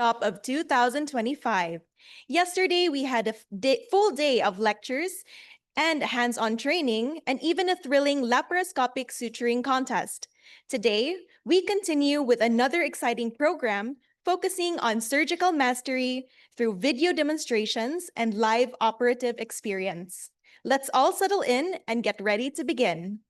workshop of 2025. Yesterday, we had a full day of lectures and hands-on training, and even a thrilling laparoscopic suturing contest. Today, we continue with another exciting program focusing on surgical mastery through video demonstrations and live operative experience. Let's all settle in and get ready to begin.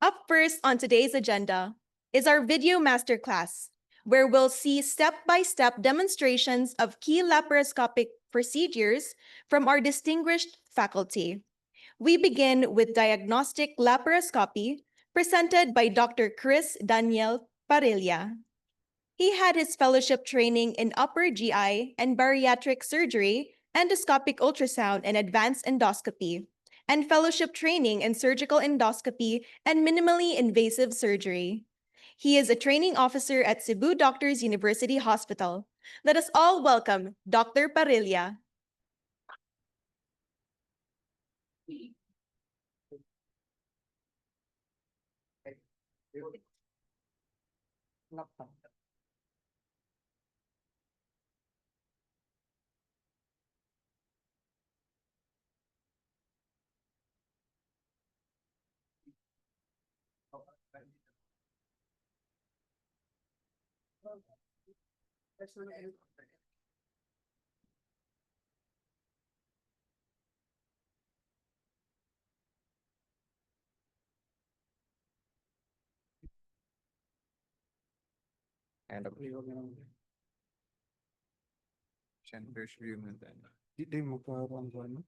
Up first on today's agenda is our video masterclass, where we'll see step-by-step demonstrations of key laparoscopic procedures from our distinguished faculty. We begin with diagnostic laparoscopy, presented by Dr. Chris Daniel Parilla. He had his fellowship training in upper GI and bariatric surgery, endoscopic ultrasound, and advanced endoscopy, and fellowship training in surgical endoscopy and minimally invasive surgery. He is a training officer at Cebu Doctors University Hospital. Let us all welcome Dr. Parilla. And Siyempre, view mo din. Di mo parang gano'n.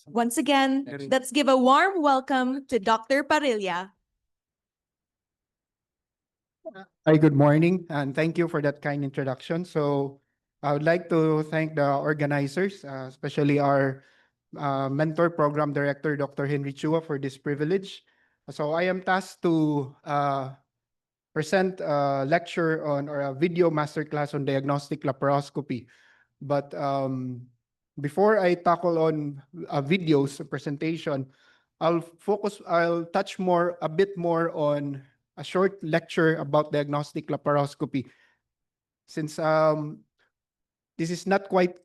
Once again, let's give a warm welcome to Dr. Parilla. Hi, good morning, and thank you for that kind introduction. So I would like to thank the organizers, especially our mentor program director, Dr. Henry Chua, for this privilege. So I am tasked to present a lecture on or a video masterclass on diagnostic laparoscopy. But before I tackle on videos presentation, I'll touch a bit more on a short lecture about diagnostic laparoscopy. Since this is not quite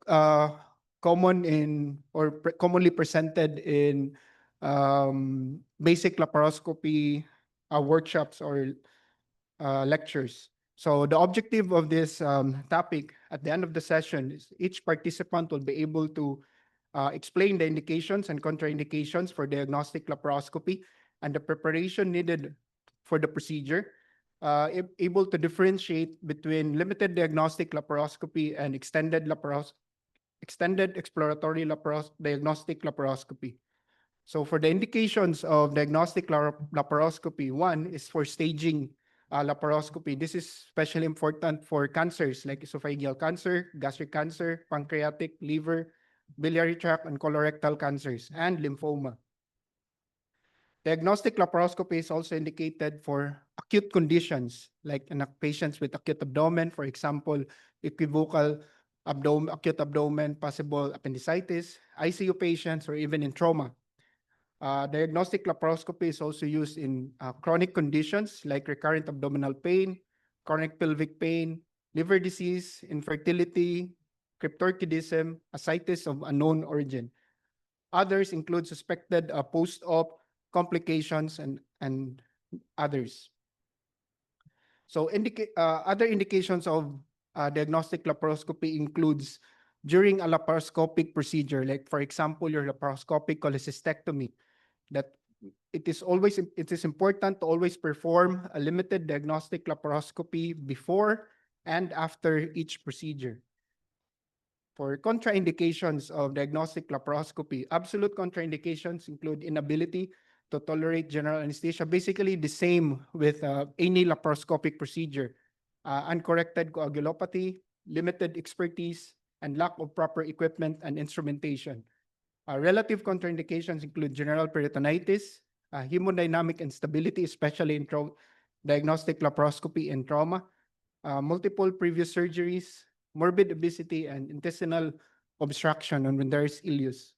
common in or commonly presented in basic laparoscopy workshops or lectures. So the objective of this topic at the end of the session is each participant will be able to explain the indications and contraindications for diagnostic laparoscopy and the preparation needed for the procedure, able to differentiate between limited diagnostic laparoscopy and extended exploratory diagnostic laparoscopy. So for the indications of diagnostic laparoscopy, one is for staging laparoscopy. This is especially important for cancers like esophageal cancer, gastric cancer, pancreatic, liver, biliary tract, and colorectal cancers, and lymphoma. Diagnostic laparoscopy is also indicated for acute conditions, like in patients with acute abdomen, for example, equivocal acute abdomen, possible appendicitis, ICU patients, or even in trauma. Diagnostic laparoscopy is also used in chronic conditions like recurrent abdominal pain, chronic pelvic pain, liver disease, infertility, cryptorchidism, ascites of unknown origin. Others include suspected post-op complications and others. So other indications of diagnostic laparoscopy includes during a laparoscopic procedure, like for example, your laparoscopic cholecystectomy, that it is important to always perform a limited diagnostic laparoscopy before and after each procedure. For contraindications of diagnostic laparoscopy, absolute contraindications include inability to tolerate general anesthesia, basically the same with any laparoscopic procedure, uncorrected coagulopathy, limited expertise, and lack of proper equipment and instrumentation. Relative contraindications include general peritonitis, hemodynamic instability, especially in diagnostic laparoscopy and trauma, multiple previous surgeries, morbid obesity, and intestinal obstruction and when there is ileus.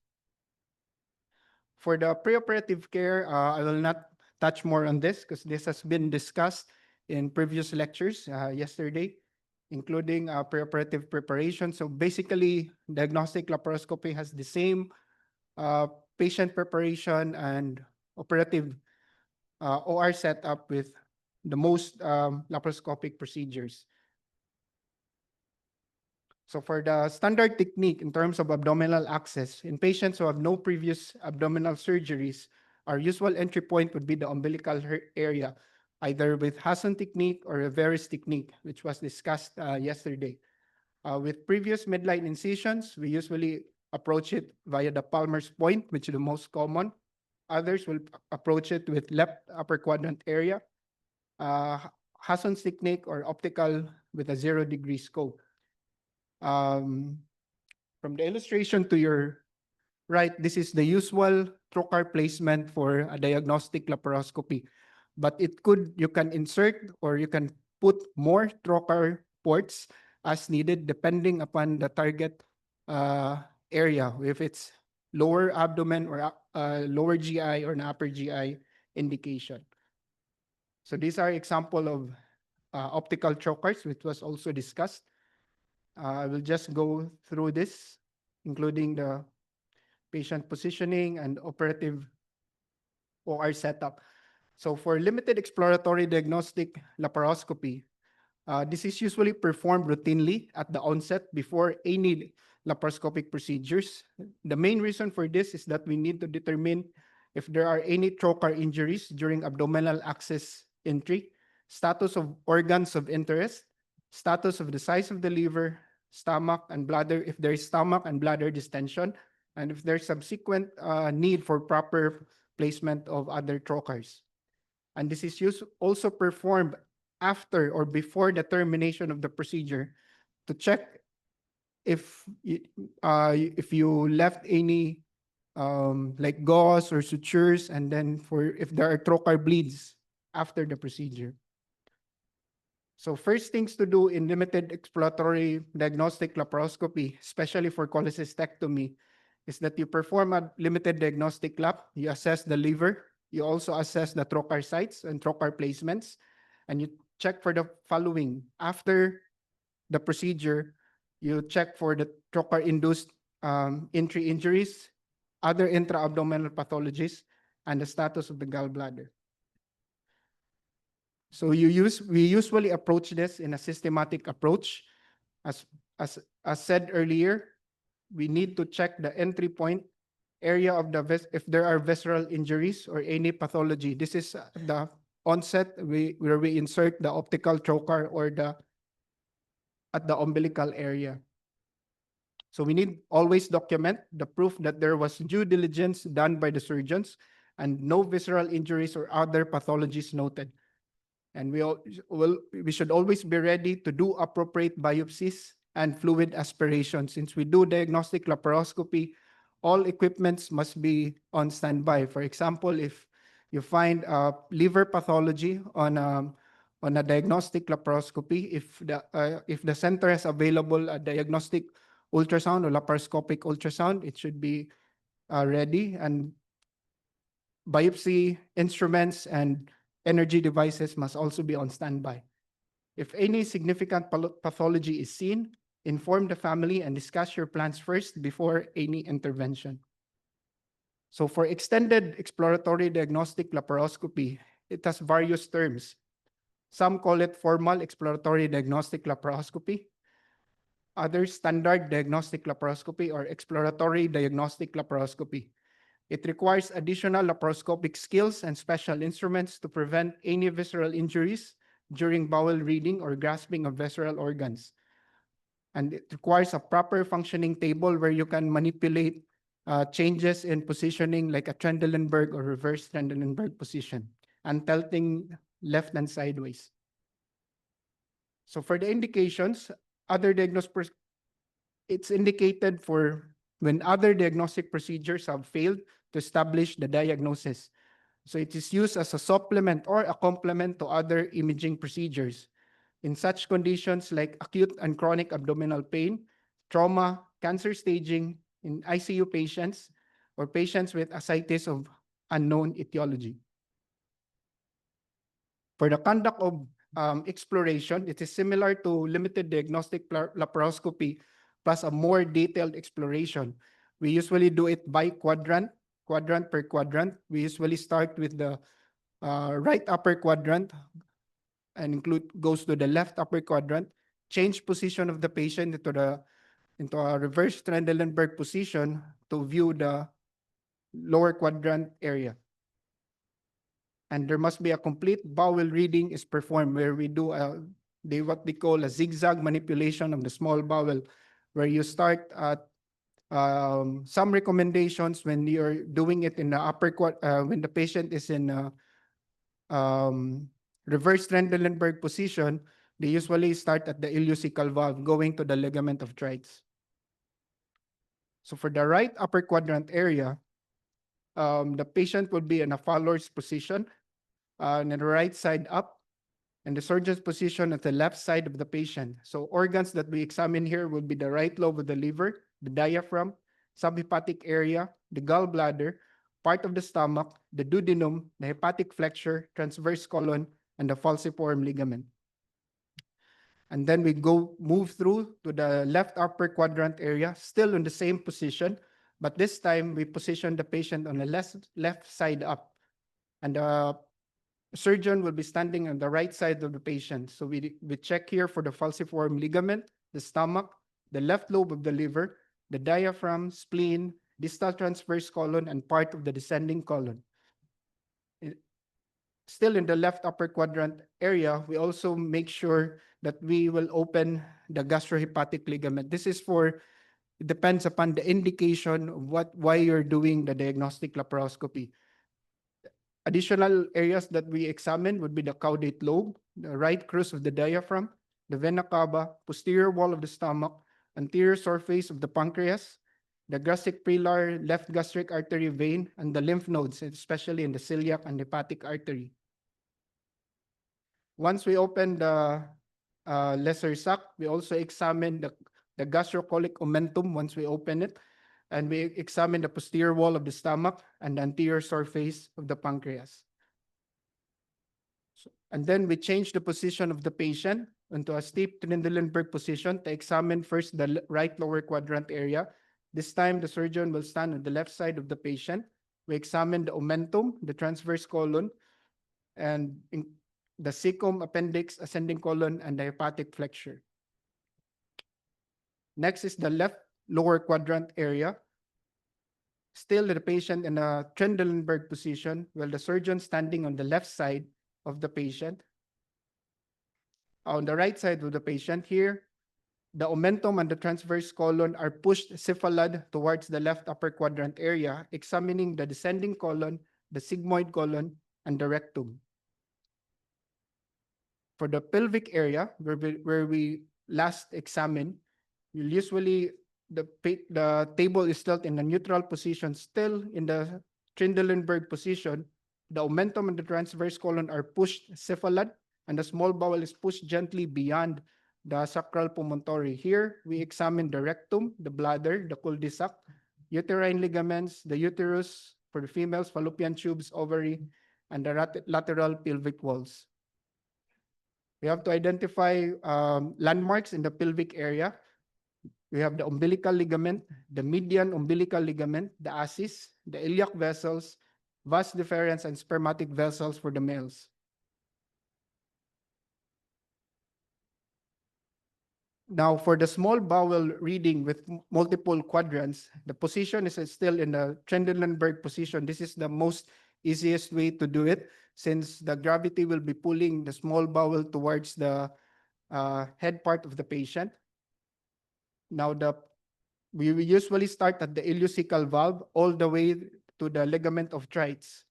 For the preoperative care, I will not touch more on this because this has been discussed in previous lectures yesterday, including preoperative preparation. So basically, diagnostic laparoscopy has the same patient preparation and operative OR setup with the most laparoscopic procedures. So for the standard technique in terms of abdominal access, in patients who have no previous abdominal surgeries, our usual entry point would be the umbilical area, either with Hasson technique or a Veris technique, which was discussed yesterday. With previous midline incisions, we usually approach it via the Palmer's point, which is the most common. Others will approach it with left upper quadrant area, Hasson's technique or optical with a 0-degree scope. From the illustration to your right, this is the usual trocar placement for a diagnostic laparoscopy. But you can insert or you can put more trocar ports as needed depending upon the target area, if it's lower abdomen or lower GI or an upper GI indication. So these are example of optical trocars, which was also discussed. I will just go through this, including the patient positioning and operative OR setup. So for limited exploratory diagnostic laparoscopy, this is usually performed routinely at the onset before any laparoscopic procedures. The main reason for this is that we need to determine if there are any trocar injuries during abdominal access entry, status of organs of interest, status of the size of the liver, stomach and bladder, if there is stomach and bladder distension, and if there's subsequent need for proper placement of other trocars. And this is also performed after or before the termination of the procedure to check if you left any like gauze or sutures, and then for if there are trocar bleeds after the procedure. So first things to do in limited exploratory diagnostic laparoscopy, especially for cholecystectomy, is that you perform a limited diagnostic lap. You assess the liver. You also assess the trocar sites and trocar placements. And you check for the following. After the procedure, you check for the trocar-induced entry injuries, other intra-abdominal pathologies, and the status of the gallbladder. So we usually approach this in a systematic approach. As said earlier, we need to check the entry point area of the if there are visceral injuries or any pathology. This is the onset where we insert the optical trocar or at the umbilical area. So we need always document the proof that there was due diligence done by the surgeons and no visceral injuries or other pathologies noted. And we should always be ready to do appropriate biopsies and fluid aspiration. Since we do diagnostic laparoscopy, all equipments must be on standby. For example, if you find liver pathology on a diagnostic laparoscopy, if the center has available a diagnostic ultrasound or laparoscopic ultrasound, it should be ready, and biopsy instruments and energy devices must also be on standby. If any significant pathology is seen, inform the family and discuss your plans first before any intervention. So for extended exploratory diagnostic laparoscopy, it has various terms. Some call it formal exploratory diagnostic laparoscopy, others standard diagnostic laparoscopy, or exploratory diagnostic laparoscopy. It requires additional laparoscopic skills and special instruments to prevent any visceral injuries during bowel reading or grasping of visceral organs. And it requires a proper functioning table where you can manipulate changes in positioning like a Trendelenburg or reverse Trendelenburg position and tilting left and sideways. So for the indications, it's indicated for when other diagnostic procedures have failed to establish the diagnosis. So it is used as a supplement or a complement to other imaging procedures. In such conditions like acute and chronic abdominal pain, trauma, cancer staging in ICU patients, or patients with ascites of unknown etiology. For the conduct of exploration, it is similar to limited diagnostic laparoscopy plus a more detailed exploration. We usually do it by quadrant, quadrant per quadrant. We usually start with the right upper quadrant and goes to the left upper quadrant, change position of the patient into a reverse Trendelenburg position to view the lower quadrant area. And there must be a complete bowel reading is performed where we do what they call a zigzag manipulation of the small bowel, where you start at some recommendations when you're doing it in the upper when the patient is in reverse Trendelenburg position, they usually start at the ileocecal valve going to the ligament of Treitz. So for the right upper quadrant area, the patient will be in a Fowler's position, on the right side up, and the surgeon's position at the left side of the patient. So organs that we examine here will be the right lobe of the liver, the diaphragm, subhepatic area, the gallbladder, part of the stomach, the duodenum, the hepatic flexure, transverse colon, and the falciform ligament. And then we move through to the left upper quadrant area, still in the same position, but this time we position the patient on the left side up. And the surgeon will be standing on the right side of the patient. So we check here for the falciform ligament, the stomach, the left lobe of the liver, the diaphragm, spleen, distal transverse colon, and part of the descending colon. Still in the left upper quadrant area, we also make sure that we will open the gastrohepatic ligament. This is it depends upon the indication of why you're doing the diagnostic laparoscopy. Additional areas that we examine would be the caudate lobe, the right crus of the diaphragm, the vena cava, posterior wall of the stomach, anterior surface of the pancreas, the gastric prelar, left gastric artery vein, and the lymph nodes, especially in the celiac and hepatic artery. Once we open the lesser sac, we also examine the gastrocolic omentum once we open it, and we examine the posterior wall of the stomach and the anterior surface of the pancreas. And then we change the position of the patient into a steep Trendelenburg position to examine first the right lower quadrant area. This time, the surgeon will stand on the left side of the patient. We examine the omentum, the transverse colon, and the cecum, appendix, ascending colon, and the hepatic flexure. Next is the left lower quadrant area. Still the patient in a Trendelenburg position, while the surgeon standing on the left side of the patient. On the right side of the patient here, the omentum and the transverse colon are pushed cephalad towards the left upper quadrant area, examining the descending colon, the sigmoid colon, and the rectum. For the pelvic area, where we last examined, usually the table is still in a neutral position, still in the Trendelenburg position. The omentum and the transverse colon are pushed cephalad, and the small bowel is pushed gently beyond the sacral promontory. Here, we examine the rectum, the bladder, the cul-de-sac, uterine ligaments, the uterus for the females, fallopian tubes, ovary, and the lateral pelvic walls. We have to identify landmarks in the pelvic area. We have the umbilical ligament, the median umbilical ligament, the ascis, the iliac vessels, vas deferens, and spermatic vessels for the males. Now, for the small bowel reading with multiple quadrants, the position is still in the Trendelenburg position. This is the most easiest way to do it, since the gravity will be pulling the small bowel towards the head part of the patient. Now, we usually start at the ileocecal valve all the way to the ligament of Treitz.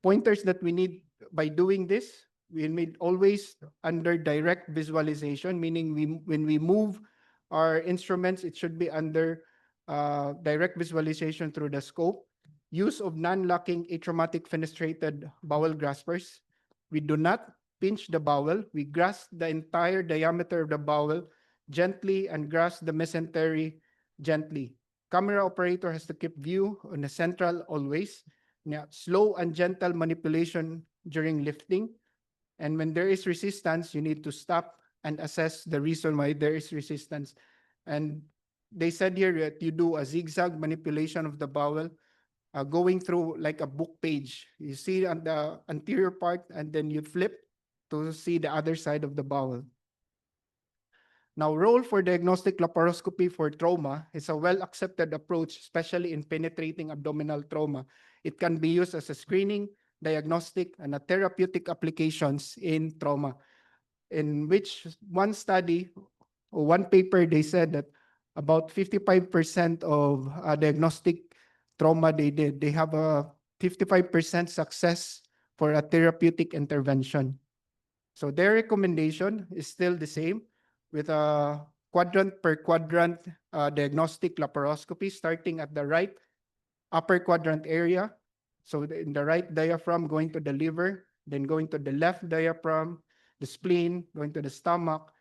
Pointers that we need by doing this, we need always under direct visualization, meaning when we move our instruments, it should be under direct visualization through the scope. Use of non-locking atraumatic fenestrated bowel graspers. We do not pinch the bowel. We grasp the entire diameter of the bowel gently and grasp the mesentery gently. Camera operator has to keep view on the central always. Yeah, slow and gentle manipulation during lifting. And when there is resistance, you need to stop and assess the reason why there is resistance. And they said here that you do a zigzag manipulation of the bowel, going through like a book page. You see on the anterior part, and then you flip to see the other side of the bowel. Now, role for diagnostic laparoscopy for trauma is a well-accepted approach, especially in penetrating abdominal trauma. It can be used as a screening, diagnostic, and a therapeutic applications in trauma, in which one study or one paper, they said that about 55% of diagnostic trauma they have a 55% success for a therapeutic intervention. So their recommendation is still the same, with a quadrant per quadrant diagnostic laparoscopy starting at the right upper quadrant area. So in the right diaphragm going to the liver, then going to the left diaphragm, the spleen, going to the stomach,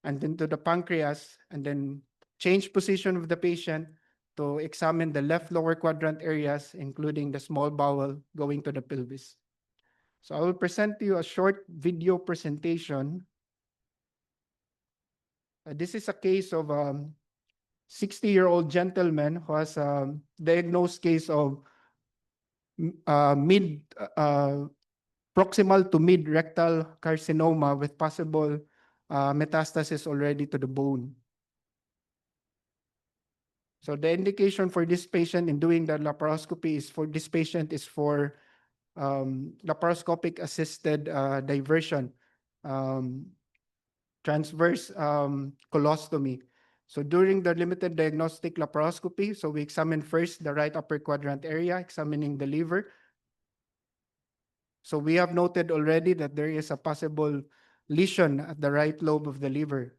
and then to the pancreas, and then change position of the patient to examine the left lower quadrant areas, including the small bowel going to the pelvis. So I will present to you a short video presentation. This is a case of a 60-year-old gentleman who has a diagnosed case of mid proximal to mid rectal carcinoma with possible metastasis already to the bone. So the indication for this patient in doing the laparoscopy is for this patient is for laparoscopic assisted diversion, transverse colostomy. So during the limited diagnostic laparoscopy, so we examine first the right upper quadrant area, examining the liver. So we have noted already that there is a possible lesion at the right lobe of the liver.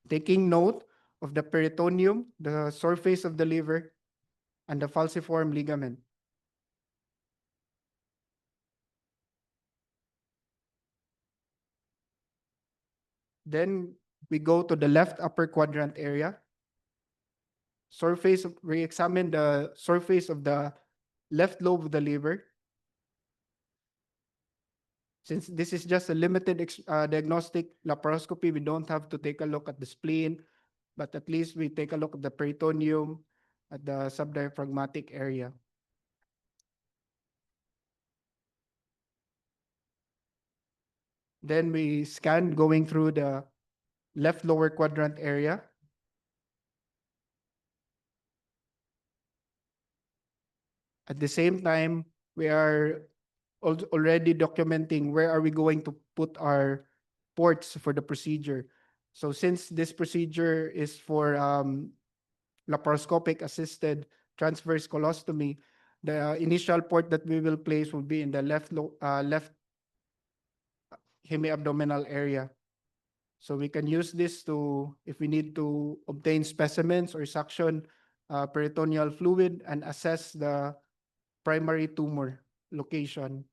Taking note of the peritoneum, the surface of the liver, and the falciform ligament. Then we go to the left upper quadrant area. We examine the surface of the left lobe of the liver. Since this is just a limited diagnostic laparoscopy, we don't have to take a look at the spleen, but at least we take a look at the peritoneum, at the subdiaphragmatic area. Then we scan going through the left lower quadrant area. At the same time, we are already documenting where are we going to put our ports for the procedure. So since this procedure is for laparoscopic assisted transverse colostomy, the initial port that we will place will be in the left hemiabdominal area. So we can use this to, if we need to obtain specimens or suction peritoneal fluid and assess the primary tumor location.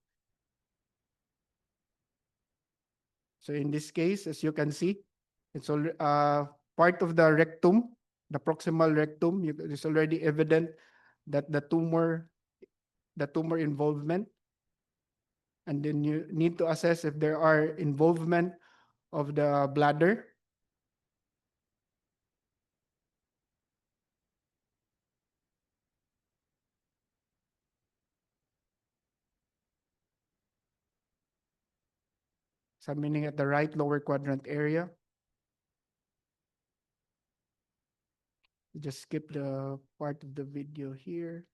So in this case, as you can see, it's part of the rectum, the proximal rectum. It's already evident that the tumor involvement. And then you need to assess if there are involvement of the bladder. Examining at the right lower quadrant area. Just skip the part of the video here.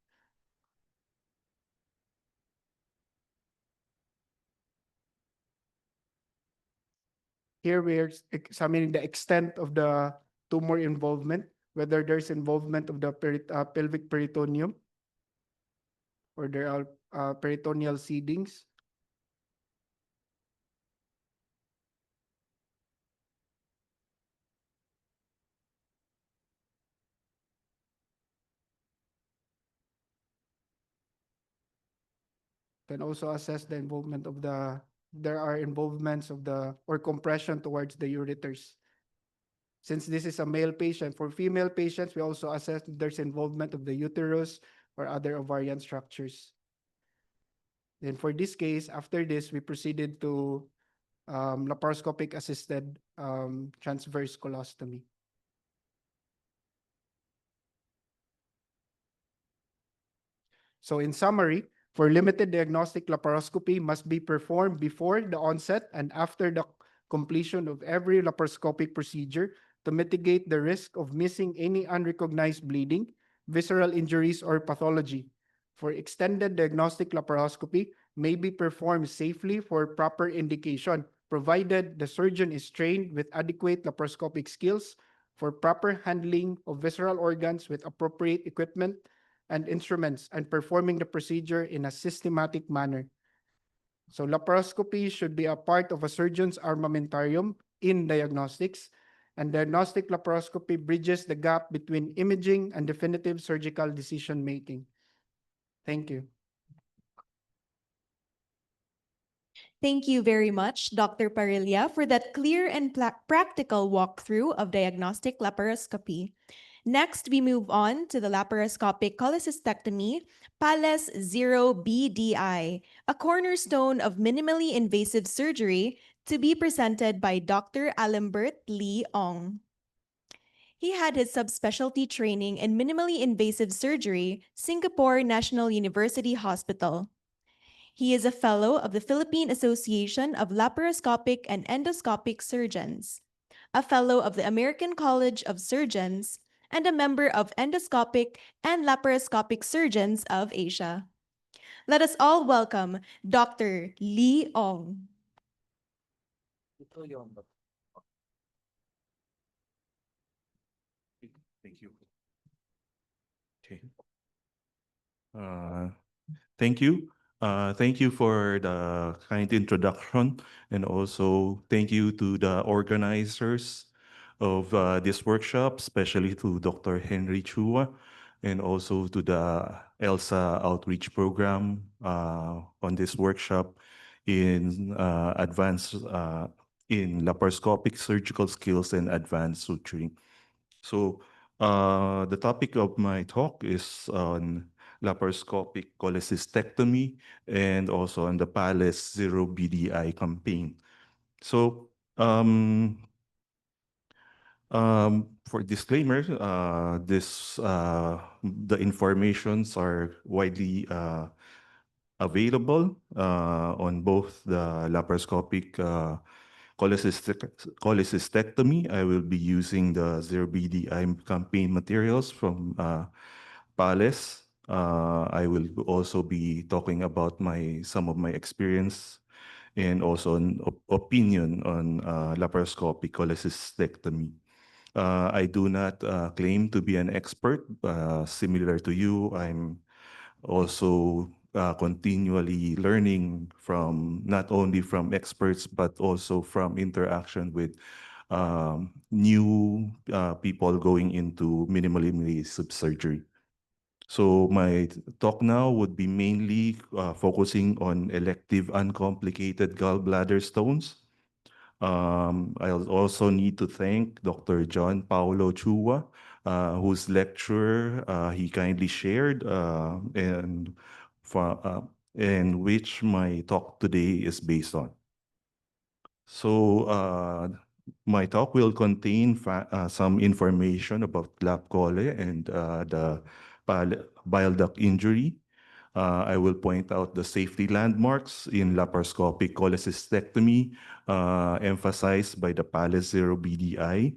Here we are examining the extent of the tumor involvement, whether there's involvement of the pelvic peritoneum or there are peritoneal seedings. Can also assess the involvement of there are involvements of or compression towards the ureters. Since this is a male patient, for female patients, we also assess if there's involvement of the uterus or other ovarian structures. Then for this case, after this, we proceeded to laparoscopic assisted transverse colostomy. So in summary, for limited diagnostic, laparoscopy must be performed before the onset and after the completion of every laparoscopic procedure to mitigate the risk of missing any unrecognized bleeding, visceral injuries, or pathology. For extended diagnostic, laparoscopy may be performed safely for proper indication, provided the surgeon is trained with adequate laparoscopic skills for proper handling of visceral organs with appropriate equipment and instruments and performing the procedure in a systematic manner. So laparoscopy should be a part of a surgeon's armamentarium in diagnostics, and diagnostic laparoscopy bridges the gap between imaging and definitive surgical decision making. Thank you. Thank you very much, Dr. Parilla, for that clear and practical walkthrough of diagnostic laparoscopy. Next, we move on to the laparoscopic cholecystectomy, PALES 0BDI, a cornerstone of minimally invasive surgery, to be presented by Dr. Alembert Lee Ong. He had his subspecialty training in minimally invasive surgery, Singapore National University Hospital. He is a fellow of the Philippine Association of Laparoscopic and Endoscopic Surgeons, a fellow of the American College of Surgeons, and a member of Endoscopic and Laparoscopic Surgeons of Asia. Let us all welcome Dr. Lee Ong. Thank you. Okay. Thank you. Thank you for the kind introduction, and also thank you to the organizers of this workshop, especially to Dr. Henry Chua, and also to the ELSA outreach program on this workshop in in laparoscopic surgical skills and advanced suturing. So the topic of my talk is on laparoscopic cholecystectomy and also on the PALES Zero BDI campaign. So for disclaimer, the informations are widely available on both the laparoscopic cholecystectomy. I will be using the Zero BDI campaign materials from PALES. I will also be talking about some of my experience and also an opinion on laparoscopic cholecystectomy. I do not claim to be an expert. Similar to you, I'm also continually learning from not only from experts but also from interaction with new people going into minimally invasive surgery. So my talk now would be mainly focusing on elective uncomplicated gallbladder stones. I'll also need to thank Dr. John Paulo Chua, whose lecture he kindly shared and which my talk today is based on. So my talk will contain some information about lap chole and the bile duct injury. I will point out the safety landmarks in laparoscopic cholecystectomy emphasized by the PALES Zero BDI.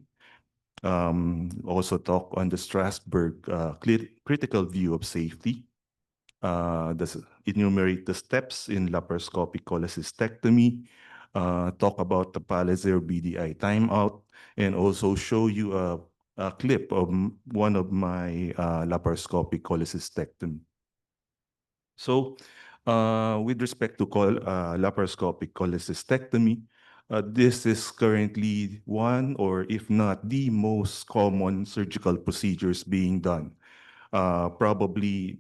Also talk on the Strasbourg critical view of safety. Enumerate the steps in laparoscopic cholecystectomy. Talk about the PALES Zero BDI timeout, and also show you a clip of one of my laparoscopic cholecystectomy. So with respect to laparoscopic cholecystectomy, this is currently one, or if not the most common surgical procedures being done. Probably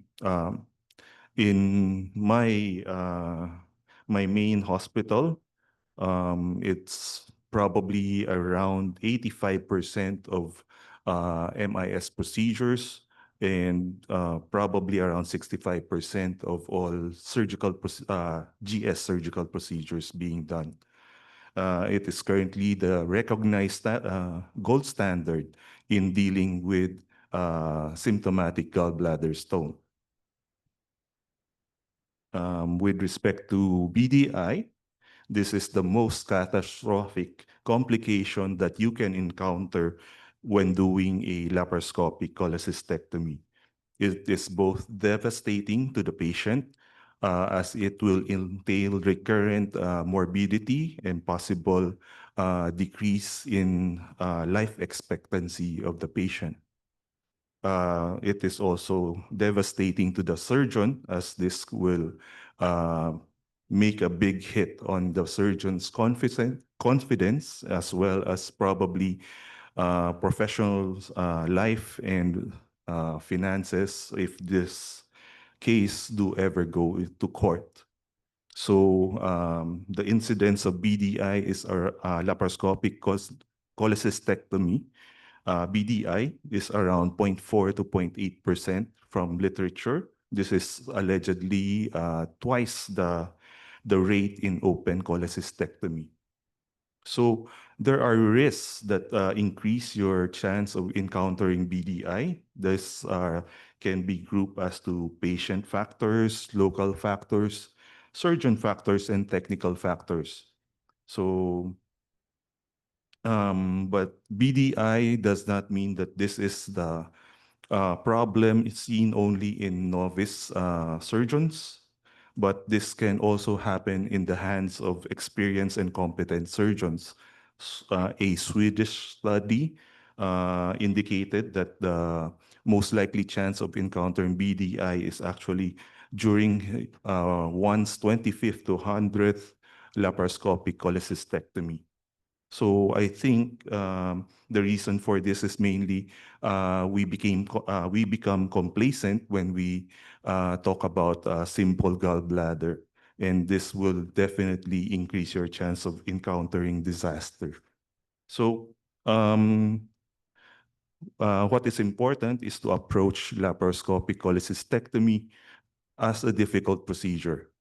In my main hospital, it's probably around 85% of MIS procedures and probably around 65% of all GS surgical procedures being done. It is currently the recognized gold standard in dealing with symptomatic gallbladder stone. With respect to BDI, this is the most catastrophic complication that you can encounter when doing a laparoscopic cholecystectomy. It is both devastating to the patient as it will entail recurrent morbidity and possible decrease in life expectancy of the patient. It is also devastating to the surgeon as this will uh, make a big hit on the surgeon's confidence as well as probably professional life and finances if this case do ever go to court. So the incidence of BDI is laparoscopic cholecystectomy. BDI is around 0.4 to 0.8% from literature. This is allegedly twice the rate in open cholecystectomy. So there are risks that increase your chance of encountering BDI. This can be grouped as to patient factors, local factors, surgeon factors, and technical factors. So but BDI does not mean that this is the problem seen only in novice surgeons, but this can also happen in the hands of experienced and competent surgeons. A Swedish study indicated that the most likely chance of encountering BDI is actually during one's 25th to 100th laparoscopic cholecystectomy. So I think the reason for this is mainly we become complacent when we talk about simple gallbladder, and this will definitely increase your chance of encountering disaster. So what is important is to approach laparoscopic cholecystectomy as a difficult procedure,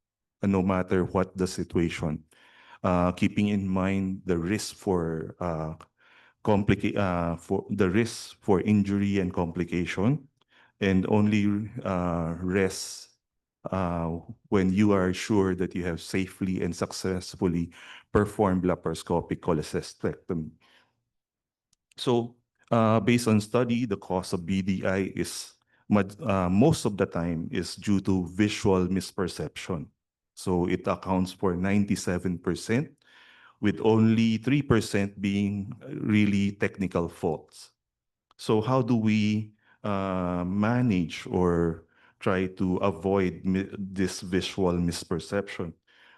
no matter what the situation. Keeping in mind the risk for injury and complication, and only rest when you are sure that you have safely and successfully performed laparoscopic cholecystectomy. So, based on study, the cause of BDI is most of the time is due to visual misperception. So it accounts for 97%, with only 3% being really technical faults. So how do we manage or try to avoid this visual misperception?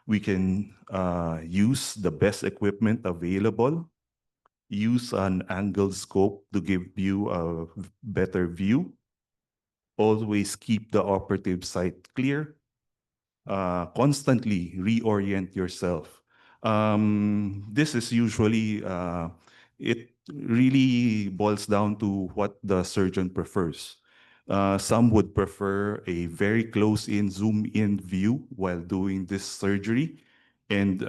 We can use the best equipment available, use an angle scope to give you a better view, always keep the operative site clear, constantly reorient yourself. This is usually, it really boils down to what the surgeon prefers. Some would prefer a very close-in, zoom-in view while doing this surgery, and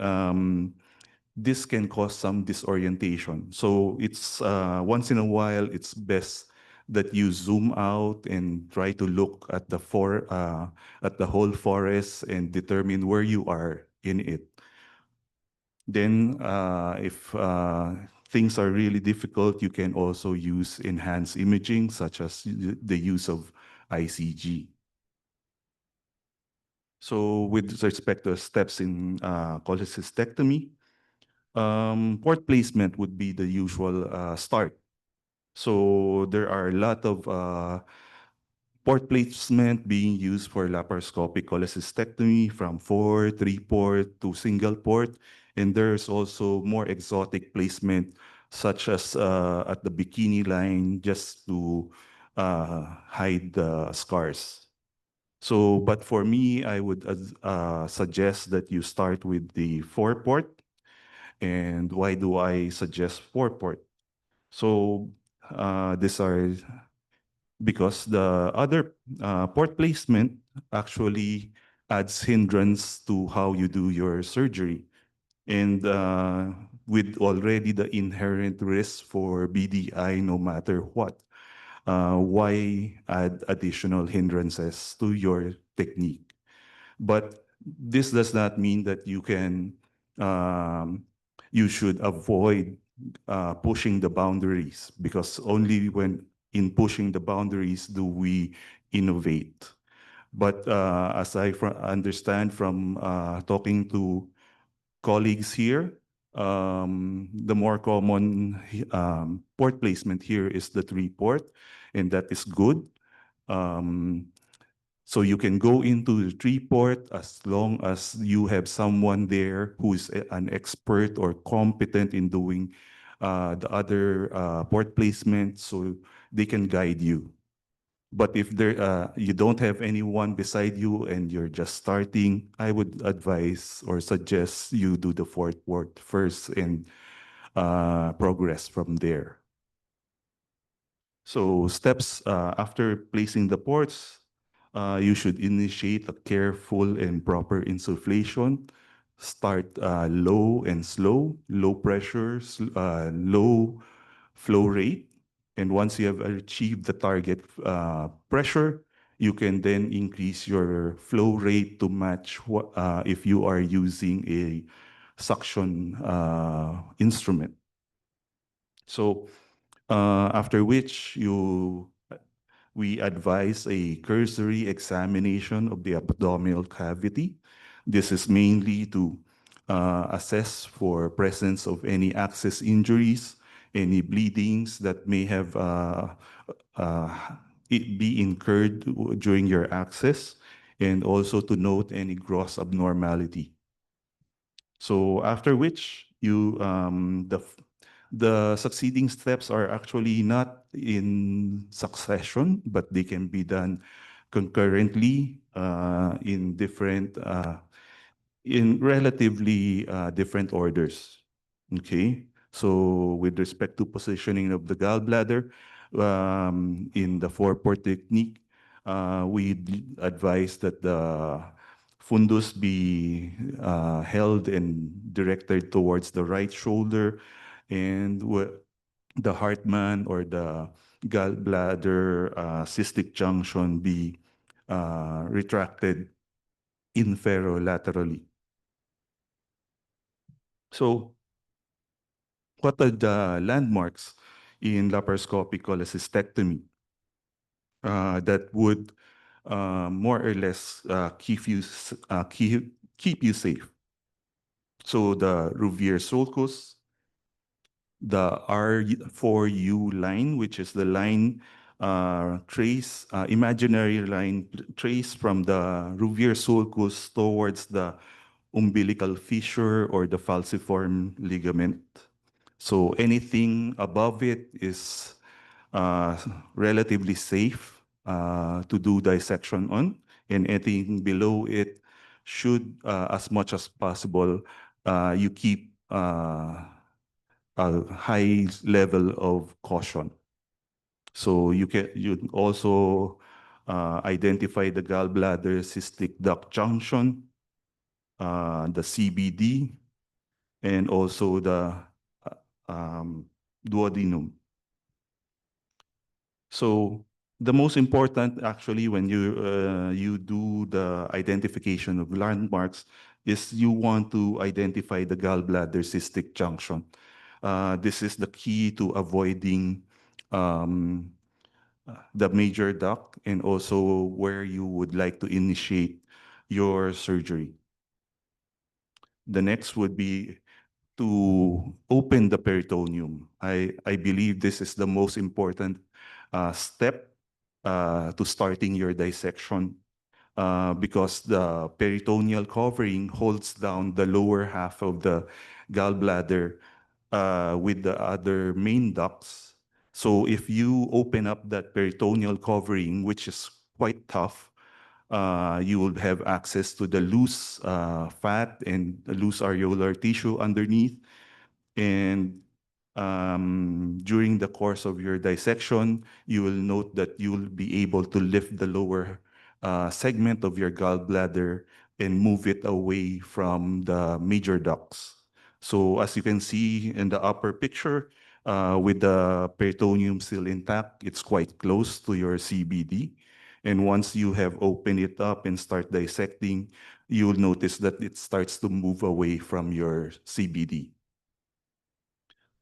this can cause some disorientation. So it's once in a while, it's best that you zoom out and try to look at the whole forest and determine where you are in it. Then, if things are really difficult, you can also use enhanced imaging, such as the use of ICG. So, with respect to steps in cholecystectomy, port placement would be the usual start. So there are a lot of port placement being used for laparoscopic cholecystectomy, from 3-port to single port. And there's also more exotic placement, such as at the bikini line, just to hide the scars. So, but for me, I would suggest that you start with the 4-port. And why do I suggest 4-port? So, these are because the other port placement actually adds hindrance to how you do your surgery. And with already the inherent risk for BDI, no matter what, why add additional hindrances to your technique? But this does not mean that um, you should avoid pushing the boundaries, because only when in pushing the boundaries do we innovate. But as I understand from talking to colleagues here, the more common port placement here is the 3-port, and that is good. Um, so you can go into the 3-port as long as you have someone there who is an expert or competent in doing the other port placement, so they can guide you. But if you don't have anyone beside you and you're just starting, I would advise or suggest you do the 4-port first and progress from there. So steps after placing the ports, you should initiate a careful and proper insufflation. Start low and slow, low pressure, low flow rate. And once you have achieved the target pressure, you can then increase your flow rate to match if you are using a suction instrument. So after which we advise a cursory examination of the abdominal cavity. This is mainly to assess for presence of any access injuries, any bleedings that may have uh, it be incurred during your access, and also to note any gross abnormality. So after which the succeeding steps are actually not in succession, but they can be done concurrently in relatively different orders. Okay, so with respect to positioning of the gallbladder, in the 4-port technique, we advise that the fundus be held and directed towards the right shoulder, and the Hartmann or the gallbladder cystic junction be retracted inferolaterally. So, what are the landmarks in laparoscopic cholecystectomy that would more or less keep you safe? So, the Rouvier sulcus, the R4U line, which is the line imaginary line trace from the Rouvier sulcus towards the umbilical fissure or the falciform ligament. So anything above it is relatively safe to do dissection on, and anything below it should, as much as possible, you keep a high level of caution. So you also identify the gallbladder cystic duct junction, the CBD, and also the duodenum. So the most important actually when you do the identification of landmarks is you want to identify the gallbladder cystic junction. This is the key to avoiding the major duct and also where you would like to initiate your surgery. The next would be to open the peritoneum. I believe this is the most important step to starting your dissection because the peritoneal covering holds down the lower half of the gallbladder with the other main ducts. So if you open up that peritoneal covering, which is quite tough, You will have access to the loose fat and the loose areolar tissue underneath. And during the course of your dissection, you will note that you will be able to lift the lower segment of your gallbladder and move it away from the major ducts. So as you can see in the upper picture, with the peritoneum still intact, it's quite close to your CBD. And once you have opened it up and start dissecting, you'll notice that it starts to move away from your CBD.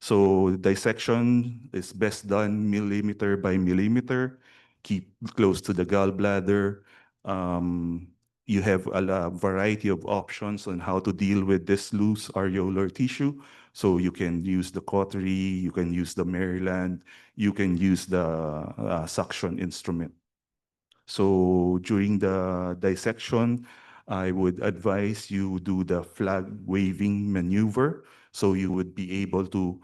So dissection is best done millimeter by millimeter. Keep close to the gallbladder. You have a variety of options on how to deal with this loose areolar tissue. So you can use the cautery, you can use the Maryland, you can use the suction instrument. So during the dissection, I would advise you do the flag waving maneuver. So you would be able to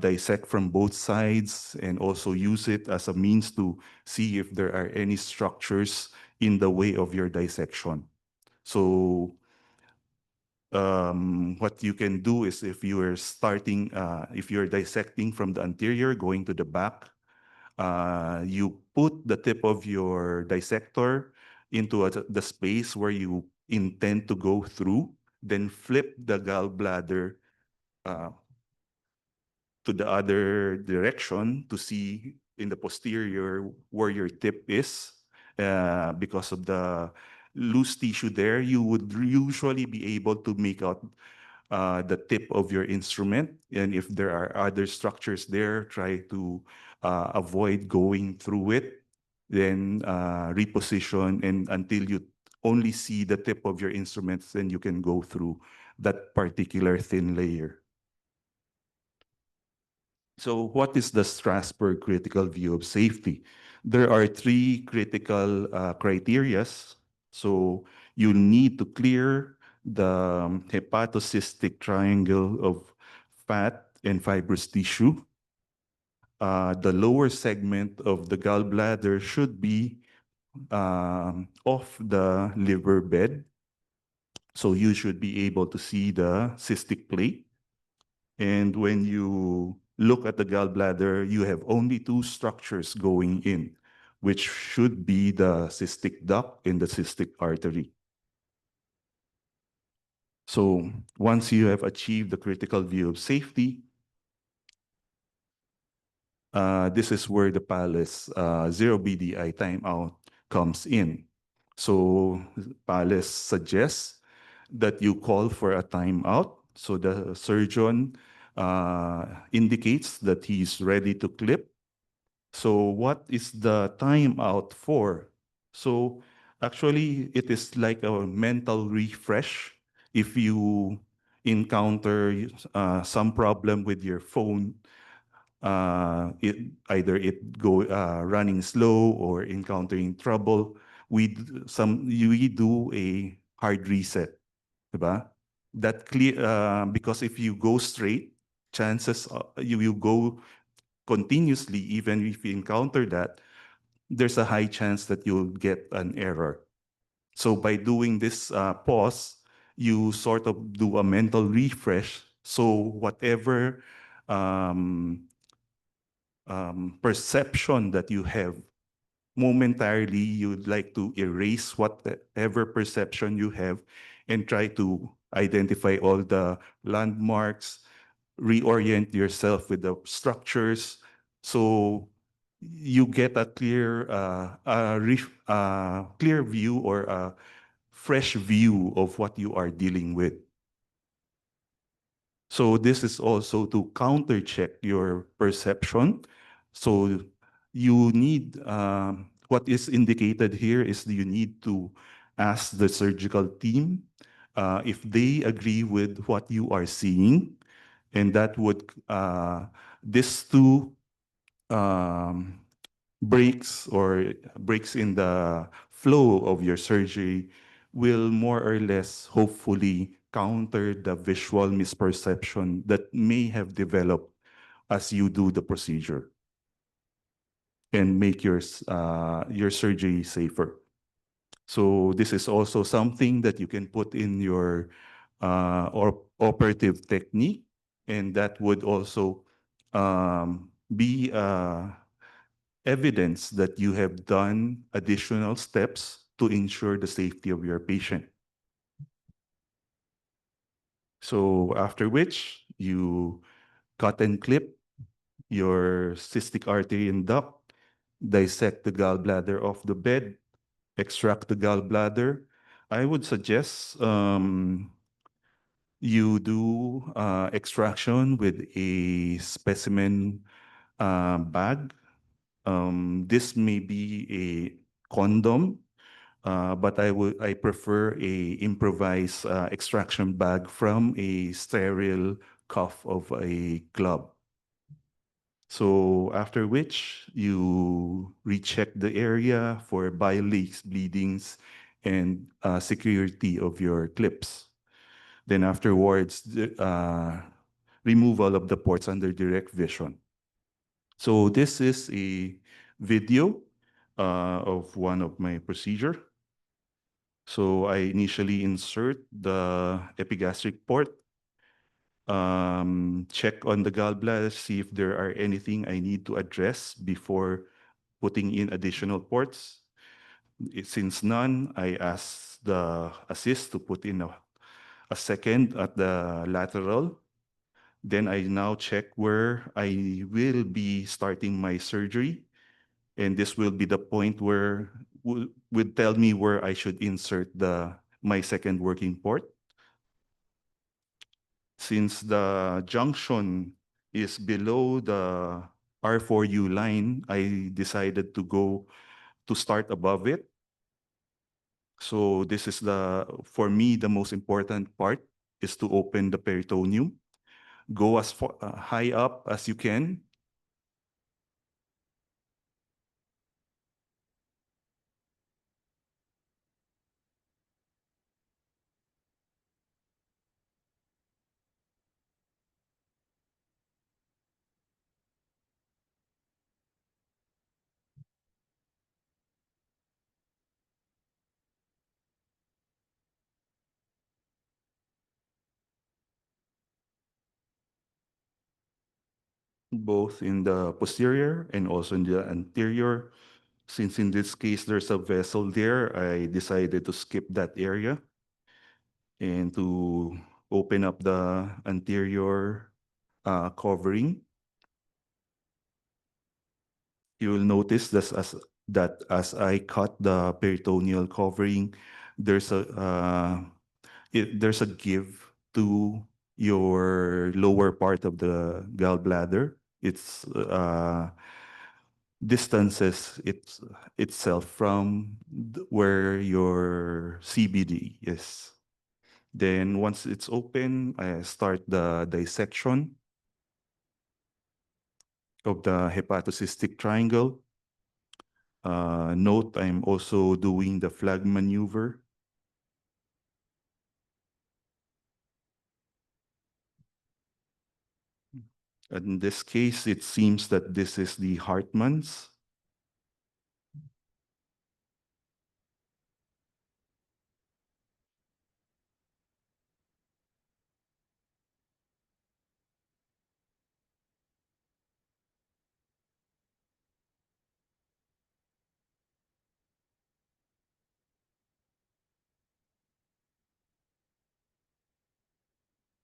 dissect from both sides and also use it as a means to see if there are any structures in the way of your dissection. So what you can do is if you are starting, if you're dissecting from the anterior going to the back, you put the tip of your dissector into the space where you intend to go through, then flip the gallbladder uh, to the other direction to see in the posterior where your tip is. Because of the loose tissue there, you would usually be able to make out the tip of your instrument. And if there are other structures there, try to avoid going through it, then reposition and until you only see the tip of your instruments, then you can go through that particular thin layer. So what is the Strasbourg critical view of safety? There are three critical criterias. So you need to clear the hepatocystic triangle of fat and fibrous tissue. The lower segment of the gallbladder should be off the liver bed. So you should be able to see the cystic plate. And when you look at the gallbladder, you have only two structures going in, which should be the cystic duct and the cystic artery. So once you have achieved the critical view of safety, this is where the PALIS 0 BDI timeout comes in. So PALIS suggests that you call for a timeout. So the surgeon indicates that he's ready to clip. So what is the timeout for? So actually, it is like a mental refresh. If you encounter some problem with your phone, either it go running slow or encountering trouble, we do a hard reset, diba? That clear because if you go straight, chances you will go continuously, even if you encounter that, there's a high chance that you'll get an error. So by doing this pause, you sort of do a mental refresh. So whatever perception that you have, momentarily you'd like to erase whatever perception you have and try to identify all the landmarks, reorient yourself with the structures, so you get a clear view or a fresh view of what you are dealing with. So this is also to counter check your perception. So you need, what is indicated here is you need to ask the surgical team if they agree with what you are seeing. And that would, these two breaks in the flow of your surgery will more or less hopefully counter the visual misperception that may have developed as you do the procedure and make your surgery safer. So this is also something that you can put in your or operative technique, and that would also be evidence that you have done additional steps to ensure the safety of your patient. So after which you cut and clip your cystic artery and duct, dissect the gallbladder off the bed, extract the gallbladder. I would suggest you do extraction with a specimen bag. This may be a condom, but I prefer a improvised extraction bag from a sterile cuff of a glove. So after which you recheck the area for bile-leaks, bleedings, and security of your clips. Then afterwards, removal of the ports under direct vision. So this is a video of one of my procedure. So I initially insert the epigastric port, check on the gallbladder, see if there are anything I need to address before putting in additional ports. Since none, I ask the assist to put in a second at the lateral. Then I now check where I will be starting my surgery. And this will be the point where would tell me where I should insert my second working port. Since the junction is below the R4U line, I decided to start above it. So this is for me, the most important part is to open the peritoneum. Go as high up as you can. Both in the posterior and also in the anterior. Since in this case there's a vessel there, I decided to skip that area and to open up the anterior covering. You will notice that as I cut the peritoneal covering, there's there's a give to your lower part of the gallbladder. It's distances itself from where your CBD is. Then once it's open, I start the dissection of the hepatocystic triangle. Note I'm also doing the flag maneuver. In this case, it seems that this is the Hartmann's.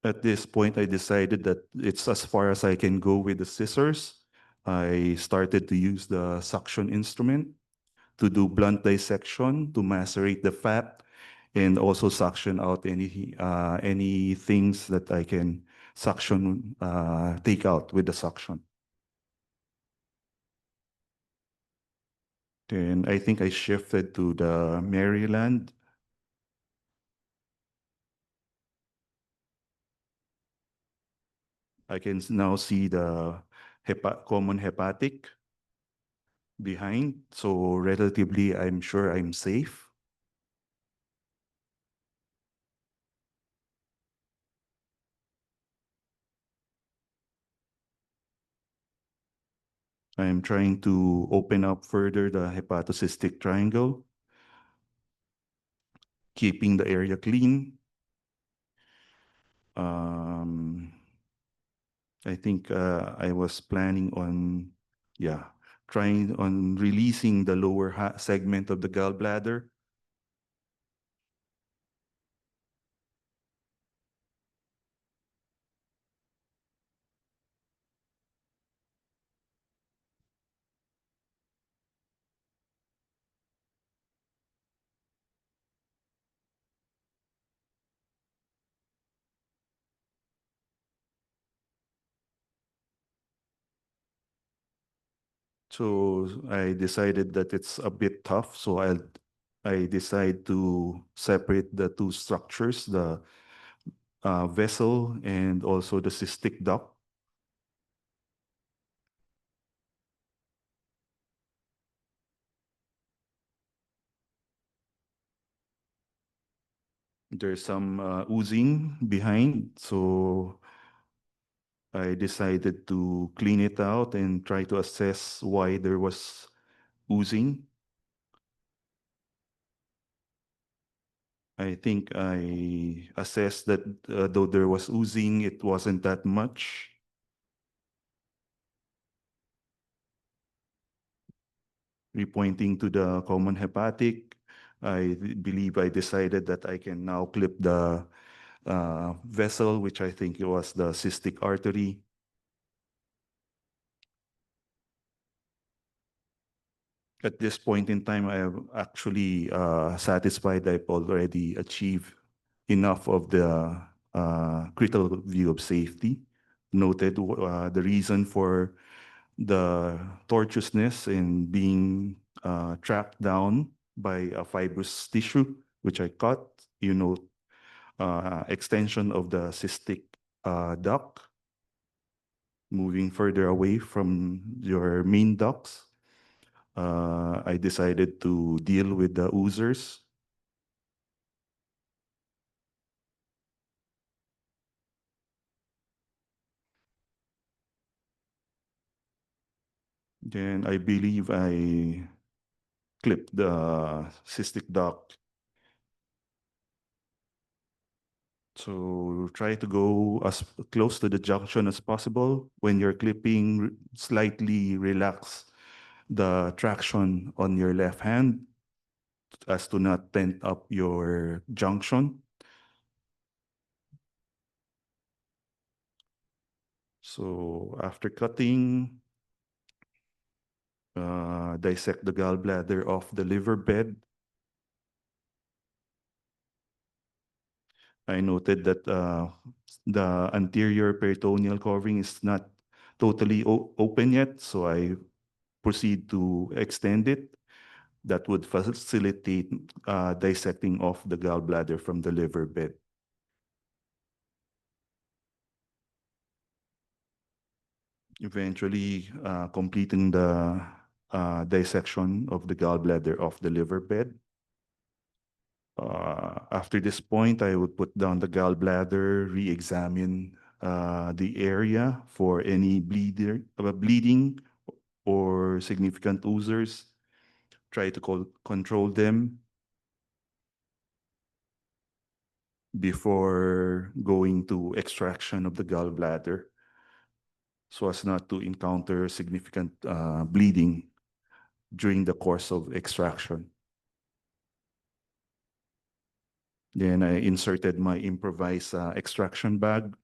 At this point, I decided that it's as far as I can go with the scissors. I started to use the suction instrument to do blunt dissection, to macerate the fat, and also suction out any things that I can suction, take out with the suction. Then I think I shifted to the Maryland. I can now see the common hepatic behind. So relatively, I'm sure I'm safe. I'm trying to open up further the hepatocystic triangle. keeping the area clean. Um, I think I was planning on, yeah, trying on releasing the lower segment of the gallbladder. So I decided that it's a bit tough, so I decide to separate the two structures, the vessel and also the cystic duct. There's some oozing behind, so I decided to clean it out and try to assess why there was oozing. I think I assessed that though there was oozing, it wasn't that much. Repointing to the common hepatic, I believe I decided that I can now clip the vessel, which I think it was the cystic artery. At this point in time, I am actually satisfied I've already achieved enough of the critical view of safety. Noted the reason for the tortuousness and being tracked down by a fibrous tissue, which I cut. You know, extension of the cystic duct, moving further away from your main ducts. I decided to deal with the oozers. Then I believe I clipped the cystic duct. So try to go as close to the junction as possible. When you're clipping, slightly relax the traction on your left hand as to not tent up your junction. So after cutting, dissect the gallbladder off the liver bed. I noted that the anterior peritoneal covering is not totally open yet, so I proceed to extend it. That would facilitate dissecting off the gallbladder from the liver bed. Eventually completing the dissection of the gallbladder of the liver bed. After this point, I would put down the gallbladder, re-examine the area for any bleeding or significant oozers, try to control them before going to extraction of the gallbladder so as not to encounter significant bleeding during the course of extraction. Then I inserted my improvised extraction bag.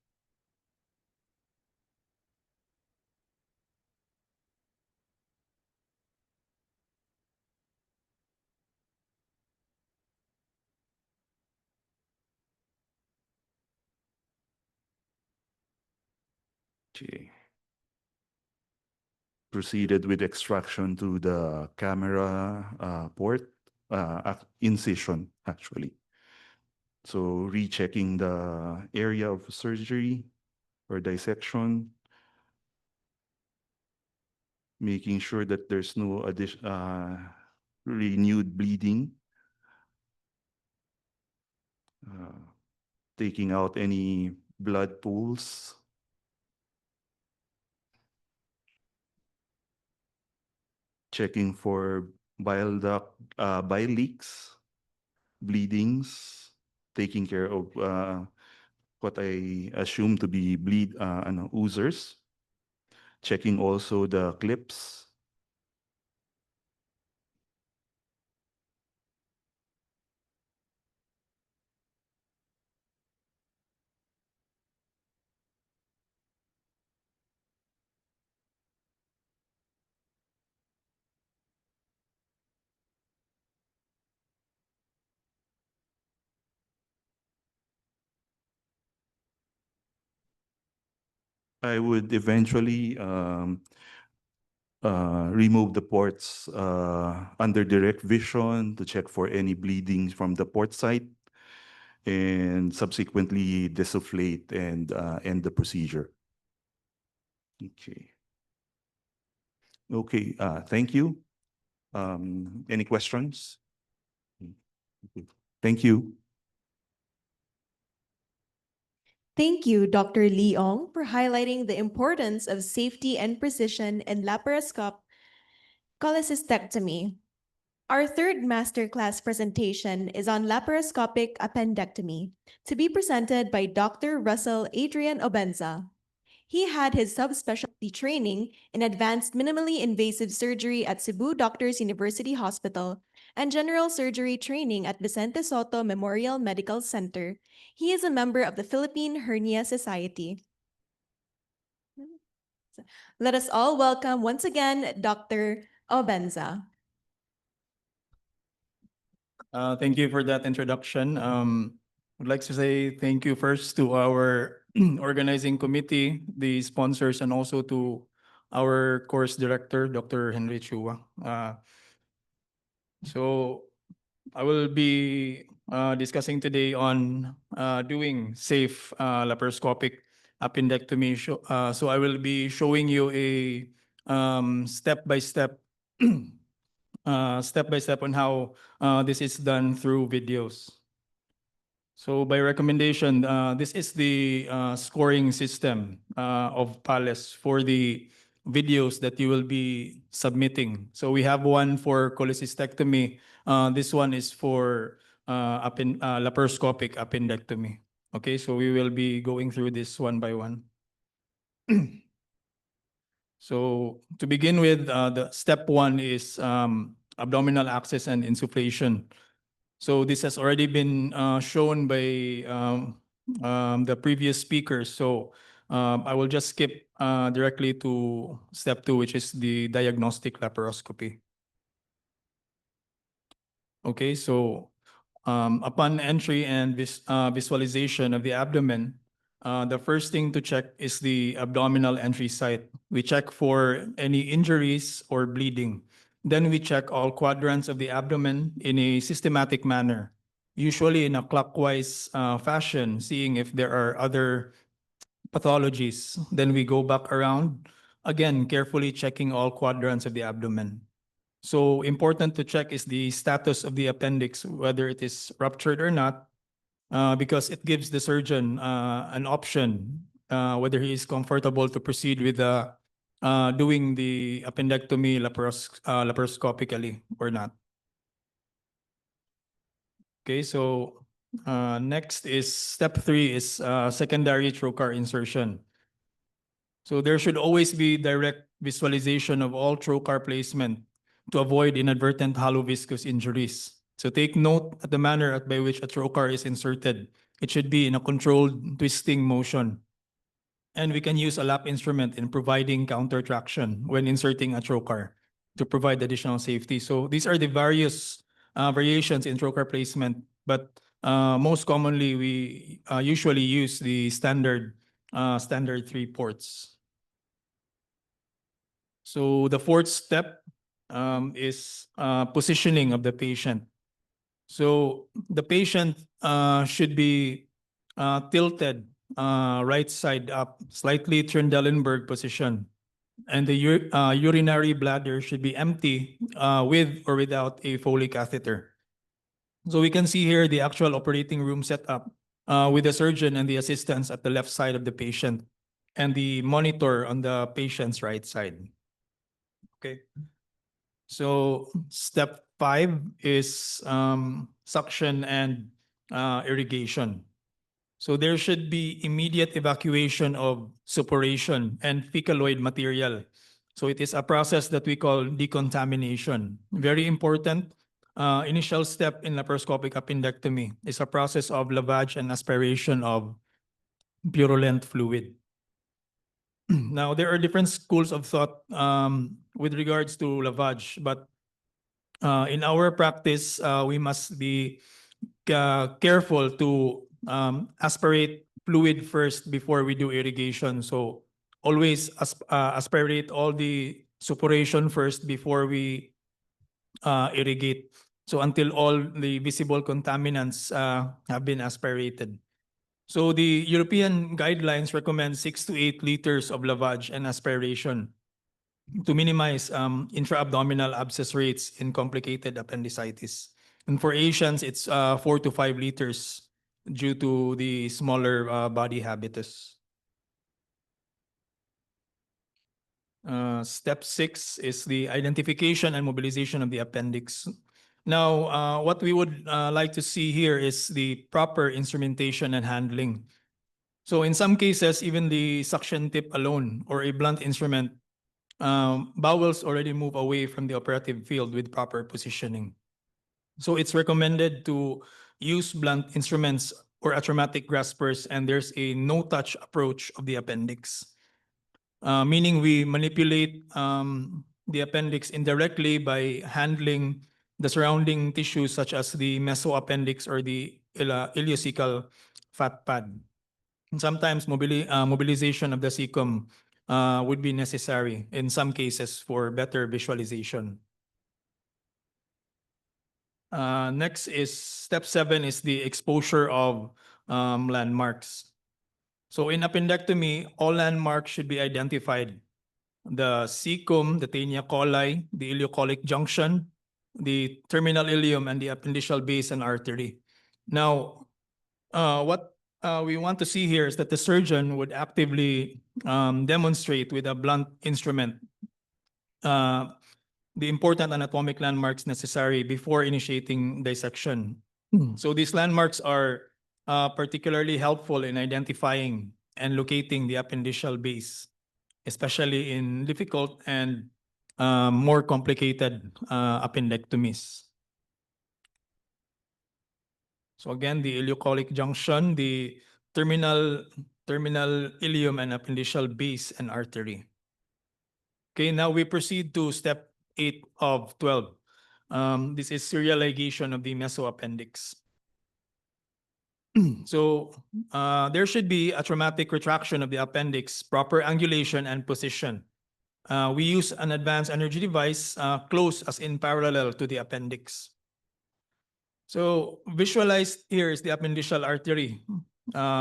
Okay. Proceeded with extraction to the camera port, incision actually. So rechecking the area of surgery or dissection, making sure that there's no renewed bleeding, taking out any blood pools, checking for bile leaks, bleedings, taking care of what I assume to be oozers, checking also the clips. I would eventually remove the ports under direct vision to check for any bleeding from the port site, and subsequently desufflate and end the procedure. Okay. Okay, thank you. Any questions? Okay. Thank you. Thank you, Dr. Leong, for highlighting the importance of safety and precision in laparoscopic cholecystectomy. Our third masterclass presentation is on laparoscopic appendectomy, to be presented by Dr. Russell Adrian Obenza. He had his subspecialty training in advanced minimally invasive surgery at Cebu Doctors University Hospital and general surgery training at Vicente Soto Memorial Medical Center. He is a member of the Philippine Hernia Society. Let us all welcome once again Dr. Obenza. Thank you for that introduction. I'd like to say thank you first to our organizing committee, the sponsors, and also to our course director, Dr. Henry Chua. So I will be discussing today on doing safe laparoscopic appendectomy. So I will be showing you a step-by-step step-by-step on how this is done through videos. So by recommendation, this is the scoring system of PALES for the videos that you will be submitting. So we have one for cholecystectomy. This one is for laparoscopic appendectomy. Okay, so we will be going through this one by one. So to begin with, the step one is abdominal access and insufflation. So this has already been shown by the previous speakers. So I will just skip directly to step two, which is the diagnostic laparoscopy. Okay, so upon entry and visualization of the abdomen, the first thing to check is the abdominal entry site. We check for any injuries or bleeding. Then we check all quadrants of the abdomen in a systematic manner, usually in a clockwise fashion, seeing if there are other pathologies. Then we go back around, again, carefully checking all quadrants of the abdomen. So important to check is the status of the appendix, whether it is ruptured or not, because it gives the surgeon an option whether he is comfortable to proceed with doing the appendectomy laparoscopically or not. Okay, so next is step three is secondary trocar insertion. So there should always be direct visualization of all trocar placement to avoid inadvertent hollow viscous injuries. So take note at the manner by which a trocar is inserted. It should be in a controlled twisting motion. And we can use a lap instrument in providing counter traction when inserting a trocar to provide additional safety. So these are the various variations in trocar placement, but most commonly we usually use the standard 3 ports. So the fourth step is positioning of the patient. So the patient should be tilted right side up, slightly Trendelenburg position. And the urinary bladder should be empty with or without a Foley catheter. So we can see here the actual operating room setup with the surgeon and the assistants at the left side of the patient and the monitor on the patient's right side. Okay. So step 5 is suction and irrigation. So there should be immediate evacuation of suppuration and fecaloid material. So it is a process that we call decontamination. Very important. Initial step in laparoscopic appendectomy is a process of lavage and aspiration of purulent fluid. Now, there are different schools of thought with regards to lavage, but in our practice, we must be careful to aspirate fluid first before we do irrigation. So always aspirate all the suppuration first before we irrigate. So until all the visible contaminants have been aspirated. So the European guidelines recommend 6 to 8 liters of lavage and aspiration to minimize intra-abdominal abscess rates in complicated appendicitis. And for Asians, it's 4 to 5 liters due to the smaller body habitus. Step 6 is the identification and mobilization of the appendix. Now, what we would like to see here is the proper instrumentation and handling. So in some cases, even the suction tip alone or a blunt instrument, bowels already move away from the operative field with proper positioning. So it's recommended to use blunt instruments or atraumatic graspers, and there's a no-touch approach of the appendix. Meaning we manipulate the appendix indirectly by handling the surrounding tissues such as the mesoappendix or the ileocecal fat pad. And sometimes mobilization of the cecum would be necessary in some cases for better visualization. Next is step 7 is the exposure of landmarks. So in appendectomy, all landmarks should be identified. The cecum, the taenia coli, the ileocolic junction, the terminal ileum, and the appendiceal base and artery. Now, what we want to see here is that the surgeon would actively demonstrate with a blunt instrument the important anatomic landmarks necessary before initiating dissection. So these landmarks are particularly helpful in identifying and locating the appendiceal base, especially in difficult and more complicated appendectomies. So again, the ileocolic junction, the terminal ileum and appendiceal base and artery. Okay, now we proceed to step 8 of 12. This is serial ligation of the mesoappendix. So there should be a traumatic retraction of the appendix, proper angulation and position. We use an advanced energy device close as in parallel to the appendix. So visualized here is the appendiceal artery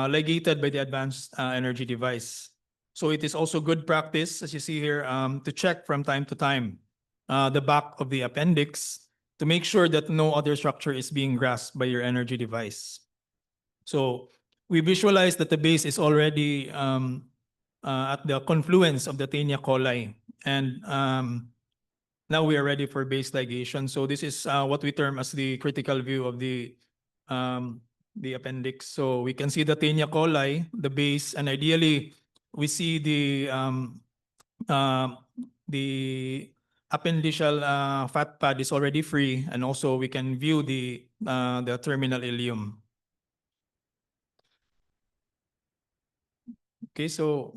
ligated by the advanced energy device. So it is also good practice, as you see here, to check from time to time the back of the appendix to make sure that no other structure is being grasped by your energy device. So we visualize that the base is already at the confluence of the taenia coli, and now we are ready for base ligation. So this is what we term as the critical view of the appendix. So we can see the taenia coli, the base, and ideally we see the appendiceal fat pad is already free, and also we can view the terminal ileum. Okay, so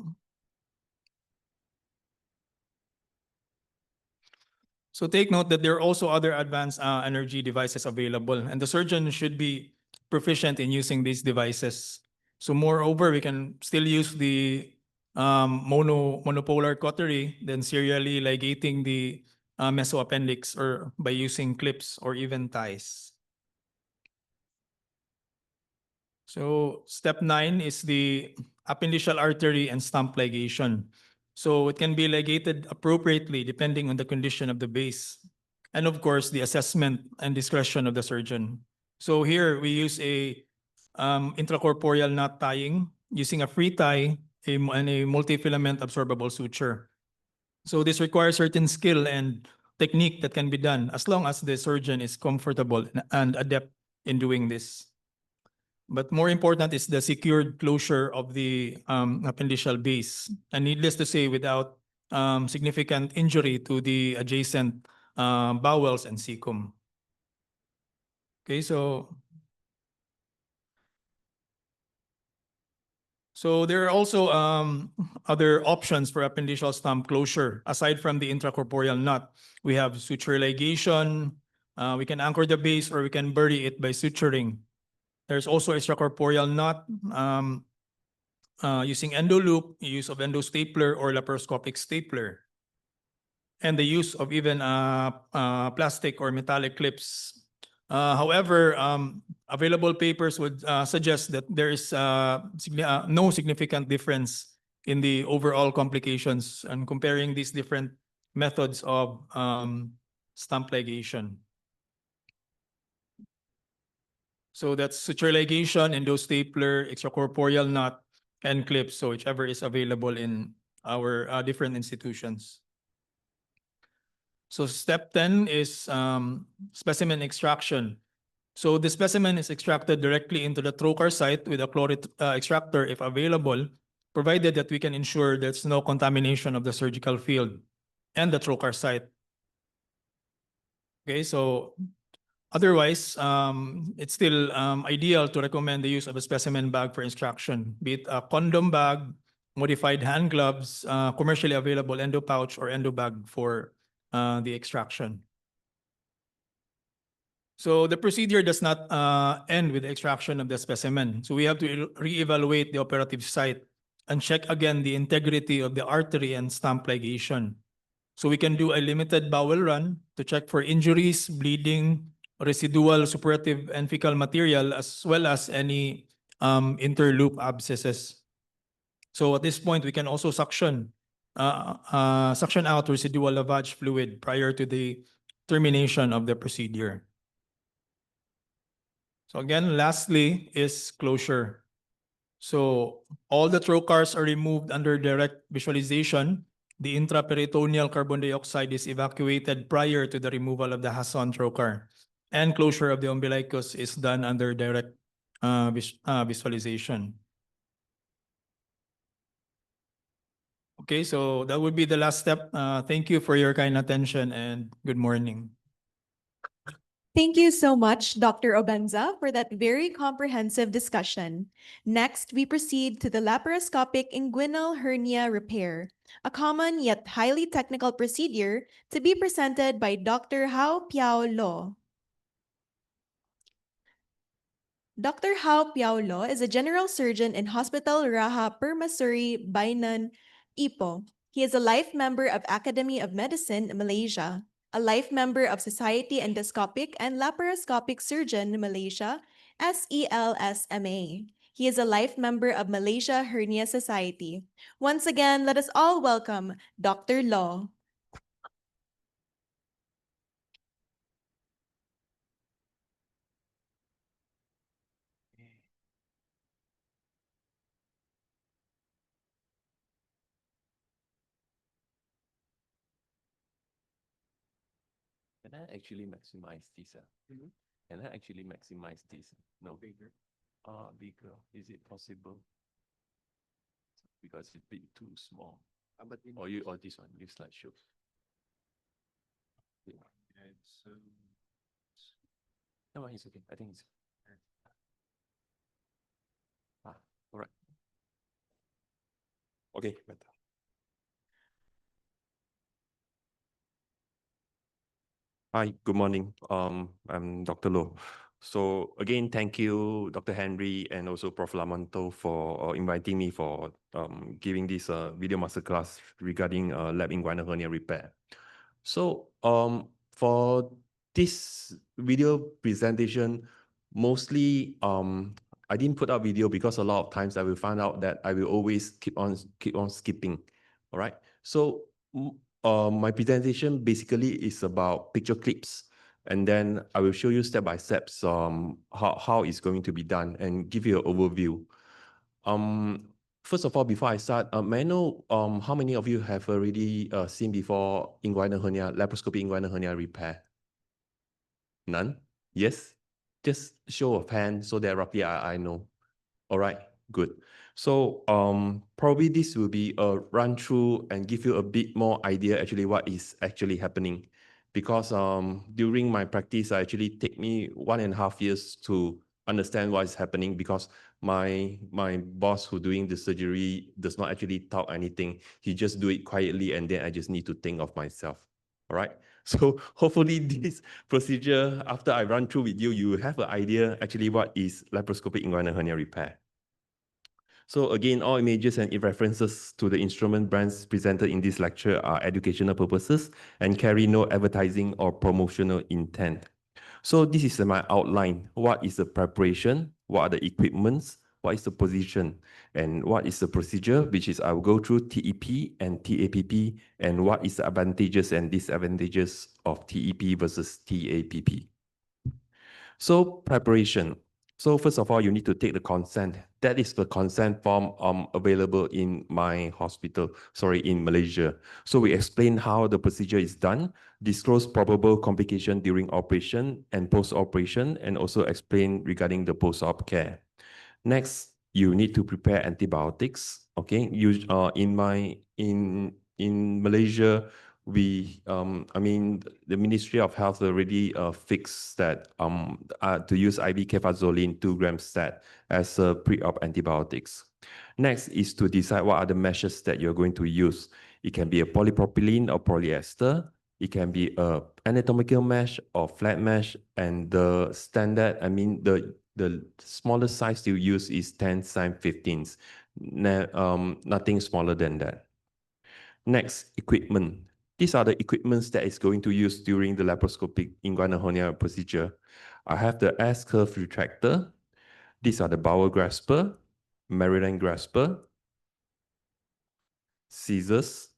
take note that there are also other advanced energy devices available, and the surgeon should be proficient in using these devices. So moreover, we can still use the monopolar cautery, then serially ligating the mesoappendix or by using clips or even ties. So step 9 is the appendiceal artery and stump ligation. So it can be ligated appropriately depending on the condition of the base. And of course, the assessment and discretion of the surgeon. So here we use a intracorporeal knot tying using a free tie and a multi-filament absorbable suture. So this requires certain skill and technique that can be done as long as the surgeon is comfortable and adept in doing this. But more important is the secured closure of the appendiceal base. And needless to say, without significant injury to the adjacent bowels and cecum. Okay, so there are also other options for appendiceal stump closure. Aside from the intracorporeal knot, we have suture ligation. We can anchor the base or we can bury it by suturing. There's also extracorporeal knot using endoloop, use of endostapler or laparoscopic stapler, and the use of even plastic or metallic clips. However, available papers would suggest that there is no significant difference in the overall complications and comparing these different methods of stump ligation. So that's suture ligation, endostapler, extracorporeal knot, and clips, so whichever is available in our different institutions. So step 10 is specimen extraction. So the specimen is extracted directly into the trocar site with a chloride extractor if available, provided that we can ensure there's no contamination of the surgical field and the trocar site. Okay, so otherwise, it's still ideal to recommend the use of a specimen bag for extraction, be it a condom bag, modified hand gloves, commercially available endo pouch or endo bag for the extraction. So the procedure does not end with the extraction of the specimen. So we have to reevaluate the operative site and check again the integrity of the artery and stump ligation. So we can do a limited bowel run to check for injuries, bleeding, residual suppurative and fecal material, as well as any interloop abscesses. So at this point, we can also suction out residual lavage fluid prior to the termination of the procedure. So again, lastly is closure. So all the trocars are removed under direct visualization. The intraperitoneal carbon dioxide is evacuated prior to the removal of the Hasson trocar. And closure of the umbilicus is done under direct visualization. Okay, so that would be the last step. Thank you for your kind attention and good morning. Thank you so much, Dr. Obenza, for that very comprehensive discussion. Next, we proceed to the laparoscopic inguinal hernia repair, a common yet highly technical procedure to be presented by Dr. Hao Piao Lo. Dr. Hao Piao Lo is a general surgeon in Hospital Raha Permaisuri, Bainan, Ipoh. He is a life member of Academy of Medicine, Malaysia, a life member of Society Endoscopic and Laparoscopic Surgeon, Malaysia, SELSMA. He is a life member of Malaysia Hernia Society. Once again, let us all welcome Dr. Lo. Can I actually maximize this? Can I actually maximize this? No. Bigger. Bigger. Is it possible? Because it's a bit too small. Or you or this one, you slideshow. Yeah. No, it's okay. I think it's all right. Okay, better. Hi, good morning. I'm Dr. Loh. So again, thank you, Dr. Henry, and also Prof. Lamanto for inviting me for giving this video masterclass regarding lap inguinal hernia repair. So for this video presentation, mostly I didn't put out video because a lot of times I will find out that I will always keep on skipping. All right. So my presentation basically is about picture clips, and then I will show you step by step how it's going to be done and give you an overview. First of all, before I start, may I know how many of you have already seen before inguinal hernia, laparoscopic inguinal hernia repair? None? Yes? Just show of hand so that roughly I know. All right, good. So probably this will be a run through and give you a bit more idea actually what is actually happening. Because during my practice, I actually take me 1.5 years to understand what is happening because my boss who doing the surgery does not actually talk anything. He just do it quietly and then I just need to think of myself. All right. So hopefully this procedure, after I run through with you, you have an idea actually what is laparoscopic inguinal hernia repair. So again, all images and references to the instrument brands presented in this lecture are educational purposes and carry no advertising or promotional intent. So this is my outline. What is the preparation? What are the equipments? What is the position? And what is the procedure? Which is I will go through TEP and TAPP and what is the advantages and disadvantages of TEP versus TAPP. So preparation. So first of all, you need to take the consent. That is the consent form available in my hospital, in Malaysia. So we explain how the procedure is done, disclose probable complication during operation and post-operation, and also explain regarding the post-op care. Next, you need to prepare antibiotics. Okay, in Malaysia, the Ministry of Health already fixed that to use IV cefazolin 2 grams stat as a pre-op antibiotics. Next is to decide what are the meshes that you're going to use. It can be a polypropylene or polyester. It can be a anatomical mesh or flat mesh, and the standard, the smallest size you use is 10 times 15. Nothing smaller than that. Next, equipment. These are the equipments that is going to use during the laparoscopic inguinal hernia procedure. I have the S-curve retractor. These are the bowel grasper, Maryland grasper, scissors.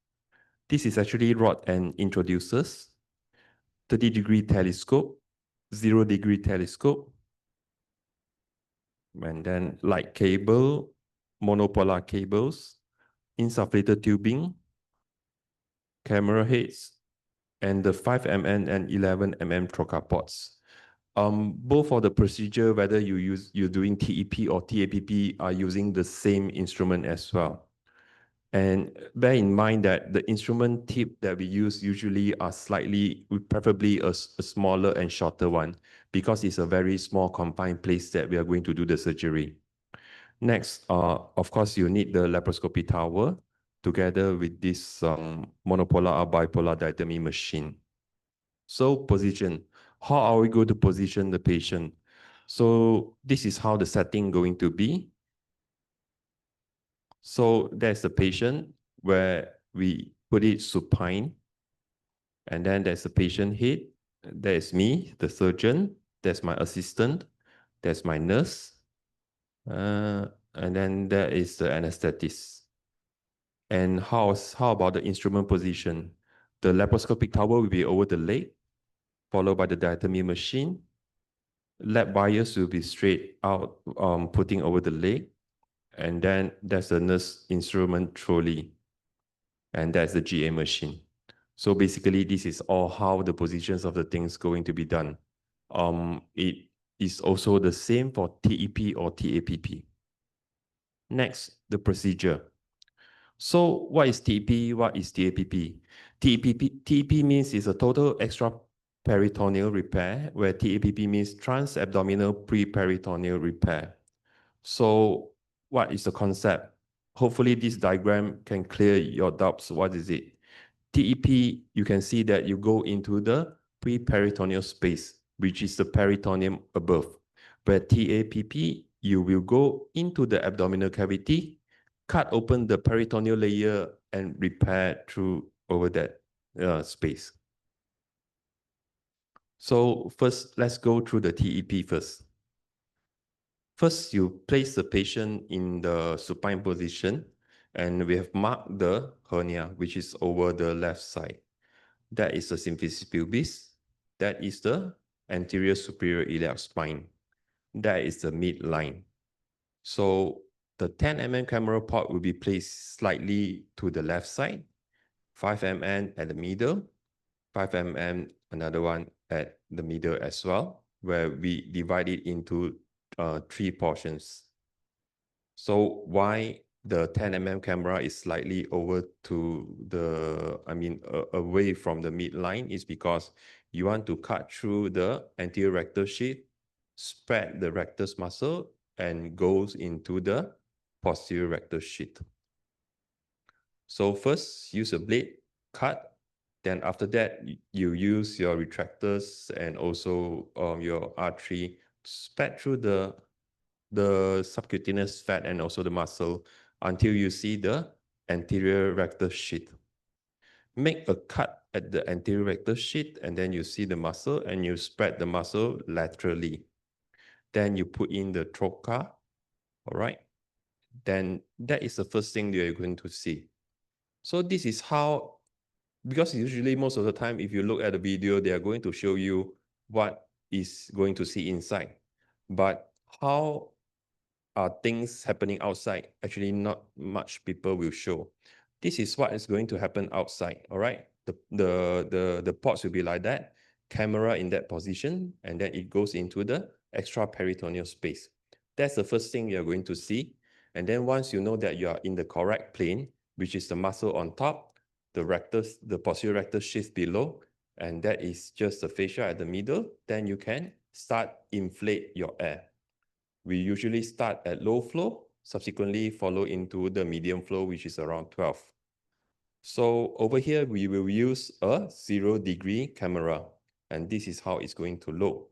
This is actually rod and introducers, 30-degree telescope, 0-degree telescope, and then light cable, monopolar cables, insufflator tubing, camera heads, and the 5 mm and 11 mm trocar ports. Both of the procedure, whether you're doing TEP or TAPP, are using the same instrument as well. And bear in mind that the instrument tip that we use usually are preferably a smaller and shorter one, because it's a very small confined place that we are going to do the surgery. Next, of course, you need the laparoscopy tower together with this monopolar or bipolar diatomy machine. So position, how are we going to position the patient? So this is how the setting going to be. So there's the patient where we put it supine, and then there's the patient head. There's me, the surgeon. There's my assistant. There's my nurse. And then there is the anesthetist. And how about the instrument position? The laparoscopic tower will be over the leg, followed by the diatomy machine. Lap bias will be straight out, putting over the leg. And then there's the nurse instrument trolley. And that's the GA machine. So basically, this is all how the positions of the things going to be done. It is also the same for TEP or TAPP. Next, the procedure. So what is TEP? What is TAPP? TEP means it's a total extraperitoneal repair, where TAPP means transabdominal preperitoneal repair. So what is the concept? Hopefully this diagram can clear your doubts. What is it? TEP, you can see that you go into the preperitoneal space, which is the peritoneum above. But TAPP, you will go into the abdominal cavity, cut open the peritoneal layer and repair through over that space. So first, let's go through the TEP first. First, you place the patient in the supine position, and we have marked the hernia, which is over the left side. That is the symphysis pubis. That is the anterior superior iliac spine. That is the midline. So The 10 mm camera port will be placed slightly to the left side, 5 mm at the middle, 5 mm another one at the middle as well, where we divide it into 3 portions. So why the 10 mm camera is slightly over to the, away from the midline is because you want to cut through the anterior rectus sheath, spread the rectus muscle, and goes into the posterior rectus sheath. So first, use a blade, cut. Then after that, you use your retractors and also your R3, spread through the subcutaneous fat and also the muscle until you see the anterior rectus sheath. Make a cut at the anterior rectus sheath and then you see the muscle and you spread the muscle laterally. Then you put in the trocar, all right? Then that is the first thing you're going to see. So this is how, because usually most of the time, if you look at the video, they are going to show you what is going to see inside. But how are things happening outside? Actually, not much people will show. This is what is going to happen outside, all right? The ports will be like that, camera in that position, and then it goes into the extraperitoneal space. That's the first thing you're going to see. And then once you know that you are in the correct plane, which is the muscle on top, the rectus, the posterior rectus sheath below, and that is just the fascia at the middle, then you can start inflate your air. We usually start at low flow, subsequently follow into the medium flow, which is around 12. So over here, we will use a 0-degree camera, and this is how it's going to look.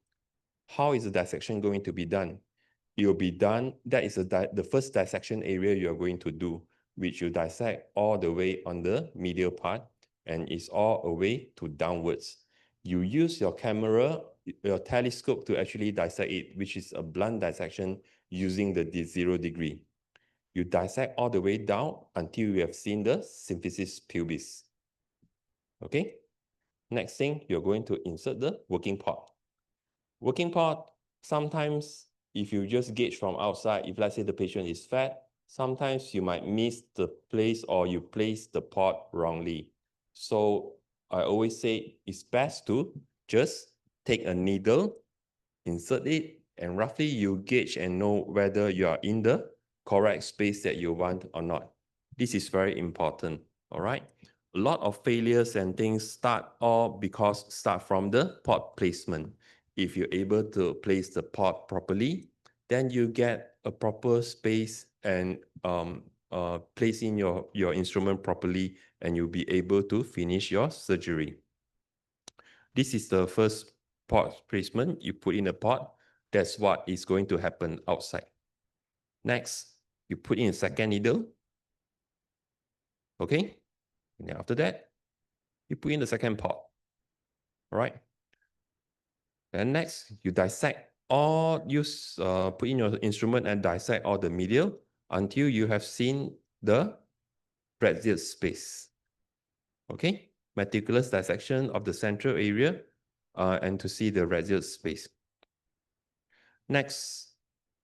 How is the dissection going to be done? It will be done, that is the first dissection area you are going to do, which you dissect all the way on the medial part, and it's all away to downwards. You use your camera, your telescope to actually dissect it, which is a blunt dissection using the 0-degree. You dissect all the way down until you have seen the symphysis pubis. Okay? Next thing, you're going to insert the working pot. Working pot, sometimes if you just gauge from outside, if let's say the patient is fat, sometimes you might miss the place or you place the pot wrongly. So I always say it's best to just take a needle, insert it, and roughly you gauge and know whether you are in the correct space that you want or not. This is very important, all right? A lot of failures and things start from the pot placement. If you're able to place the pot properly, then you get a proper space and place in your instrument properly, and you'll be able to finish your surgery. This is the first pot placement. You put in a pot. That's what is going to happen outside. Next, you put in a second needle. Okay? And then after that, you put in the second pot. All right? And next, you dissect all, put in your instrument and dissect all the medial until you have seen the radial space. Okay? Meticulous dissection of the central area and to see the radial space. Next,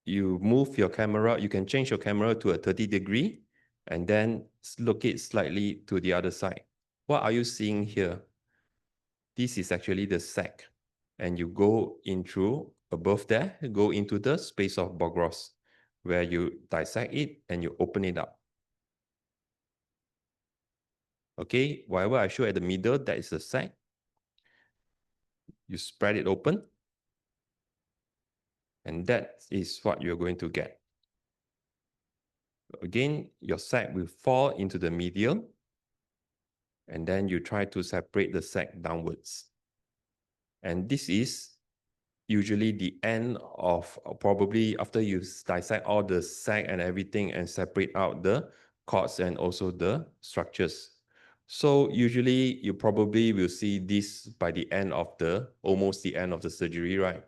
you move your camera. You can change your camera to a 30-degree and then look it slightly to the other side. What are you seeing here? This is actually the sac. And you go in through above there, go into the space of Bogros, where you dissect it and you open it up. Okay, whatever I show at the middle, that is the sac. You spread it open. And that is what you're going to get. Again, your sac will fall into the medial. And then you try to separate the sac downwards. And this is usually the end of probably after you dissect all the sac and everything and separate out the cords and also the structures. So usually you probably will see this by the end of almost the end of the surgery, right?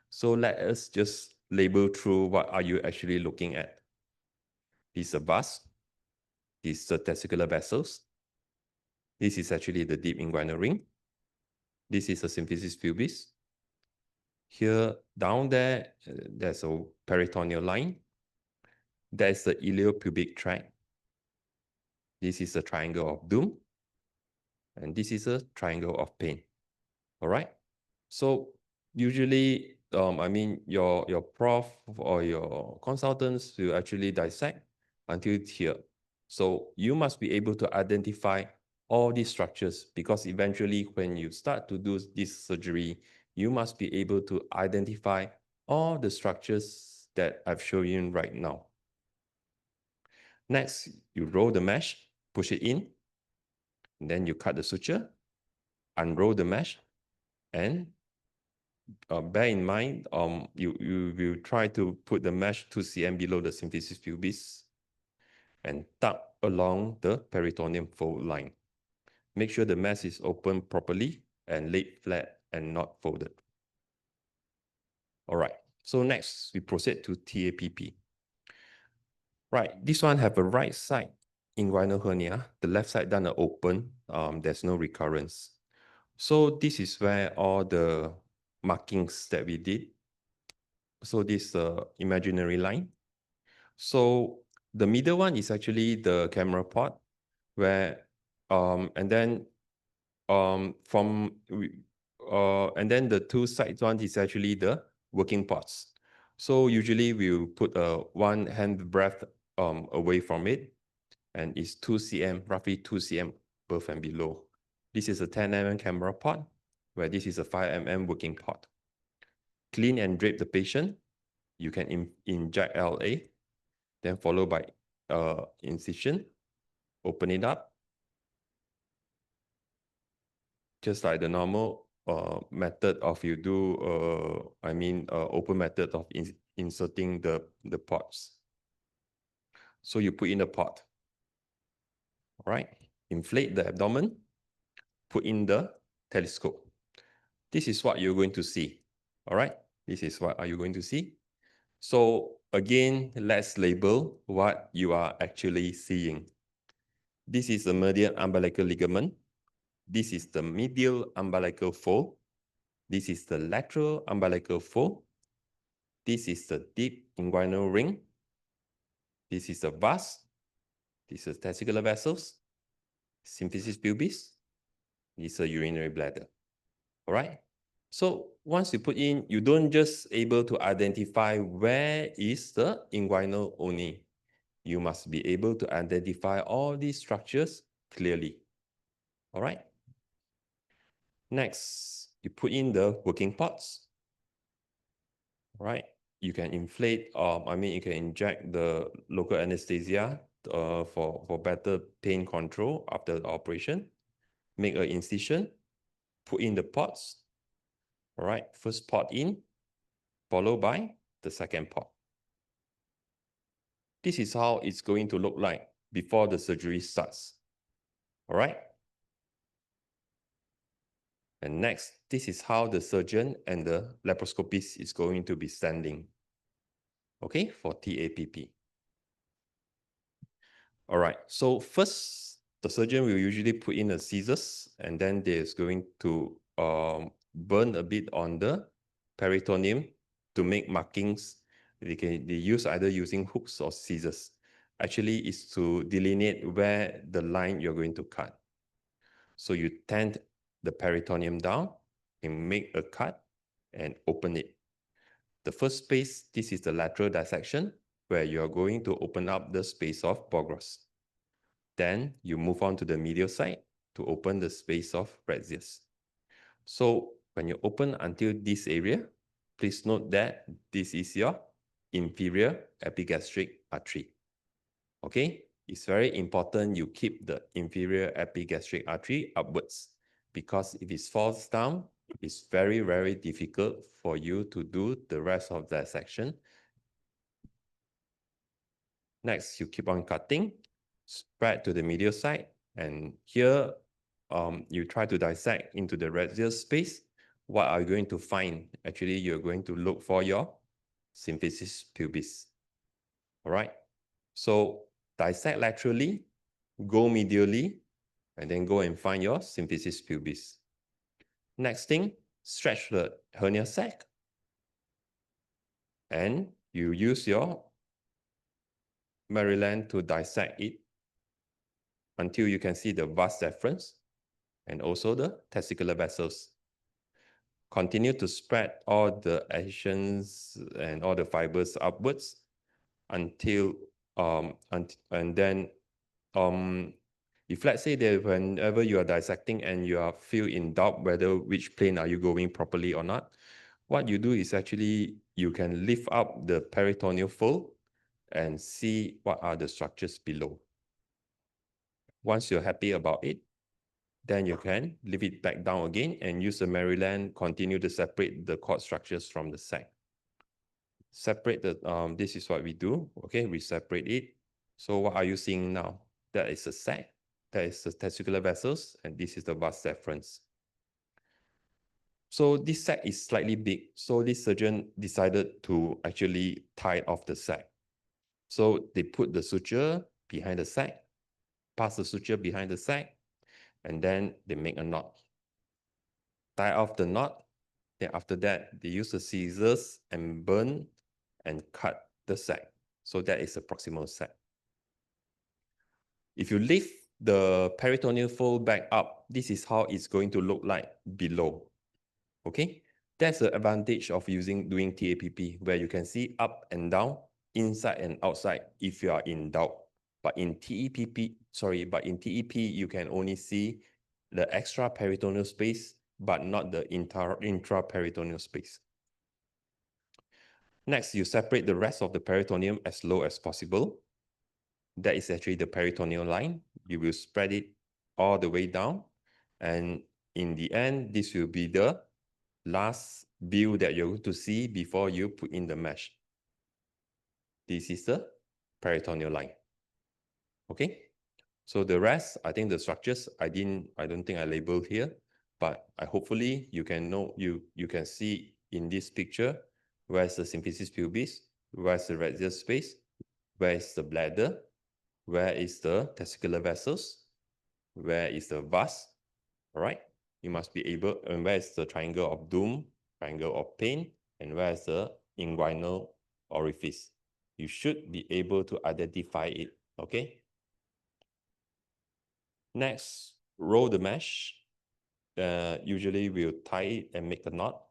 So let us just label through what are you actually looking at. This is a vas. This is the testicular vessels. This is actually the deep inguinal ring. This is a symphysis pubis. Here, down there, there's a peritoneal line. That is the iliopubic tract. This is a triangle of doom. And this is a triangle of pain. All right. So usually, I mean, your prof or your consultants will actually dissect until here. So you must be able to identify all these structures, because eventually when you start to do this surgery, you must be able to identify all the structures that I've shown you right now. Next, you roll the mesh, push it in, and then you cut the suture, unroll the mesh, and bear in mind, you will try to put the mesh 2 cm below the symphysis pubis and tuck along the peritoneum fold line. Make sure the mesh is open properly and laid flat and not folded. All right, so next we proceed to TAPP. Right, this one have a right side inguinal hernia, the left side done an open, there's no recurrence. So this is where all the markings that we did. So this imaginary line. So the middle one is actually the camera port, where and then and then the two sides one is actually the working parts. So usually we'll put one hand breadth away from it, and it's 2 cm, roughly 2 cm above and below. This is a 10 mm camera port, where this is a 5 mm working port. Clean and drape the patient. You can inject LA, then followed by incision, open it up, just like the normal method of you do, open method of inserting the parts. So you put in the pot, all right? Inflate the abdomen, put in the telescope. This is what you're going to see, all right? This is what are you going to see. So again, let's label what you are actually seeing. This is the medial umbilical ligament. This is the medial umbilical fold. This is the lateral umbilical fold. This is the deep inguinal ring. This is the vas. This is testicular vessels. Symphysis pubis. This is a urinary bladder. All right. So once you put in, you don't just able to identify where is the inguinal only. You must be able to identify all these structures clearly. All right. Next, you put in the working parts. All right. You can inflate, you can inject the local anesthesia for better pain control after the operation. Make an incision, put in the pots. All right, first pot in, followed by the second pot. This is how it's going to look like before the surgery starts. All right. And next, this is how the surgeon and the laparoscopist is going to be standing. Okay, for TAPP. All right, so first, the surgeon will usually put in the scissors, and then there's going to burn a bit on the peritoneum to make markings. They use either using hooks or scissors. Actually, it's to delineate where the line you're going to cut. So you tend the peritoneum down and make a cut and open it. The first space, this is the lateral dissection, where you're going to open up the space of Borgros. Then you move on to the medial side to open the space of Retzius. So when you open until this area, please note that this is your inferior epigastric artery. Okay, it's very important you keep the inferior epigastric artery upwards, because if it falls down, it's very, very difficult for you to do the rest of that section. Next, you keep on cutting, spread to the medial side, and here you try to dissect into the radial space. What are you going to find? Actually, you're going to look for your symphysis pubis. All right, so dissect laterally, go medially, and then go and find your symphysis pubis. Next thing, stretch the hernia sac, and you use your Maryland to dissect it until you can see the vas deferens and also the testicular vessels. Continue to spread all the adhesions and all the fibers upwards until and then if let's say that whenever you are dissecting and you are feel in doubt whether which plane are you going properly or not, what you do is actually you can lift up the peritoneal fold and see what are the structures below. Once you're happy about it, then you can leave it back down again and use the Maryland, continue to separate the cord structures from the sac. Separate the, this is what we do, okay? We separate it. So what are you seeing now? That is the sac, that is the testicular vessels, and this is the vas deferens. So this sac is slightly big. So this surgeon decided to actually tie off the sac. So they put the suture behind the sac, pass the suture behind the sac, and then they make a knot. Tie off the knot. Then after that, they use the scissors and burn and cut the sac. So that is the proximal sac. If you lift the peritoneal fold back up, this is how it's going to look like below. Okay, that's the advantage of doing TAPP, where you can see up and down, inside and outside if you are in doubt. But in TEP, you can only see the extra peritoneal space, but not the intraperitoneal space. Next, you separate the rest of the peritoneum as low as possible. That is actually the peritoneal line. You will spread it all the way down. And in the end, this will be the last view that you're going to see before you put in the mesh. This is the peritoneal line. Okay. So the rest, I think the structures, I don't think I labeled here, but hopefully you can know, you can see in this picture, where's the symphysis pubis, where's the radial space, where is the bladder, where is the testicular vessels, where is the vas, all right? You must be able, and where is the triangle of doom, triangle of pain, and where is the inguinal orifice. You should be able to identify it, okay? Next, roll the mesh. Usually we'll tie it and make a knot.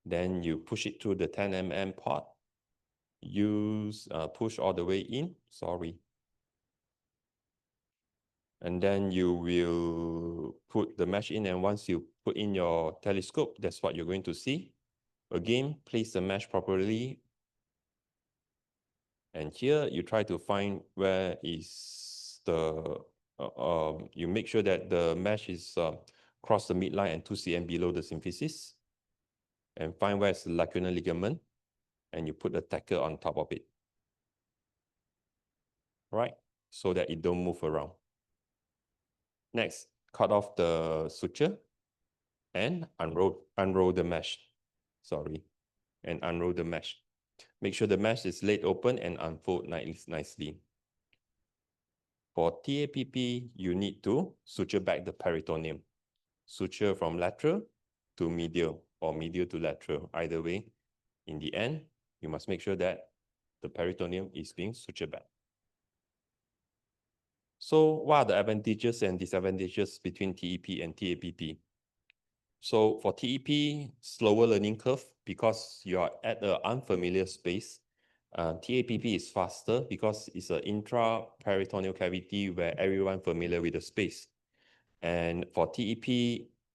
Then you push it through the 10 mm pot. Use push all the way in, sorry. And then you will put the mesh in, and once you put in your telescope, that's what you're going to see. Again, place the mesh properly. And here you try to find where is the, you make sure that the mesh is cross the midline and 2 cm below the symphysis. And find where's the lacunar ligament, and you put the tacker on top of it. Right? So that it don't move around. Next, cut off the suture and unroll the mesh. Sorry. And unroll the mesh. Make sure the mesh is laid open and unfold nicely. For TAPP, you need to suture back the peritoneum. Suture from lateral to medial or medial to lateral. Either way, in the end, you must make sure that the peritoneum is being sutured back. So what are the advantages and disadvantages between TEP and TAPP? So for TEP, slower learning curve because you are at an unfamiliar space. TAPP is faster because it's an intraperitoneal cavity where everyone familiar with the space. And for TEP,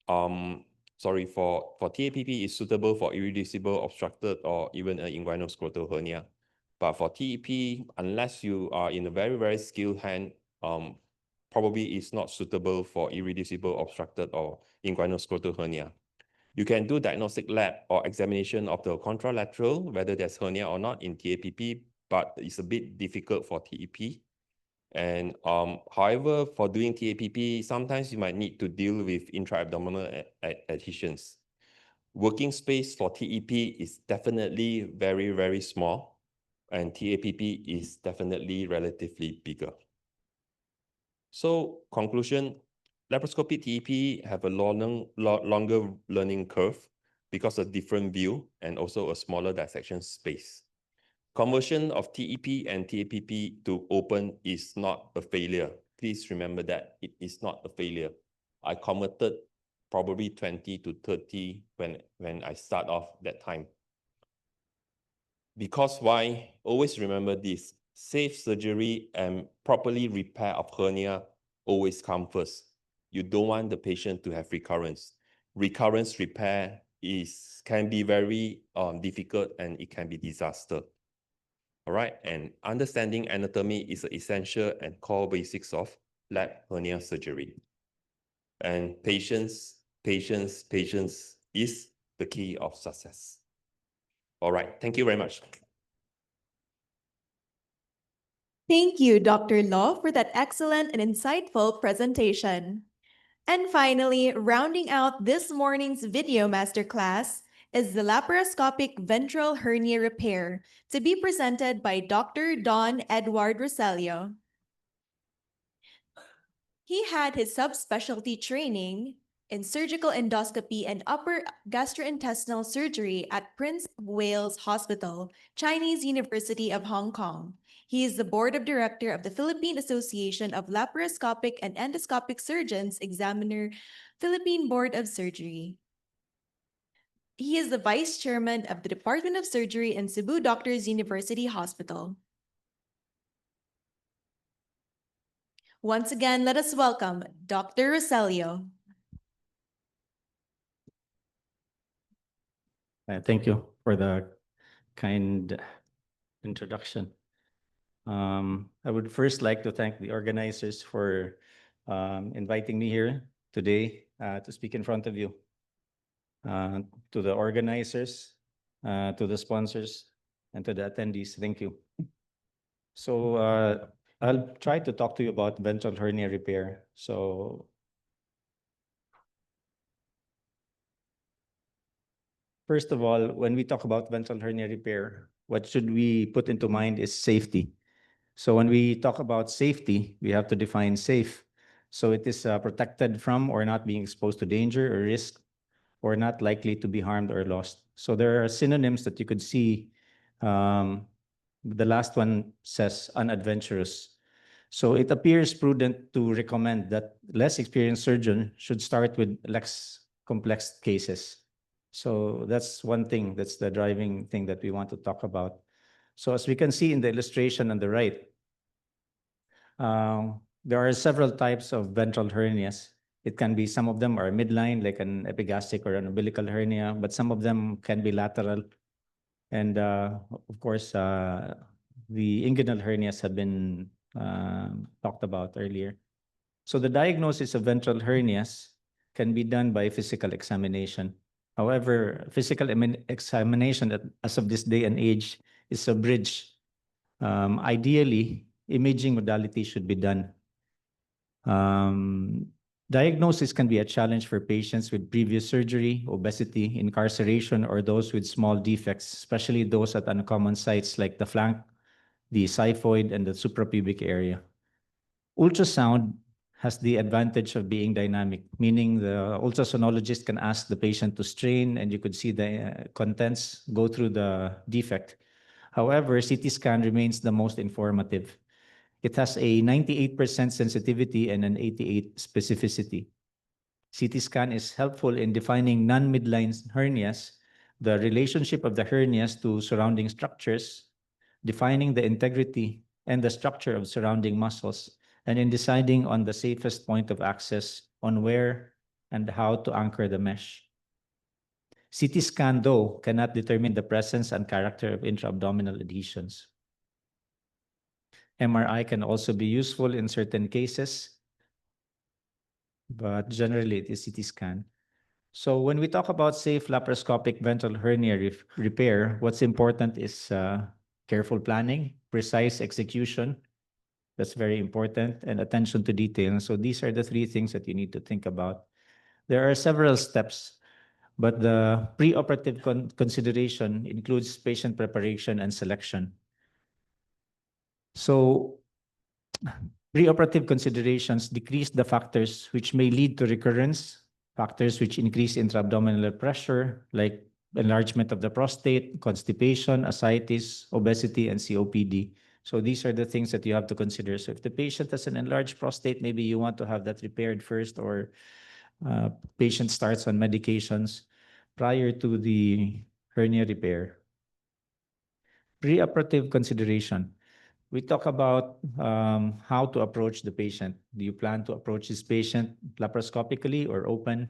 for TAPP is suitable for irreducible, obstructed, or even an inguinal scrotal hernia. But for TEP, unless you are in a very, very skilled hand, probably is not suitable for irreducible, obstructed, or inguinal scrotal hernia. You can do diagnostic lab or examination of the contralateral, whether there's hernia or not in TAPP, but it's a bit difficult for TEP. And however, for doing TAPP, sometimes you might need to deal with intra-abdominal adhesions. Working space for TEP is definitely very, very small, and TAPP is definitely relatively bigger. So conclusion, laparoscopic TEP have a longer learning curve because of different view and also a smaller dissection space. Conversion of TEP and TAPP to open is not a failure. Please remember that it is not a failure. I converted probably 20 to 30 when I start off that time. Because why? Always remember this. Safe surgery and properly repair of hernia always come first. You don't want the patient to have recurrence. Recurrence repair can be very difficult and it can be disaster. All right, and understanding anatomy is an essential and core basics of lap hernia surgery. And patience is the key of success. All right, thank you very much. Thank you, Dr. Law, for that excellent and insightful presentation. And finally, rounding out this morning's video masterclass is the laparoscopic ventral hernia repair, to be presented by Dr. Don Edward Roselio. He had his subspecialty training in surgical endoscopy and upper gastrointestinal surgery at Prince of Wales Hospital, Chinese University of Hong Kong. He is the board of director of the Philippine Association of Laparoscopic and Endoscopic Surgeons Examiner, Philippine Board of Surgery. He is the vice chairman of the Department of Surgery in Cebu Doctors University Hospital. Once again, let us welcome Dr. Roselio. Thank you for the kind introduction. I would first like to thank the organizers for inviting me here today to speak in front of you. To the organizers, to the sponsors, and to the attendees, thank you. So I'll try to talk to you about ventral hernia repair. So first of all, when we talk about ventral hernia repair, what should we put into mind is safety. So when we talk about safety, we have to define safe. So it is protected from or not being exposed to danger or risk or not likely to be harmed or lost. So there are synonyms that you could see. The last one says unadventurous. So it appears prudent to recommend that less experienced surgeon should start with less complex cases. So that's one thing, that's the driving thing that we want to talk about. So as we can see in the illustration on the right, there are several types of ventral hernias. It can be, some of them are midline, like an epigastric or an umbilical hernia, but some of them can be lateral. And of course, the inguinal hernias have been talked about earlier. So the diagnosis of ventral hernias can be done by physical examination. However, physical examination as of this day and age is a bridge. Ideally, imaging modality should be done. Diagnosis can be a challenge for patients with previous surgery, obesity, incarceration, or those with small defects, especially those at uncommon sites like the flank, the xiphoid, and the suprapubic area. Ultrasound has the advantage of being dynamic, meaning the ultrasonologist can ask the patient to strain and you could see the contents go through the defect. However, CT scan remains the most informative. It has a 98% sensitivity and an 88% specificity. CT scan is helpful in defining non-midline hernias, the relationship of the hernias to surrounding structures, defining the integrity and the structure of surrounding muscles, and in deciding on the safest point of access on where and how to anchor the mesh. CT scan, though, cannot determine the presence and character of intra-abdominal adhesions. MRI can also be useful in certain cases, but generally it is CT scan. So when we talk about safe laparoscopic ventral hernia repair, what's important is careful planning, precise execution. That's very important, and attention to detail. So these are the three things that you need to think about. There are several steps, but the preoperative consideration includes patient preparation and selection. So preoperative considerations decrease the factors which may lead to recurrence, factors which increase intra-abdominal pressure, like enlargement of the prostate, constipation, ascites, obesity, and COPD. So these are the things that you have to consider. So if the patient has an enlarged prostate, maybe you want to have that repaired first, or patient starts on medications prior to the hernia repair. Preoperative consideration. We talk about how to approach the patient. Do you plan to approach this patient laparoscopically or open?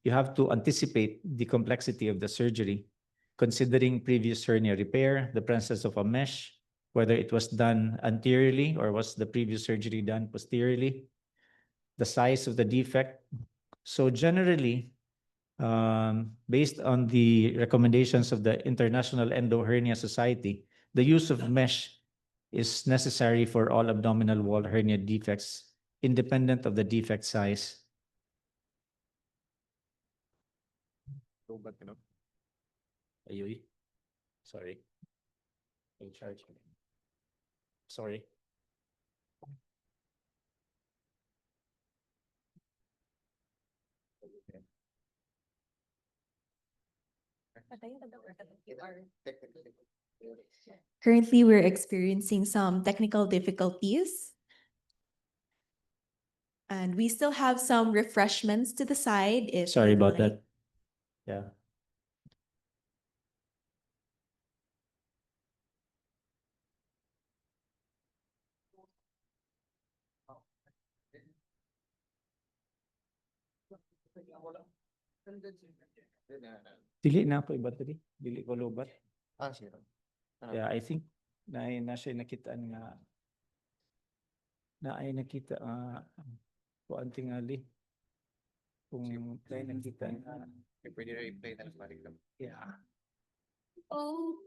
You have to anticipate the complexity of the surgery, considering previous hernia repair, the presence of a mesh, whether it was done anteriorly or was the previous surgery done posteriorly, the size of the defect. So generally, based on the recommendations of the International Endo Hernia Society, the use of mesh is necessary for all abdominal wall hernia defects, independent of the defect size. Ayuy. Sorry. In charge. Sorry. Currently, we're experiencing some technical difficulties. And we still have some refreshments to the side if Sorry you'd about like. that. Yeah. Dili na ako battery. Dili ko lobat. Sir. Yeah, I think na siya nakitaan nga na ay nakita kuan tingali kung tayo nakita nga Pwede na i-play na balik lang. yeah. Oh,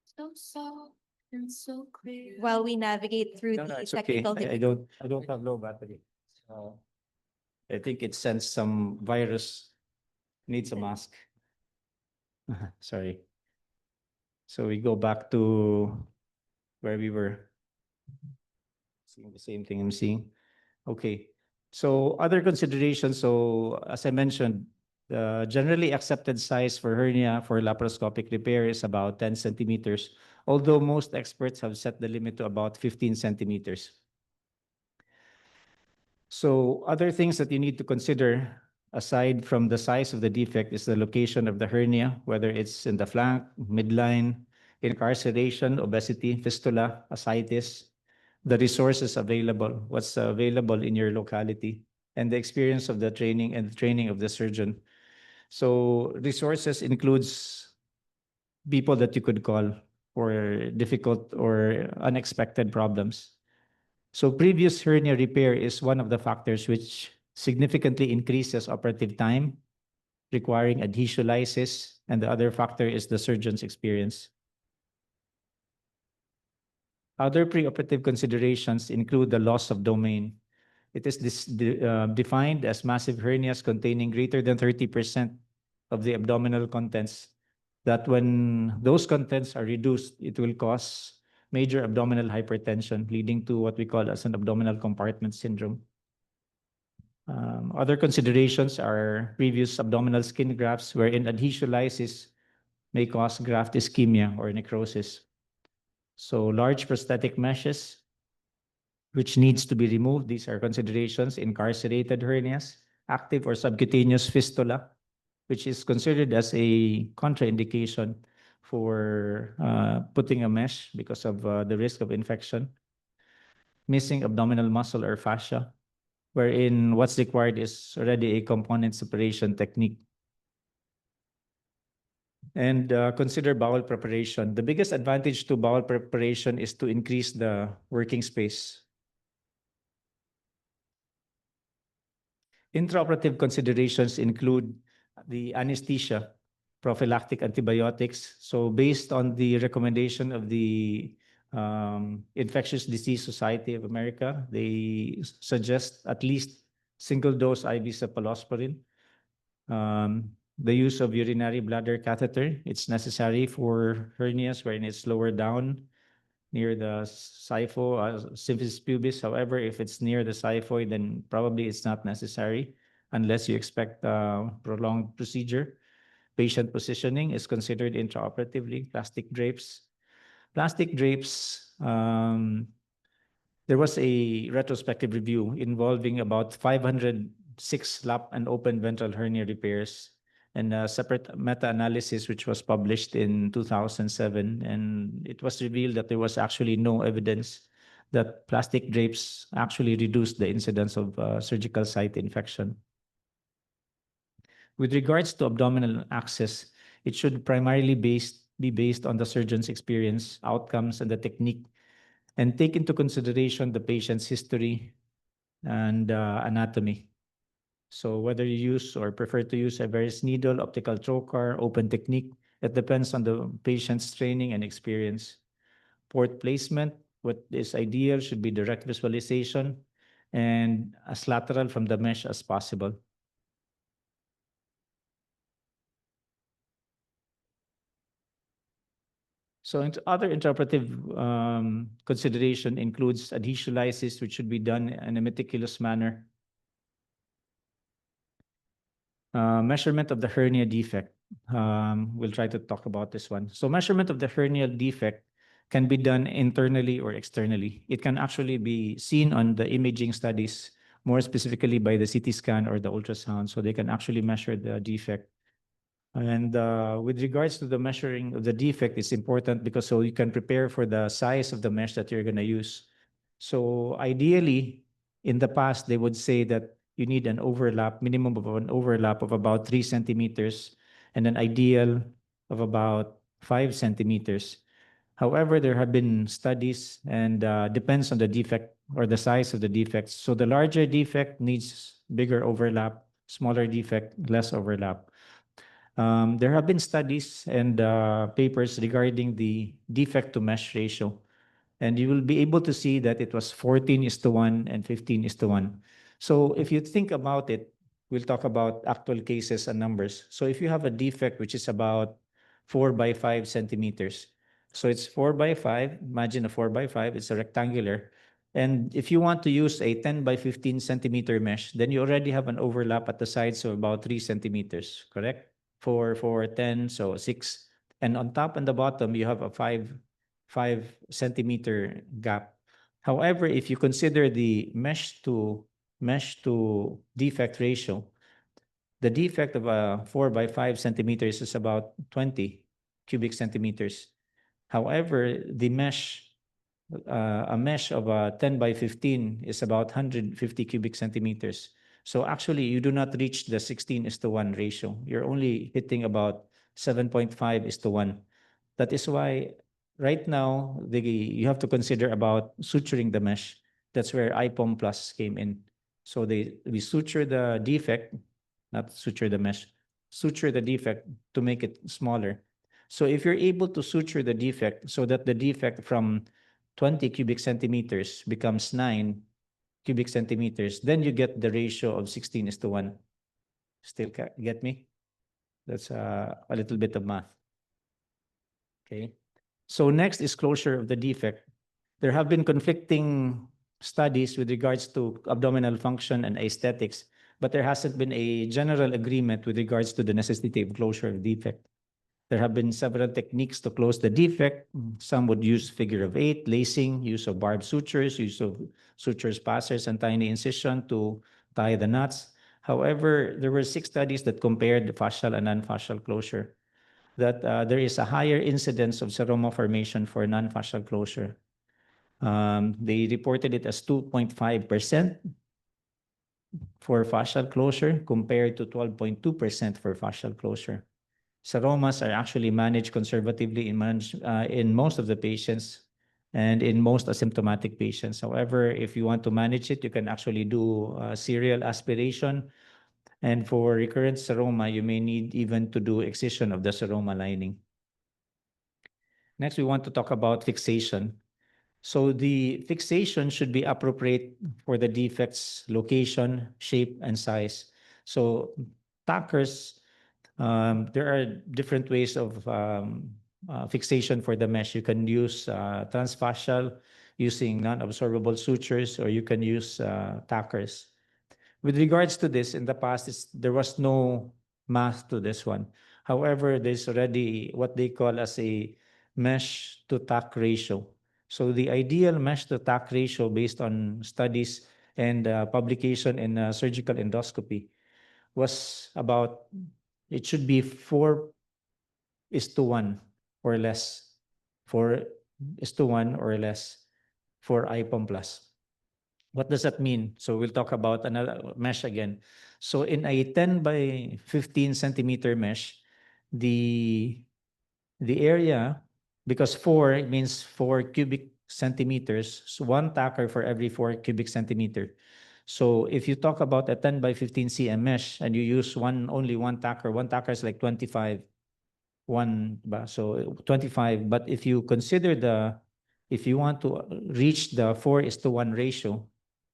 so soft and so clear. While we navigate through No, the it's okay. technical difficulties. I don't have low battery. So I think it sends some virus. Needs a mask. Sorry. So we go back to where we were. Seeing the same thing I'm seeing. Okay. So other considerations. So as I mentioned, the generally accepted size for hernia for laparoscopic repair is about 10 centimeters, although most experts have set the limit to about 15 centimeters. So other things that you need to consider aside from the size of the defect is the location of the hernia, whether it's in the flank, midline, incarceration, obesity, fistula, ascites, the resources available, what's available in your locality, and the experience of the training and the training of the surgeon. So resources includes people that you could call for difficult or unexpected problems. So previous hernia repair is one of the factors which significantly increases operative time, requiring adhesiolysis, and the other factor is the surgeon's experience. Other preoperative considerations include the loss of domain. It is defined as massive hernias containing greater than 30% of the abdominal contents, that when those contents are reduced, it will cause major abdominal hypertension, leading to what we call as an abdominal compartment syndrome. Other considerations are previous abdominal skin grafts, wherein adhesiolysis may cause graft ischemia or necrosis. So large prosthetic meshes, which needs to be removed. These are considerations. Incarcerated hernias, active or subcutaneous fistula, which is considered as a contraindication for putting a mesh because of the risk of infection. Missing abdominal muscle or fascia, wherein what's required is already a component separation technique. And consider bowel preparation. The biggest advantage to bowel preparation is to increase the working space. Intraoperative considerations include the anesthesia, prophylactic antibiotics. So based on the recommendation of the Infectious Disease Society of America, they suggest at least single dose IV cephalosporin. The use of urinary bladder catheter, it's necessary for hernias wherein it's lower down near the symphysis pubis. However, if it's near the xiphoid, then probably it's not necessary unless you expect a prolonged procedure. patient positioning is considered intraoperatively, plastic drapes. Plastic drapes, there was a retrospective review involving about 506 lap and open ventral hernia repairs and a separate meta-analysis which was published in 2007. And it was revealed that there was actually no evidence that plastic drapes actually reduced the incidence of surgical site infection. With regards to abdominal access, it should primarily be based on the surgeon's experience, outcomes, and the technique, and take into consideration the patient's history and anatomy. So whether you use or prefer to use a varus needle, optical trocar, open technique, it depends on the patient's training and experience. Port placement, what is ideal should be direct visualization and as lateral from the mesh as possible. So other interpretive consideration includes adhesion lysis, which should be done in a meticulous manner. Measurement of the hernia defect. We'll try to talk about this one. So measurement of the hernial defect can be done internally or externally. It can actually be seen on the imaging studies, more specifically by the CT scan or the ultrasound. So they can actually measure the defect. And with regards to the measuring of the defect, it's important because so you can prepare for the size of the mesh that you're going to use. So ideally, in the past, they would say that you need an overlap, minimum of an overlap of about 3 centimeters and an ideal of about 5 centimeters. However, there have been studies and depends on the defect or the size of the defects. So the larger defect needs bigger overlap, smaller defect, less overlap. There have been studies and papers regarding the defect to mesh ratio. And you will be able to see that it was 14:1 and 15:1. So if you think about it, we'll talk about actual cases and numbers. So if you have a defect which is about 4 by 5 centimeters, so it's 4 by 5, imagine a 4 by 5, it's a rectangular. And if you want to use a 10 by 15 centimeter mesh, then you already have an overlap at the sides of about 3 centimeters, correct? 4, 10, so 6. And on top and the bottom, you have a 5 centimeter gap. However, if you consider the mesh to defect ratio, the defect of a 4 by 5 centimeters is about 20 cubic centimeters. However, the mesh, a mesh of a 10 by 15 is about 150 cubic centimeters. So actually, you do not reach the 16:1 ratio. You're only hitting about 7.5:1. That is why right now, you have to consider about suturing the mesh. That's where IPOM Plus came in. So we suture the defect, not suture the mesh, suture the defect to make it smaller. So if you're able to suture the defect so that the defect from 20 cubic centimeters becomes 9 cubic centimeters, then you get the ratio of 16:1. Still get me? That's a little bit of math. Okay. So next is closure of the defect. There have been conflicting studies with regards to abdominal function and aesthetics, but there hasn't been a general agreement with regards to the necessity of closure of defect. There have been several techniques to close the defect. Some would use figure of 8, lacing, use of barbed sutures, use of sutures, passers, and tiny incision to tie the knots. However, there were 6 studies that compared the fascial and non-fascial closure, that there is a higher incidence of seroma formation for non-fascial closure. They reported it as 2.5% for fascial closure compared to 12.2% for fascial closure. Seromas are actually managed conservatively in most of the patients and in most asymptomatic patients. However, if you want to manage it, you can actually do serial aspiration. And for recurrent seroma, you may need even to do excision of the seroma lining. Next, we want to talk about fixation. So the fixation should be appropriate for the defect's location, shape, and size. So tackers, there are different ways of fixation for the mesh. You can use transfascial using non-absorbable sutures, or you can use tackers. With regards to this, in the past, there was no math to this one. However, there's already what they call as a mesh to tack ratio. So the ideal mesh to tack ratio based on studies and publication in surgical endoscopy was about, it should be 4:1 or less. 4:1 or less for IPOM plus. What does that mean? So we'll talk about another mesh again. So in a 10 by 15 centimeter mesh, the area, because 4 it means 4 cubic centimeters, so one tacker for every 4 cubic centimeter. So if you talk about a 10 by 15 cm mesh and you use only one tacker is like 25, so 25. But if you consider if you want to reach the 4:1 ratio,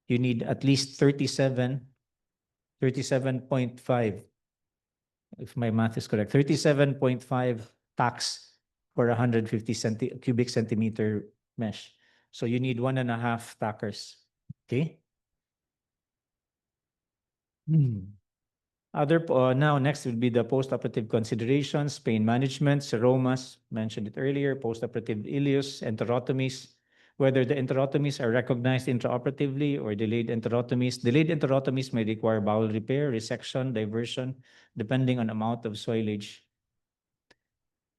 you need at least 37.5, if my math is correct, 37.5 tacks for 150 cubic centimeter mesh. So you need 1.5 tackers. Okay. Now next will be the postoperative considerations, pain management, seromas, mentioned it earlier, postoperative ileus, enterotomies, whether the enterotomies are recognized intraoperatively or delayed enterotomies. Delayed enterotomies may require bowel repair, resection, diversion, depending on amount of soilage.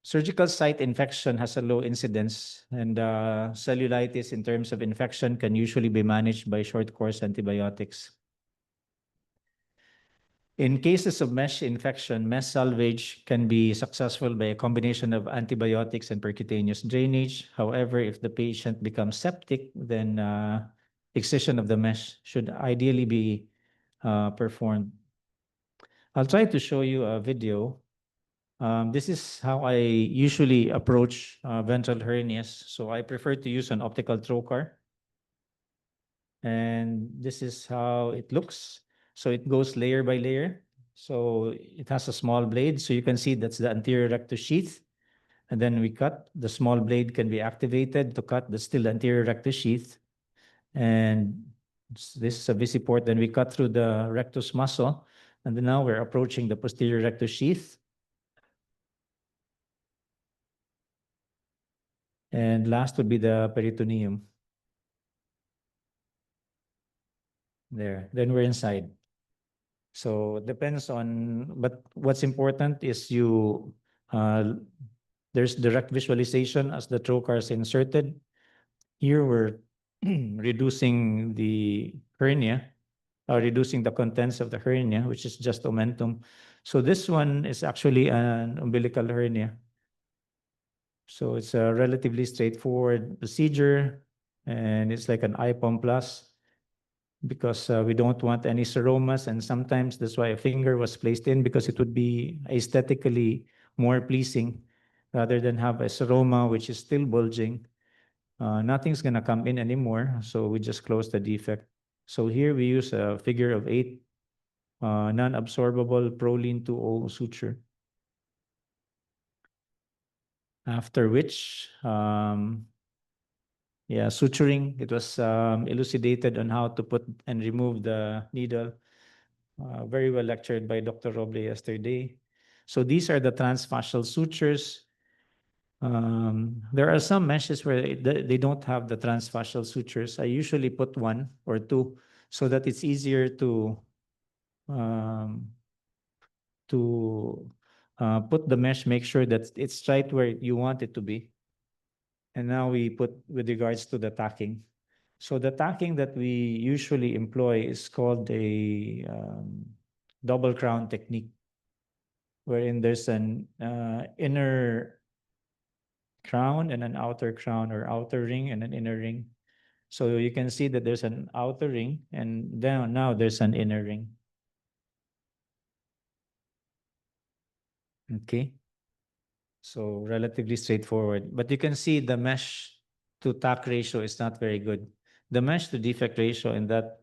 Surgical site infection has a low incidence, and cellulitis in terms of infection can usually be managed by short course antibiotics. In cases of mesh infection, mesh salvage can be successful by a combination of antibiotics and percutaneous drainage. However, if the patient becomes septic, then excision of the mesh should ideally be performed. I'll try to show you a video. This is how I usually approach ventral hernias. So I prefer to use an optical trocar. And this is how it looks. So it goes layer by layer. So it has a small blade. So you can see that's the anterior rectus sheath. And then we cut. The small blade can be activated to cut the still anterior rectus sheath. And this is a visiport. Then we cut through the rectus muscle. And then now we're approaching the posterior rectus sheath. And last would be the peritoneum. There. Then we're inside. So it depends on, but what's important is there's direct visualization as the trocar is inserted. Here we're reducing the hernia, reducing the contents of the hernia, which is just omentum. So this one is actually an umbilical hernia. So it's a relatively straightforward procedure, and it's like an IPOM plus, because we don't want any seromas, and sometimes that's why a finger was placed in, because it would be aesthetically more pleasing rather than have a seroma which is still bulging. Nothing's gonna come in anymore, so we just close the defect. So here we use a figure of 8 non-absorbable Prolene 2O suture. After which, suturing, it was elucidated on how to put and remove the needle. Very well lectured by Dr. Roble yesterday. So these are the transfascial sutures. There are some meshes where they don't have the transfascial sutures. I usually put 1 or 2 so that it's easier to put the mesh, make sure that it's right where you want it to be. And now we put with regards to the tacking. So the tacking that we usually employ is called a double crown technique, wherein there's an inner crown and an outer crown, or outer ring and an inner ring. So you can see that there's an outer ring, and then now there's an inner ring. Okay. So relatively straightforward, but you can see the mesh to tack ratio is not very good. The mesh to defect ratio in that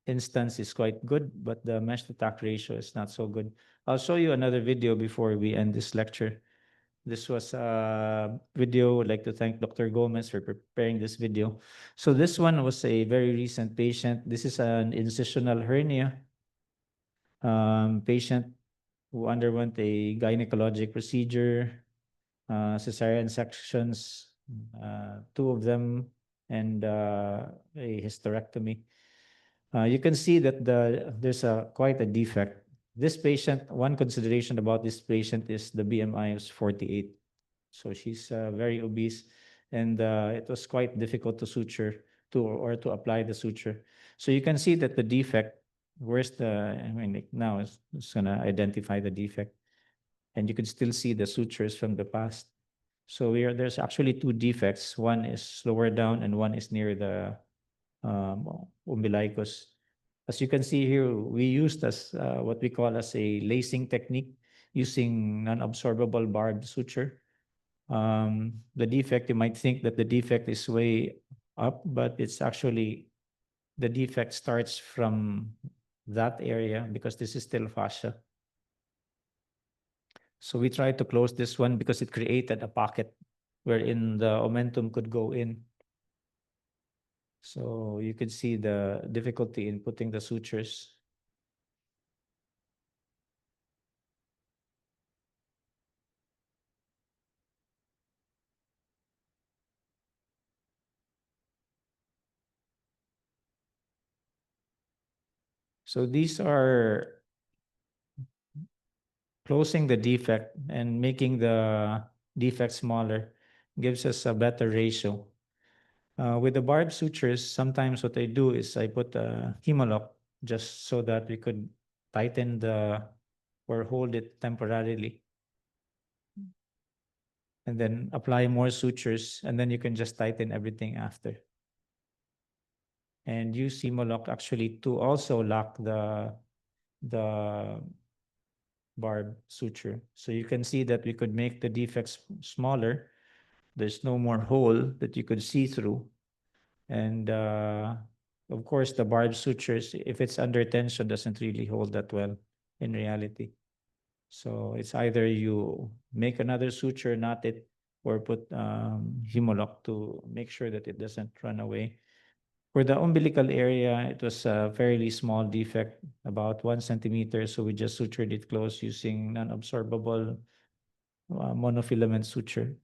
instance is quite good, but the mesh to tack ratio is not so good. I'll show you another video before we end this lecture. This was a video. I'd like to thank Dr. Gomez for preparing this video. So this one was a very recent patient. This is an incisional hernia patient who underwent a gynecologic procedure, cesarean sections, two of them, and a hysterectomy. You can see that there's quite a defect. This patient, one consideration about this patient is the BMI is 48. So she's very obese, and it was quite difficult to suture or to apply the suture. So you can see that the defect, where's the, I mean, like now it's gonna identify the defect, and you can still see the sutures from the past. So there's actually two defects. One is lower down and one is near the umbilicus. As you can see here, we used as what we call as a lacing technique using non-absorbable barbed suture. The defect, you might think that the defect is way up, but it's actually, the defect starts from that area because this is still fascia. So we tried to close this one because it created a pocket wherein the omentum could go in. So you could see the difficulty in putting the sutures. So these are closing the defect and making the defect smaller gives us a better ratio. With the barbed sutures, sometimes what I do is I put a hemalock just so that we could tighten or hold it temporarily. And then apply more sutures, and then you can just tighten everything after. And use hemalock actually to also lock the barb suture. So you can see that we could make the defects smaller. There's no more hole that you could see through. And of course, the barb sutures, if it's under tension, doesn't really hold that well in reality. So it's either you make another suture, knot it, or put hemalock to make sure that it doesn't run away. For the umbilical area, it was a fairly small defect, about 1 centimeter. So we just sutured it close using non-absorbable monofilament suture.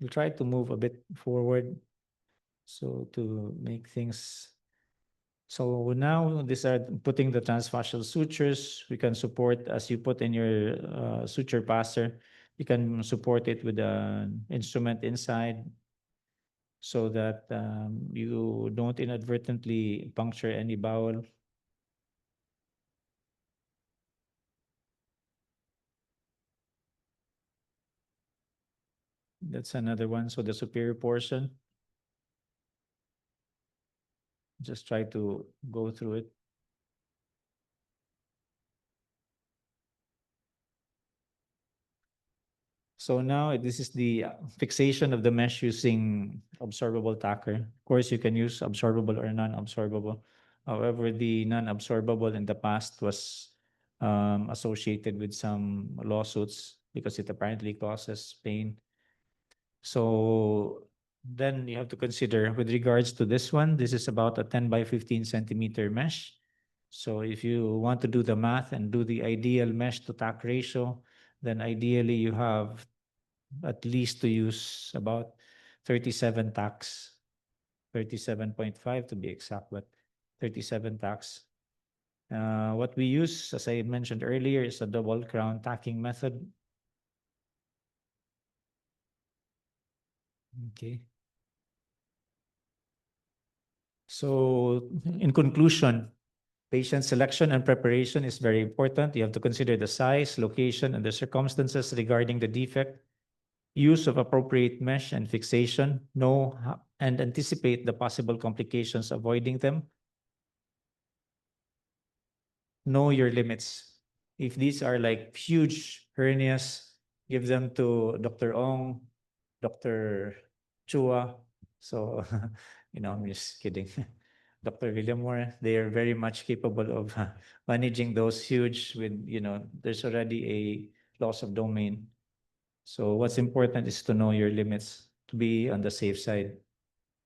We'll try to move a bit forward so to make things. So now these are putting the transfascial sutures. We can support, as you put in your suture passer, you can support it with an instrument inside, so that you don't inadvertently puncture any bowel. That's another one. So the superior portion, just try to go through it. So now this is the fixation of the mesh using absorbable tacker. Of course, you can use absorbable or non-absorbable. However, the non-absorbable in the past was associated with some lawsuits because it apparently causes pain. So then you have to consider with regards to this one, this is about a 10 by 15 centimeter mesh. So if you want to do the math and do the ideal mesh to tack ratio, then ideally you have at least to use about 37 tacks, 37.5 to be exact, but 37 tacks. What we use, as I mentioned earlier, is a double crown tacking method. Okay. So in conclusion, patient selection and preparation is very important. You have to consider the size, location, and the circumstances regarding the defect, use of appropriate mesh and fixation, know and anticipate the possible complications, avoiding them. Know your limits. If these are like huge hernias, give them to Dr. Ong, Dr. Chua. So, I'm just kidding. Dr. Villamor, they are very much capable of managing those huge with, there's already a loss of domain. So what's important is to know your limits, to be on the safe side.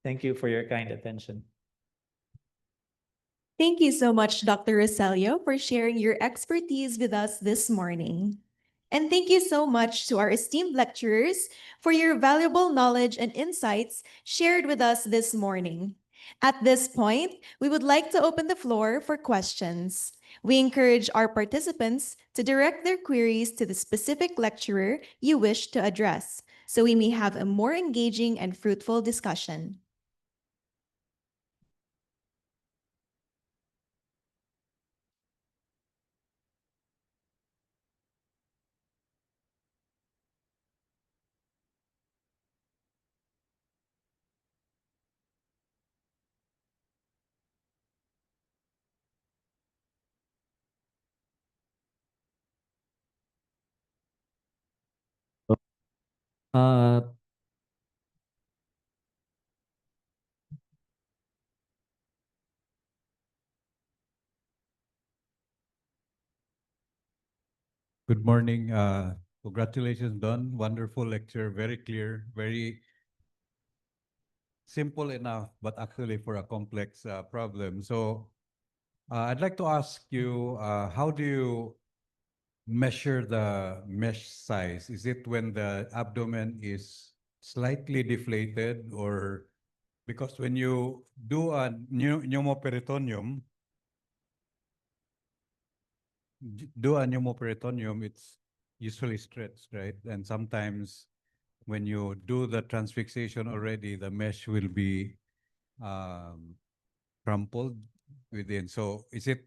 Thank you for your kind attention. Thank you so much, Dr. Roselio, for sharing your expertise with us this morning. And thank you so much to our esteemed lecturers for your valuable knowledge and insights shared with us this morning. At this point, we would like to open the floor for questions. We encourage our participants to direct their queries to the specific lecturer you wish to address, so we may have a more engaging and fruitful discussion. Uh, Good morning. Congratulations, Don. Wonderful lecture, very clear, very simple enough, but actually for a complex problem. So I'd like to ask you, how do you measure the mesh size? Is it when the abdomen is slightly deflated, or because when you do a pneumoperitoneum, it's usually stretched, right? And sometimes when you do the transfixation already, the mesh will be um, crumpled within. So is it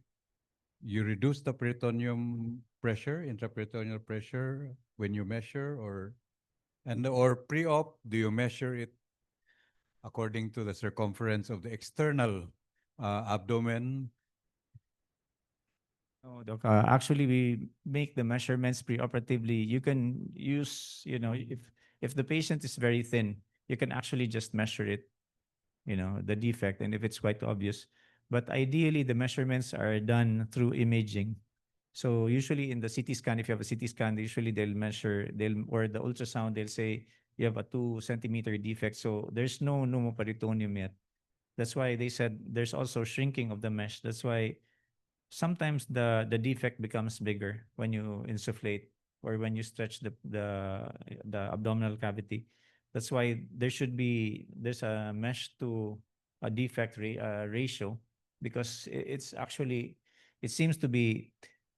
you reduce the peritoneum pressure, intraperitoneal pressure when you measure, or pre-op, do you measure it according to the circumference of the external abdomen? No, Doc. Actually, we make the measurements preoperatively. You can use, if the patient is very thin, you can actually just measure it, the defect, and if it's quite obvious. But ideally, the measurements are done through imaging. So usually in the CT scan, if you have a CT scan, usually or the ultrasound, they'll say you have a 2 centimeter defect. So there's no pneumoperitoneum yet. That's why they said there's also shrinking of the mesh. That's why sometimes the defect becomes bigger when you insufflate or when you stretch the abdominal cavity. That's why there's a mesh to a defect ratio, because it's actually, it seems to be.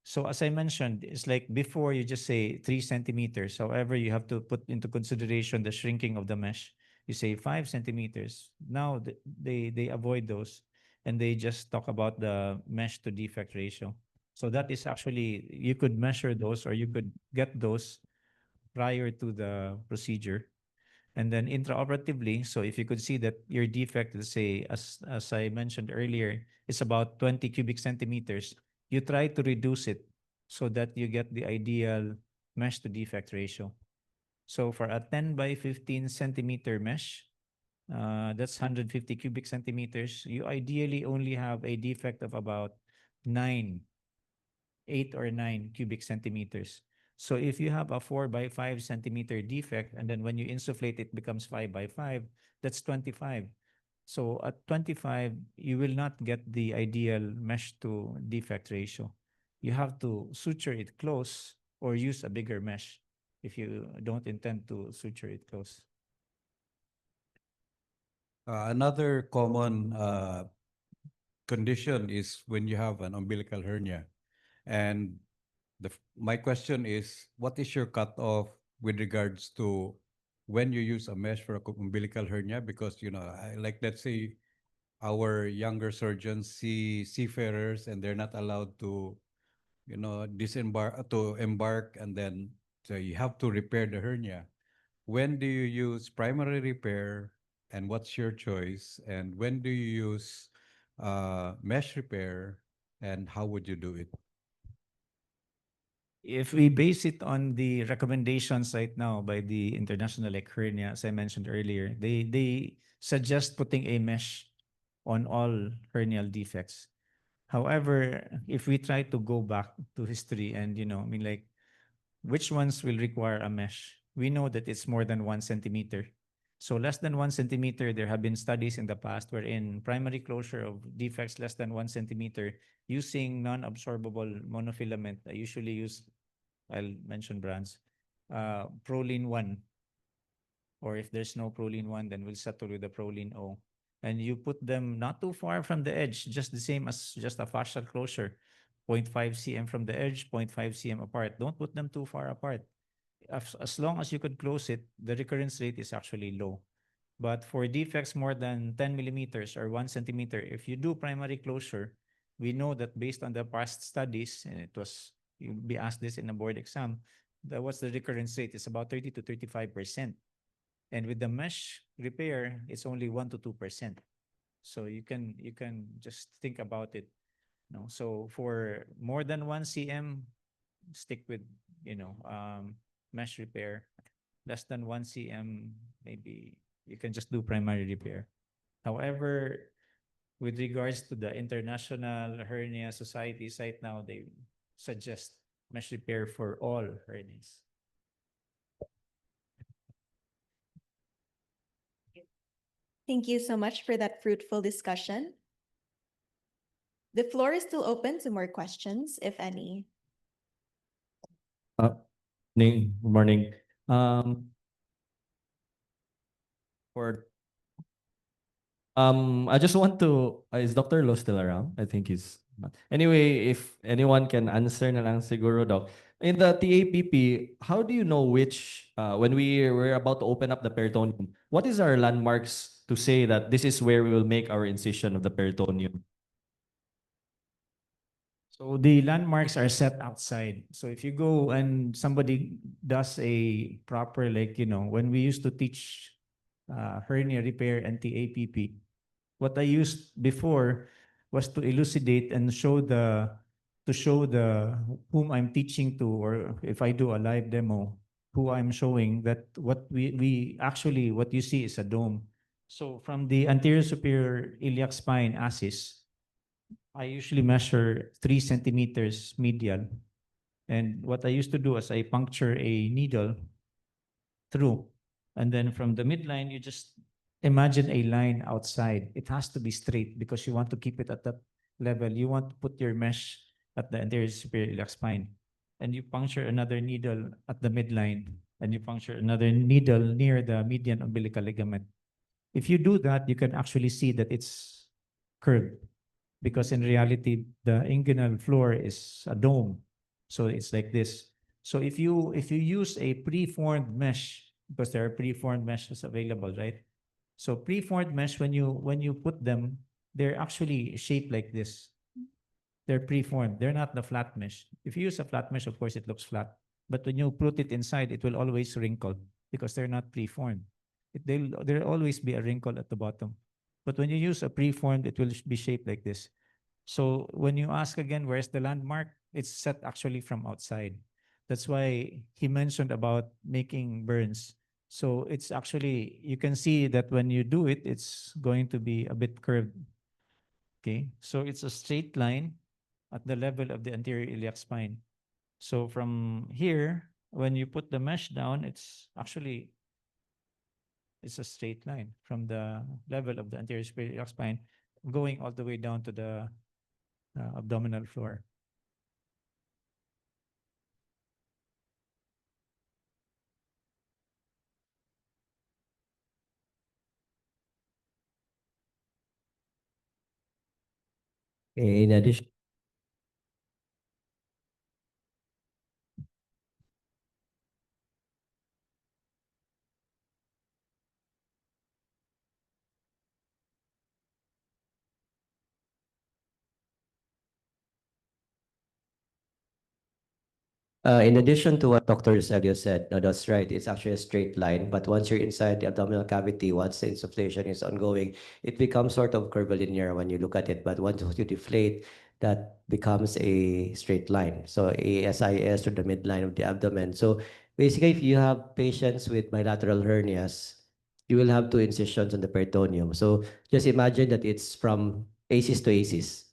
So as I mentioned, it's like before you just say 3 centimeters. However, you have to put into consideration the shrinking of the mesh. You say 5 centimeters. Now they avoid those, and they just talk about the mesh to defect ratio. So that is actually, you could measure those, or you could get those prior to the procedure. And then intraoperatively, so if you could see that your defect, let's say, as I mentioned earlier, is about 20 cubic centimeters, you try to reduce it so that you get the ideal mesh to defect ratio. So for a 10 by 15 centimeter mesh, that's 150 cubic centimeters. You ideally only have a defect of about 9, 8 or 9 cubic centimeters. So if you have a 4 by 5 centimeter defect, and then when you insufflate, it becomes 5 by 5, that's 25. So at 25, you will not get the ideal mesh to defect ratio. You have to suture it close or use a bigger mesh if you don't intend to suture it close. Another common condition is when you have an umbilical hernia. And my question is, what is your cutoff with regards to when you use a mesh for a umbilical hernia? Because, like, let's say our younger surgeons see seafarers and they're not allowed to, embark, and then so you have to repair the hernia. When do you use primary repair, and what's your choice? And when do you use mesh repair, and how would you do it? If we base it on the recommendations right now by the International Lake Hernia, as I mentioned earlier, they suggest putting a mesh on all hernial defects. However, if we try to go back to history and, which ones will require a mesh? We know that it's more than 1 centimeter. So less than 1 centimeter, there have been studies in the past wherein primary closure of defects less than 1 centimeter using non-absorbable monofilament. I usually use, I'll mention brands, Proline 1. Or if there's no Proline 1, then we'll settle with the Proline O. And you put them not too far from the edge, just the same as just a fascial closure. 0.5 cm from the edge, 0.5 cm apart. Don't put them too far apart. As long as you could close it, the recurrence rate is actually low. But for defects more than 10 millimeters or 1 centimeter, if you do primary closure, we know that based on the past studies, and you'll be asked this in a board exam, that what's the recurrence rate? It's about 30 to 35%. And with the mesh repair, it's only 1 to 2%. So you can just think about it. No, so for more than 1 cm, stick with mesh repair. Less than 1 cm, maybe you can just do primary repair. However, with regards to the International Hernia Society site now, they suggest mesh repair for all hernias. Thank you so much for that fruitful discussion. The floor is still open to more questions, if any. Good morning. For I just want to, is Dr. Lo still around? I think he's not. Anyway, if anyone can answer na lang siguro, Doc. In the TAPP, how do you know which, when we're about to open up the peritoneum, what is our landmarks to say that this is where we will make our incision of the peritoneum? So the landmarks are set outside. So if you go and somebody does a proper, when we used to teach hernia repair and TAPP, what I used before was to elucidate and show the whom I'm teaching to, or if I do a live demo, who I'm showing that what we actually, what you see is a dome. So from the anterior superior iliac spine axis, I usually measure 3 centimeters medial. And what I used to do is I puncture a needle through. And then from the midline, you just imagine a line outside. It has to be straight because you want to keep it at that level. You want to put your mesh at the anterior superior iliac spine. And you puncture another needle at the midline. And you puncture another needle near the median umbilical ligament. If you do that, you can actually see that it's curved. Because in reality, the inguinal floor is a dome. So it's like this. So if you use a preformed mesh, because there are preformed meshes available, right? So preformed mesh, when you put them, they're actually shaped like this. They're preformed. They're not the flat mesh. If you use a flat mesh, of course, it looks flat. But when you put it inside, it will always wrinkle because they're not preformed. There'll always be a wrinkle at the bottom. But when you use a preformed, it will be shaped like this. So when you ask again, where's the landmark? It's set actually from outside. That's why he mentioned about making burns. So it's actually, you can see that when you do it, it's going to be a bit curved. Okay, so it's a straight line at the level of the anterior iliac spine. So from here, when you put the mesh down, it's a straight line from the level of the anterior superior iliac spine going all the way down to the abdominal floor. In addition, in addition to what Dr. Eusebio said, no, that's right. It's actually a straight line. But once you're inside the abdominal cavity, once the insufflation is ongoing, it becomes sort of curvilinear when you look at it. But once you deflate, that becomes a straight line. So ASIS to the midline of the abdomen. So basically, if you have patients with bilateral hernias, you will have 2 incisions on the peritoneum. So just imagine that it's from ACIS to ACIS.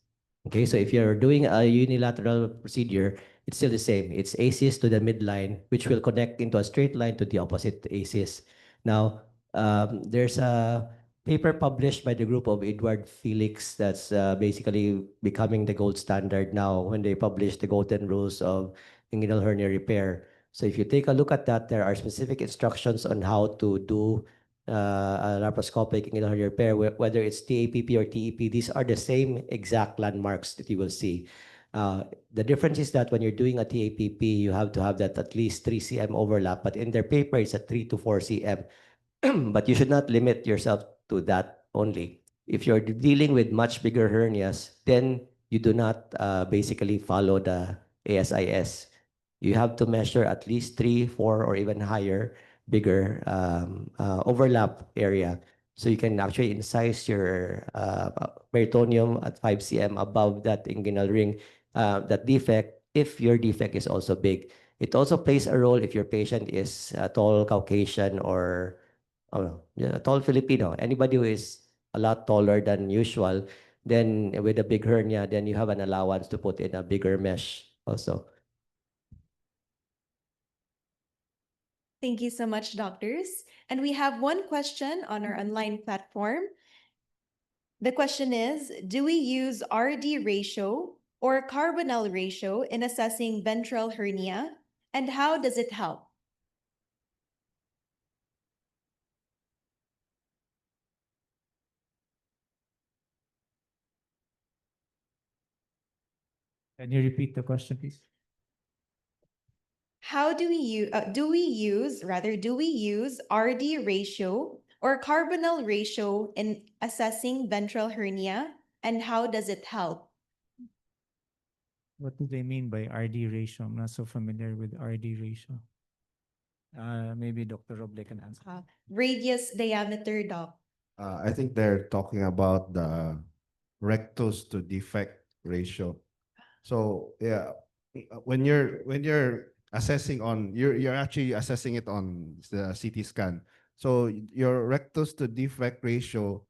Okay, so if you're doing a unilateral procedure, it's still the same. It's ACIS to the midline, which will connect into a straight line to the opposite ACIS. Now, There's a paper published by the group of Edward Felix that's basically becoming the gold standard now when they publish the golden rules of inguinal hernia repair. So if you take a look at that, there are specific instructions on how to do a laparoscopic inguinal hernia repair, whether it's TAPP or TEP. These are the same exact landmarks that you will see. The difference is that when you're doing a TAPP, you have to have that at least 3 cm overlap, but in their paper, it's at 3 to 4 cm. But you should not limit yourself to that only. If you're dealing with much bigger hernias, then you do not basically follow the ASIS. You have to measure at least 3, 4, or even higher, bigger overlap area. So you can actually incise your peritoneum at 5 cm above that inguinal ring, that defect, if your defect is also big. It also plays a role if your patient is a tall Caucasian or yeah, tall Filipino. Anybody who is a lot taller than usual, then with a big hernia, then you have an allowance to put in a bigger mesh also. Thank you so much, doctors. And we have one question on our online platform. The question is, do we use RD ratio or carbonyl ratio in assessing ventral hernia? And how does it help? Can you repeat the question, please? How do we use, do we use RD ratio or carbonyl ratio in assessing ventral hernia? And how does it help? What do they mean by RD ratio? I'm not so familiar with RD ratio. Maybe Dr. Roble can answer. Radius diameter, doc. I think they're talking about the rectus to defect ratio. So yeah, when you're assessing on you're actually assessing it on the CT scan. So your rectus to defect ratio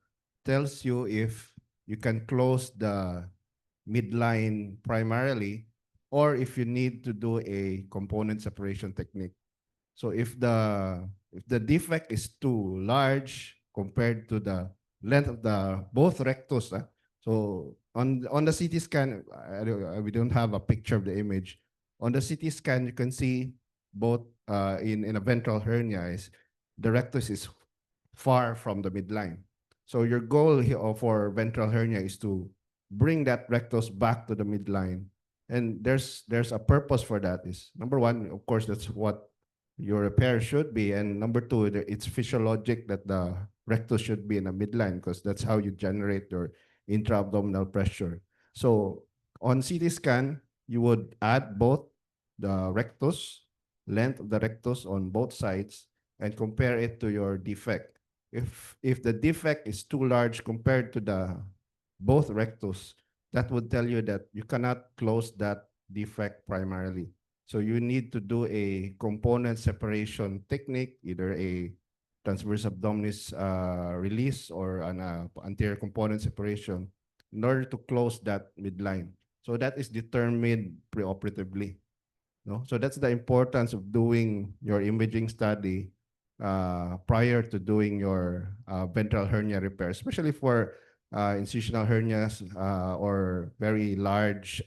tells you if you can close the midline primarily or if you need to do a component separation technique. So if the defect is too large compared to the length of the both rectus, so on the CT scan, we don't have a picture of the image. On the CT scan, you can see both in a ventral hernia is the rectus is far from the midline. So your goal here for ventral hernia is to bring that rectus back to the midline. And there's a purpose for that. Is number one, of course, that's what your repair should be. And number two, it's physiologic that the rectus should be in the midline because that's how you generate your intra-abdominal pressure. So on CT scan, you would add both the rectus, length of the rectus on both sides, and compare it to your defect. If the defect is too large compared to the both rectus, that would tell you that you cannot close that defect primarily. So you need to do a component separation technique, either a transverse abdominis release or an anterior component separation in order to close that midline. So that is determined preoperatively. No? So that's the importance of doing your imaging study prior to doing your ventral hernia repair, especially for incisional hernias or very large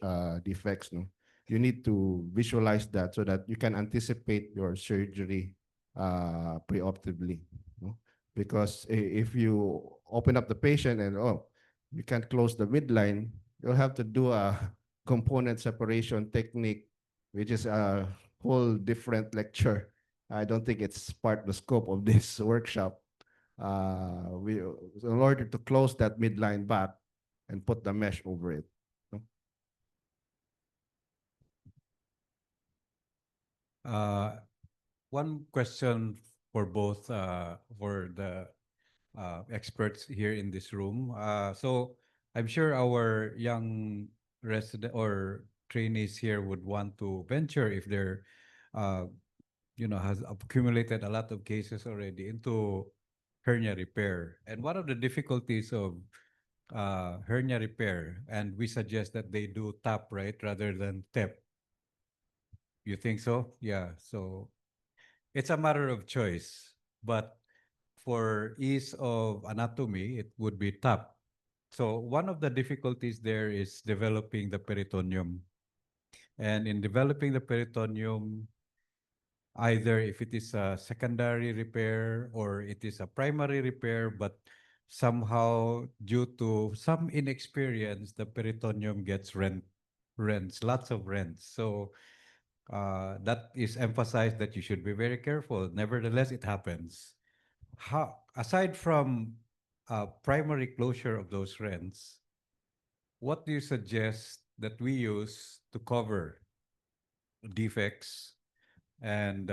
defects. No? You need to visualize that so that you can anticipate your surgery preoperatively. No? Because if you open up the patient and you can't close the midline, you'll have to do a component separation technique, which is a whole different lecture. I don't think it's part of the scope of this workshop. In order to close that midline back and put the mesh over it. No? One question for both for the experts here in this room. So I'm sure our young resident or trainees here would want to venture if they're, has accumulated a lot of cases already into hernia repair. And what are the difficulties of hernia repair? And we suggest that they do TAP, right, rather than TEP. You think so? Yeah. So it's a matter of choice. But for ease of anatomy, it would be top. So one of the difficulties there is developing the peritoneum. And in developing the peritoneum, either if it is a secondary repair or it is a primary repair, but somehow due to some inexperience, the peritoneum gets rents, lots of rents. So that is emphasized that you should be very careful. Nevertheless, it happens. Aside from primary closure of those rents, what do you suggest that we use to cover defects and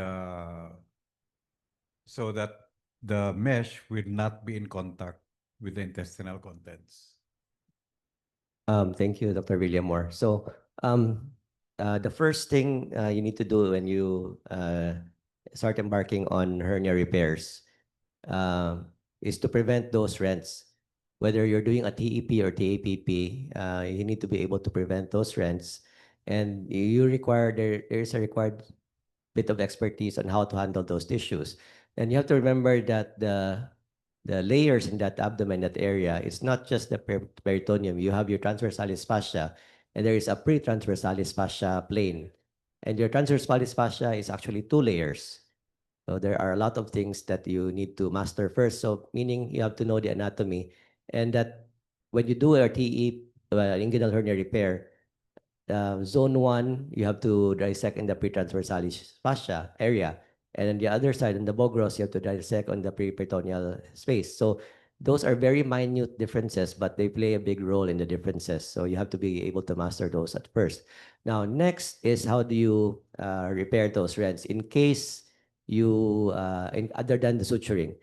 so that the mesh will not be in contact with the intestinal contents? Thank you, Dr. William Moore. So, the first thing you need to do when you start embarking on hernia repairs is to prevent those rents. Whether you're doing a TEP or TAPP, you need to be able to prevent those rents, and there's a required bit of expertise on how to handle those tissues. And you have to remember that the layers in that abdomen, that area, it's not just the peritoneum. You have your transversalis fascia, and there is a pre-transversalis fascia plane. And your transversalis fascia is actually two layers. So there are a lot of things that you need to master first. So meaning you have to know the anatomy, and that when you do a TE, inguinal hernia repair, zone 1, you have to dissect in the pretransversalis fascia area. And on the other side, in the bogros, you have to dissect on the preperitoneal space. So those are very minute differences, but they play a big role in the differences. So you have to be able to master those at first. Now, next is how do you repair those rents in case you, other than the suturing.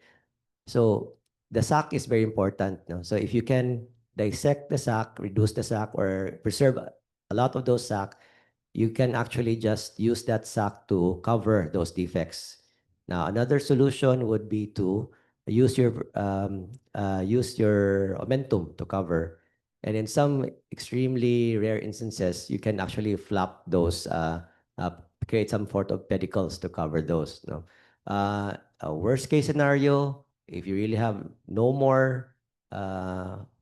So the sac is very important. No? So if you can dissect the sac, reduce the sac, or preserve a lot of those sac, you can actually just use that sac to cover those defects. Now, another solution would be to use your omentum to cover. And in some extremely rare instances, you can actually flap those, uh, create some sort of pedicles to cover those. No? A worst case scenario, if you really have no more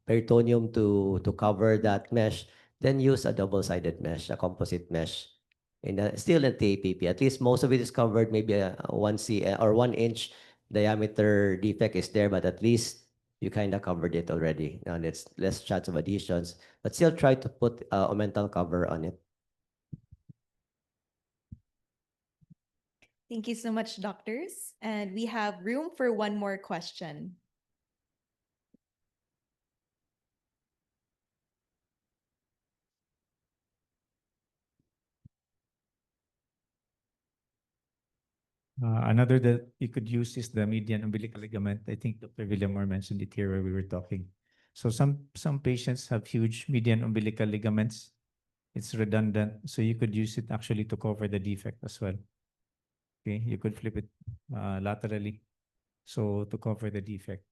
peritoneum to cover that mesh, then use a double-sided mesh, a composite mesh. Still in TAPP, at least most of it is covered. Maybe a 1 cm or 1 inch diameter defect is there, but at least you kind of covered it already. Now it's less chance of adhesions, but still try to put a omental cover on it. Thank you so much, doctors. And we have room for one more question. Another that you could use is the median umbilical ligament. I think Dr. Villamor mentioned it here where we were talking. So some patients have huge median umbilical ligaments. It's redundant, so you could use it actually to cover the defect as well. Okay, you could flip it laterally, so to cover the defect.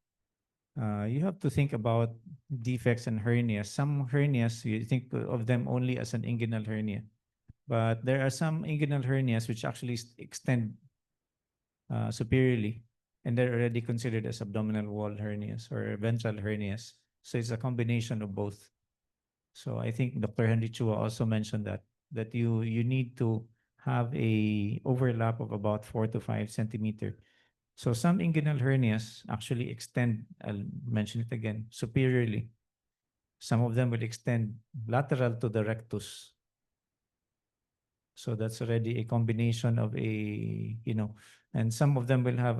You have to think about defects and hernias. Some hernias, you think of them only as an inguinal hernia, but there are some inguinal hernias which actually extend superiorly, and they're already considered as abdominal wall hernias or ventral hernias. So it's a combination of both. So I think Dr. Henry Chua also mentioned that you need to have a overlap of about 4 to 5 centimeter. So some inguinal hernias actually extend, I'll mention it again, superiorly. Some of them will extend lateral to the rectus. So that's already a combination of and some of them will have,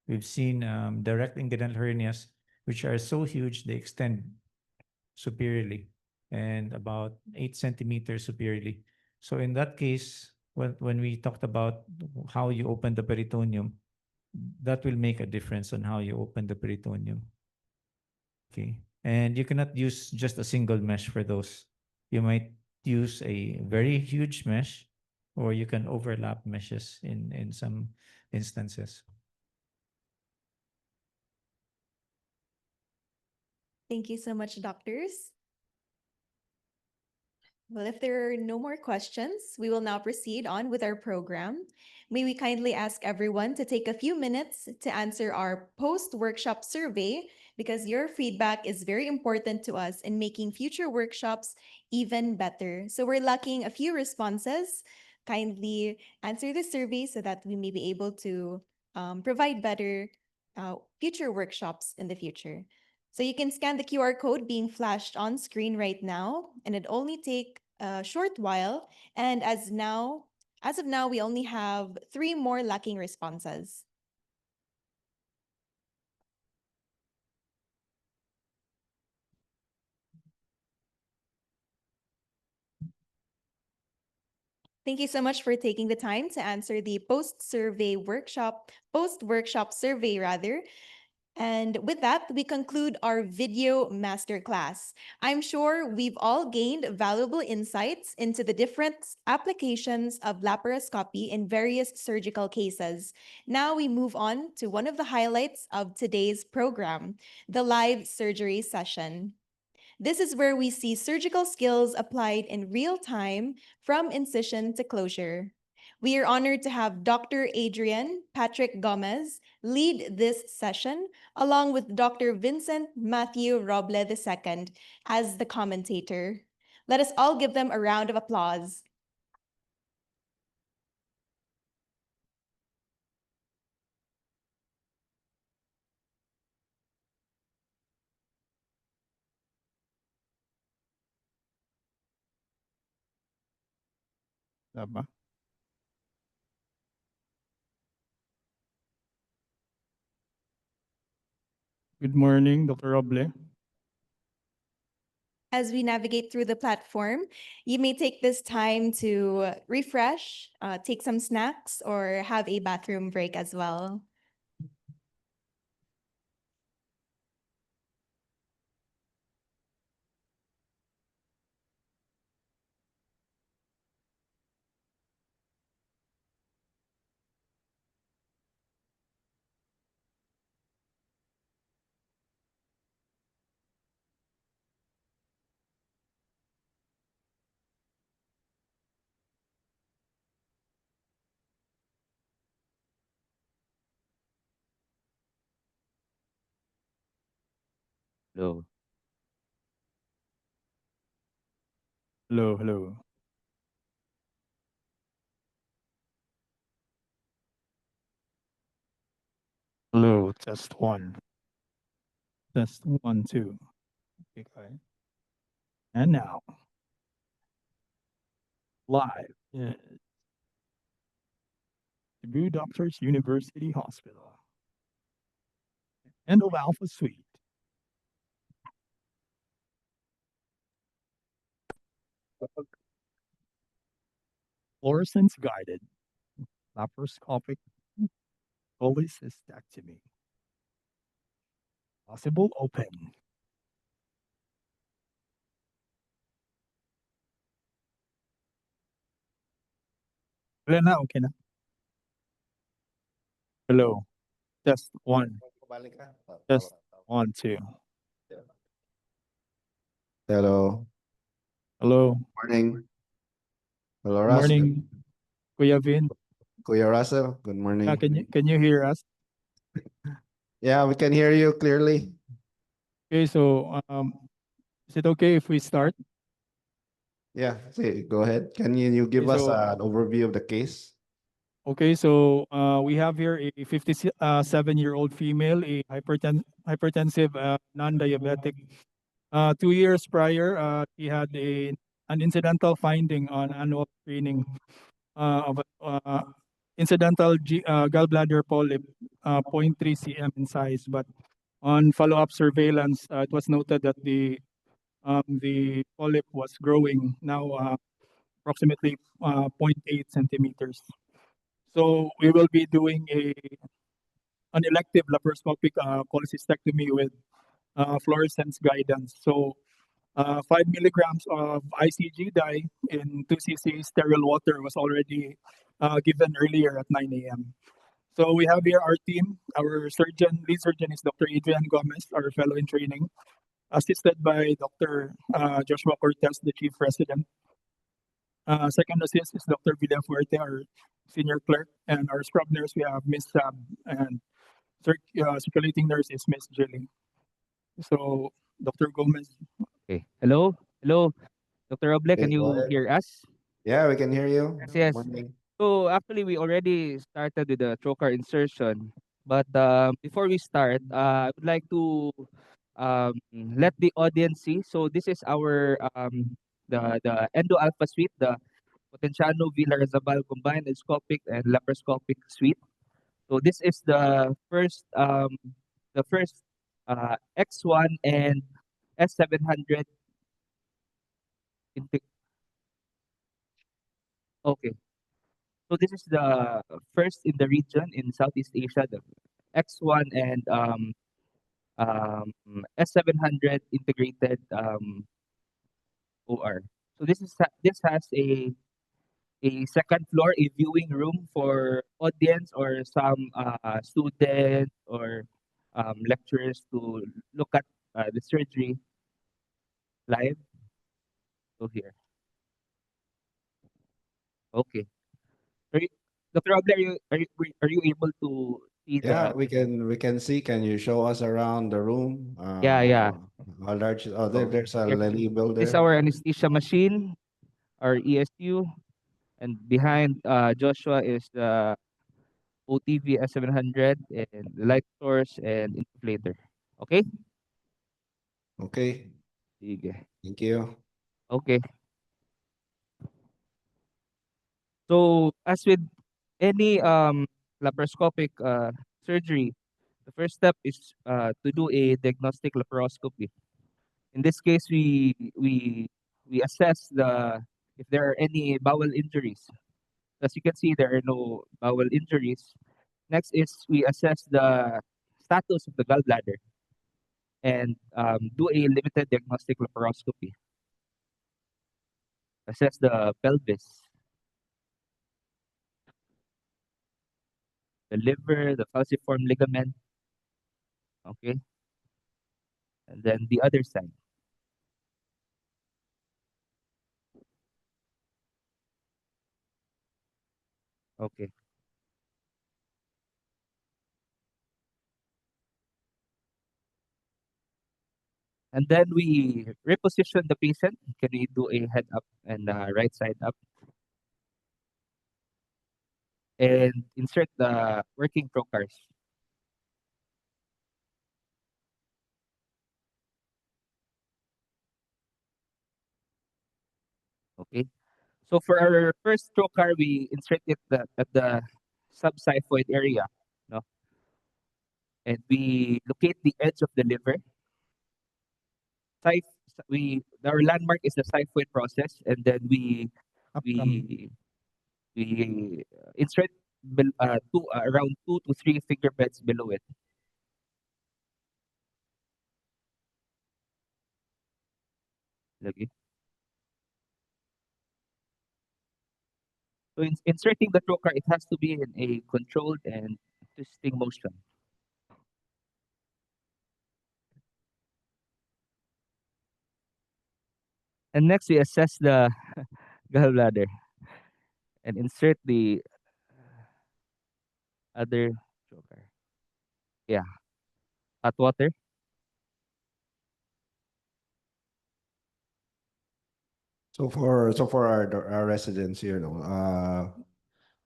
we've seen direct inguinal hernias, which are so huge, they extend superiorly and about 8 centimeters superiorly. So in that case, when we talked about how you open the peritoneum, that will make a difference on how you open the peritoneum. Okay. And you cannot use just a single mesh for those. You might use a very huge mesh, or you can overlap meshes in some instances. Thank you so much, doctors. Well, if there are no more questions, we will now proceed on with our program. May we kindly ask everyone to take a few minutes to answer our post-workshop survey because your feedback is very important to us in making future workshops even better. So we're lacking a few responses. Kindly answer the survey so that we may be able to provide better future workshops in the future. So you can scan the QR code being flashed on screen right now, and it only take a short while. And as of now, we only have 3 more lacking responses. Thank you so much for taking the time to answer the post-workshop survey rather. And with that, we conclude our video masterclass. I'm sure we've all gained valuable insights into the different applications of laparoscopy in various surgical cases. Now we move on to one of the highlights of today's program, the live surgery session. This is where we see surgical skills applied in real time from incision to closure. We are honored to have Dr. Adrian Patrick Gomez lead this session, along with Dr. Vincent Matthew Roble II as the commentator. Let us all give them a round of applause. Tama. Good morning, Dr. Roble. As we navigate through the platform, you may take this time to refresh, take some snacks, or have a bathroom break as well. No. Hello, hello. Hello, test one. Test 1, 2. Okay. And now, live in Cebu Doctors University Hospital. Endo Alpha Suite. Fluorescence guided laparoscopic cholecystectomy. Possible open. Wala na, okay na. Hello. Test 1. Test 1, 2. Hello. Hello. Morning. Hello, Good Russ. morning, Kuya Vin. Kuya Russell, good morning. Can you hear us? Yeah, we can hear you clearly. Okay, so is it okay if we start? Yeah, say, go ahead. Can you give Okay, us so an overview of the case? okay, so we have here a 57-year-old female, a hypertensive, non-diabetic. 2 years prior, she had an incidental finding on annual screening of incidental gallbladder polyp, 0.3 cm in size. But on follow-up surveillance, it was noted that the polyp was growing now approximately 0.8 centimeters. So we will be doing an elective laparoscopic cholecystectomy with fluorescence guidance. So 5 milligrams of ICG dye in 2 cc sterile water was already given earlier at 9 a.m. So we have here our team. Our lead surgeon is Dr. Adrian Gomez, our fellow in training, assisted by Dr. Joshua Cortez, the chief resident. Second assist is Dr. Villafuerte, our senior clerk, and our scrub nurse we have Miss Sab, and circulating nurse is Miss Jilly. So Dr. Gomez. Okay. Hello? Hello, Dr. Roble, Okay, can go you ahead. hear us? Yeah, we can hear you. Yes, yes. Morning. So actually, we already started with the trocar insertion. But before we start, I would like to let the audience see. So this is our the Endo Alpha suite, the Potenciano Villarreal combined endoscopic and laparoscopic suite. So this is the first X1 and S700 intake. Okay. So this is the first in the region in Southeast Asia, the X1 and um, S700 integrated OR. So this has a second floor, a viewing room for audience or some students or lecturers to look at the surgery live. So here, okay. Are you, Dr. Robler, are you able to see Yeah, the? we can see. Can you show us around the room? Yeah, yeah. How large? Oh, So there's a here, label this is there. our anesthesia machine, our ESU, and behind Joshua is the OTV S700 and the light source and insufflator. Okay? Okay, Sige. thank you. Okay. So as with any laparoscopic surgery, the first step is to do a diagnostic laparoscopy. In this case, we assess the if there are any bowel injuries. As you can see, there are no bowel injuries. Next is we assess the status of the gallbladder and do a limited diagnostic laparoscopy. Assess the pelvis, the liver, the falciform ligament, okay, and then the other side. Okay. And then we reposition the patient. Can we do a head up and right side up? And insert the working trocars. Okay. So for our first trocar, we insert it at the subxiphoid area, no? And we locate the edge of the liver. Our landmark is the xiphoid process, and then we insert around 2 to 3 finger beds below it. Okay. So inserting the trocar, it has to be in a controlled and twisting motion. And next, we assess the gallbladder and insert the other trocar. Yeah, hot water. So for our residents here, no,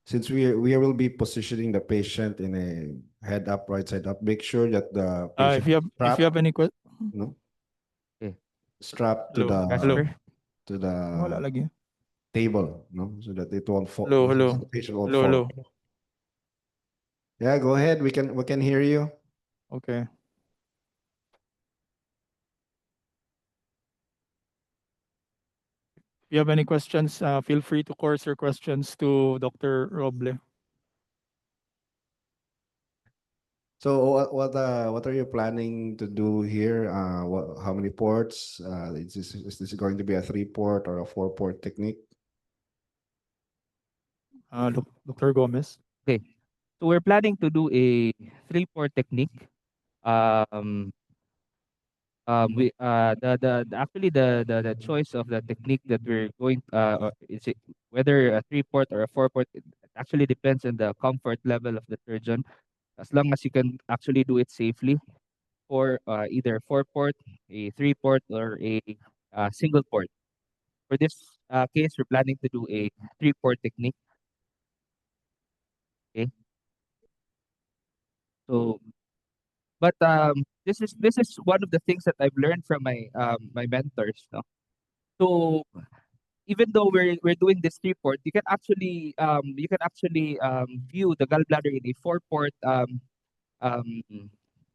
since we will be positioning the patient in a head up, right side up, make sure that the patient If you have any questions, no, Okay. strapped hello, Casper. to the wala lagi. table, no, so that it won't fall. Hello. The patient won't Hello. fall. Yeah, go ahead. We can hear you. Okay. If you have any questions, feel free to course your questions to Dr. Roble. So what are you planning to do here? How many ports? Is this going to be a 3-port or a 4-port technique? Dr. Gomez. Okay. So we're planning to do a 3-port technique. Um, we actually the choice of the technique that we're going is it whether a 3-port or a 4-port, it actually depends on the comfort level of the surgeon. As long as you can actually do it safely, for either 4-port, a 3-port, or a single port. For this case, we're planning to do a 3-port technique. Okay. So, but this is one of the things that I've learned from my mentors. No? So even though we're doing this 3-port, you can actually view the gallbladder in a 4-port um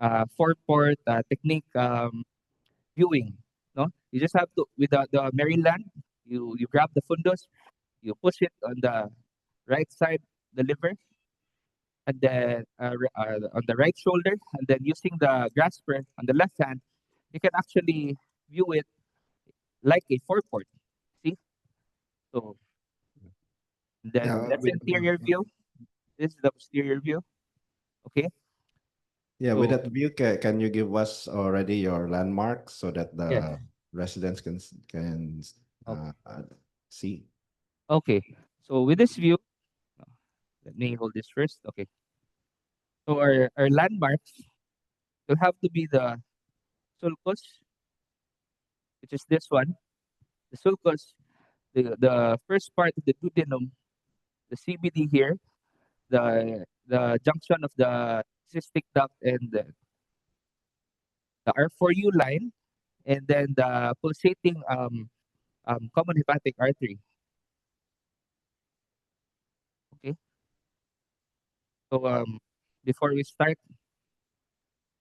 4-port technique viewing. No, you just have to with the Maryland, you grab the fundus, you push it on the right side, the liver, and then on the right shoulder, and then using the grasper on the left hand, you can actually view it like a 4-port. See, so then Yeah, that's anterior view. This is the posterior view. Okay, yeah, with so that view, can you give us already your landmarks so that yes, the residents can okay. see? Okay, so with this view, let me hold this first. Okay, so our landmarks will have to be the sulcus, which is this one. The sulcus, the first part of the duodenum, the CBD here, the junction of the cystic duct and the R4U line, and then the pulsating common hepatic artery. Okay, so before we start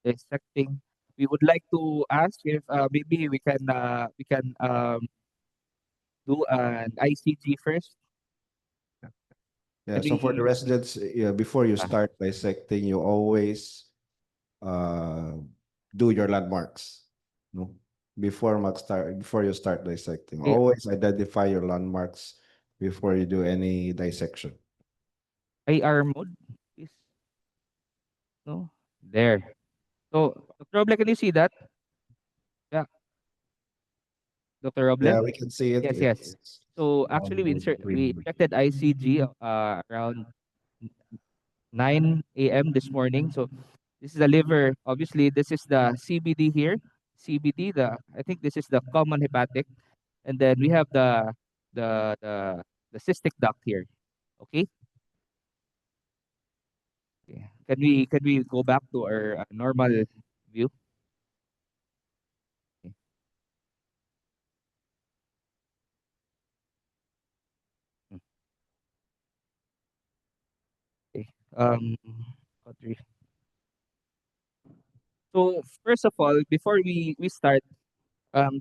dissecting, we would like to ask if maybe we can do an ICG first. Yeah, Can so for the we? residents, yeah, before you Uh, start dissecting, you always uh, do your landmarks. No, before you start dissecting, okay, always identify your landmarks before you do any dissection. IR mode, please. No, there. So, Dr. Roble, can you see that? Yeah, Dr. Roble? Yeah, we can see it. Yes, yes. It's So on actually the we screen. injected ICG around 9 a.m. this morning. So this is the liver. Obviously, this is the CBD here. CBD, I think this is the common hepatic, and then we have the the the cystic duct here. Okay. Okay. Can we go back to our normal view? Okay. Mm. Okay. Audrey. So first of all, before we start,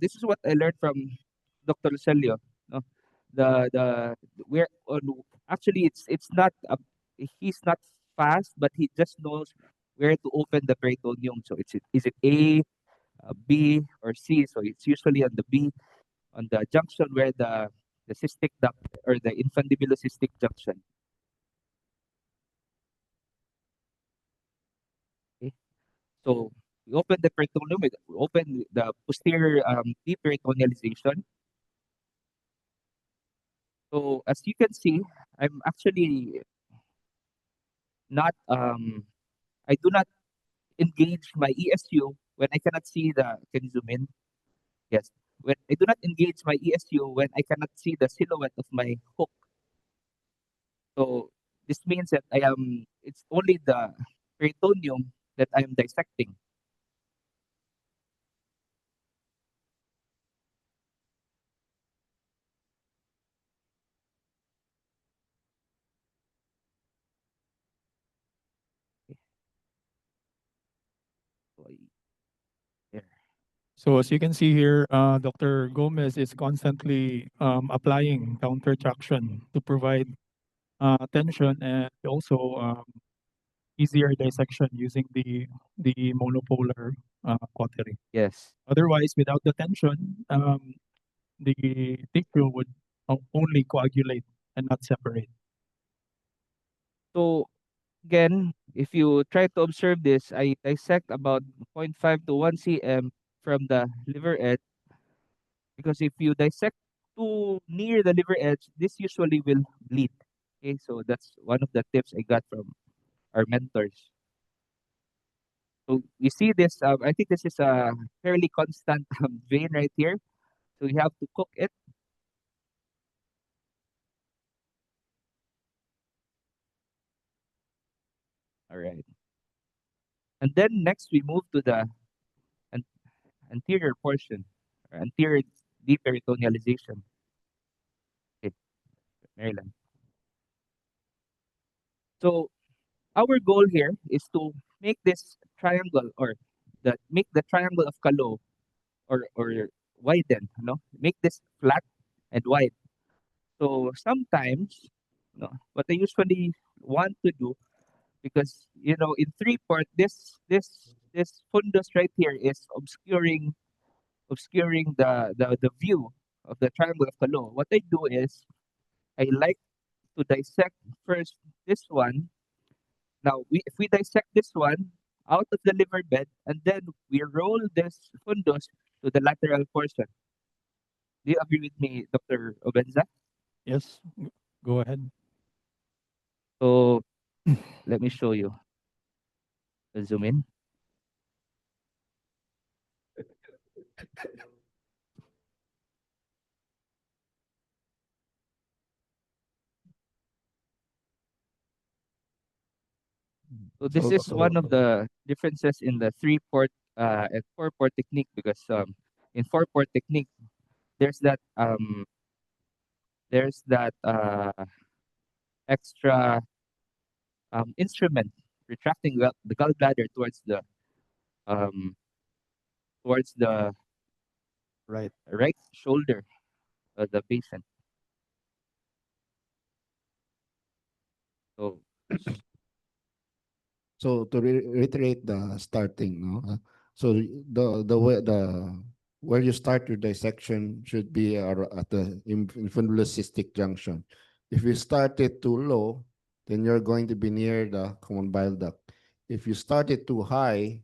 this is what I learned from Dr. Lucelio. No, the we're on actually it's not he's not fast, but he just knows where to open the peritoneum. So is it A, B, or C? So it's usually on the B, on the junction where the cystic duct or the infundibulocystic junction. Okay, so we open the peritoneum. We open the posterior deep peritonealization. So as you can see, I'm actually not I do not engage my ESU when I cannot see the can you zoom in? Yes. When I do not engage my ESU when I cannot see the silhouette of my hook. So this means that it's only the peritoneum that I am dissecting. Okay. So there. So as you can see here, Dr. Gomez is constantly applying counter traction to provide tension and also easier dissection using the monopolar cautery. Yes. Otherwise, without the tension, the tissue would only coagulate and not separate. So again, if you try to observe this, I dissect about 0.5 to 1 cm from the liver edge, because if you dissect too near the liver edge, this usually will bleed. Okay, so that's one of the tips I got from our mentors. So you see this, I think this is a fairly constant vein right here. So you have to cook it. All right. And then next we move to the an- anterior portion, or anterior deperitonealization. Okay, Maryland. So our goal here is to make this triangle, or make the triangle of Calo, or widen, make this flat and wide. So sometimes, what I usually want to do, because in three part, this fundus right here is obscuring the view of the triangle of Calo. What I do is I like to dissect first this one. Now, if we dissect this one out of the liver bed, and then we roll this fundus to the lateral portion. Do you agree with me, Dr. Obenza? Yes, go ahead. So let me show you. Zoom in. So this is one of the differences in the three-port and four-port technique, because in four-port technique there's that extra instrument retracting the gallbladder um towards the right shoulder of the patient. So So to reiterate the starting, no? So the way the where you start your dissection should be at the infundibulous cystic junction. If you start it too low, then you're going to be near the common bile duct. If you start it too high,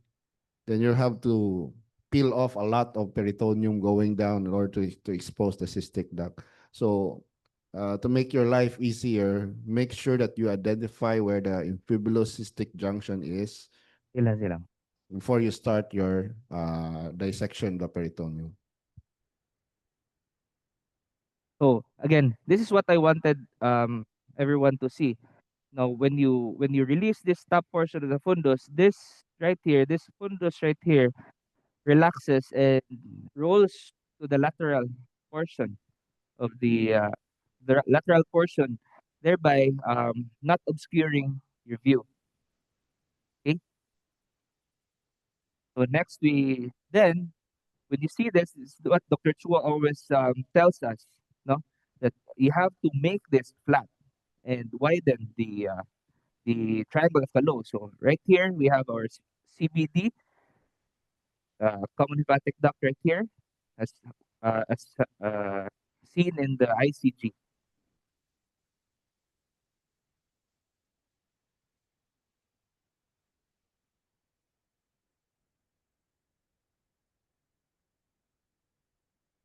then you have to peel off a lot of peritoneum going down in order to expose the cystic duct. So to make your life easier, make sure that you identify where the infibulocystic junction is ilan. before you start your dissection of the peritoneum. So again, this is what I wanted everyone to see. Now, when you release this top portion of the fundus, this right here, this fundus right here, relaxes and rolls to the lateral portion of the lateral portion, thereby not obscuring your view. Okay. So next when you see this is what Dr. Chua always tells us, no, that you have to make this flat and widen the triangle of Calo. So right here we have our CBD, common hepatic duct right here, as as seen in the ICG.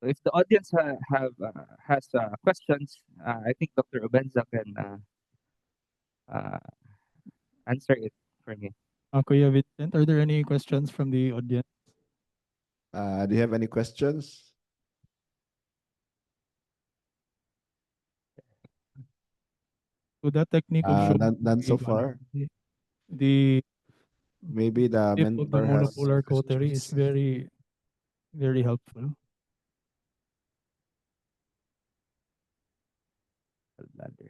So if the audience has questions, I think Dr. Obenza can uh, answer it for me. Kuya Vincent, are there any questions from the audience? Do you have any questions? So that technique of showing None so the, far. the Maybe the tip of the mentor has monopolar cautery is questions. very, very helpful. Ladder.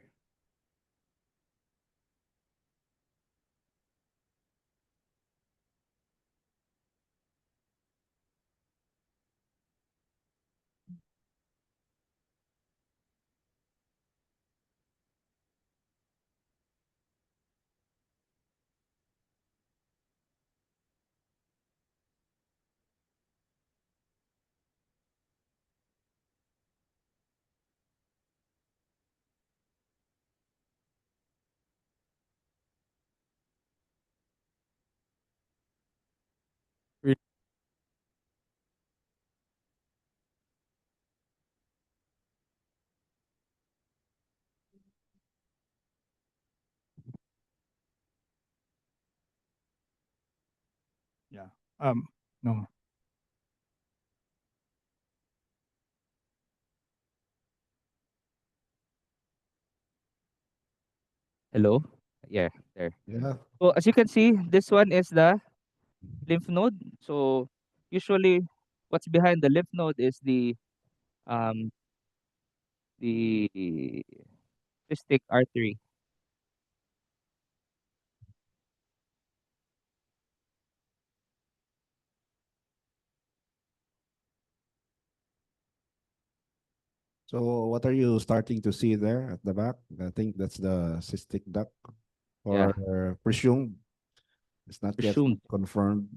Yeah. No. Hello? Yeah, there. Yeah. So as you can see, this one is the lymph node. So usually what's behind the lymph node is um the cystic artery. So what are you starting to see there at the back? I think that's the cystic duct Yeah, or presumed. It's not yet presumed. confirmed.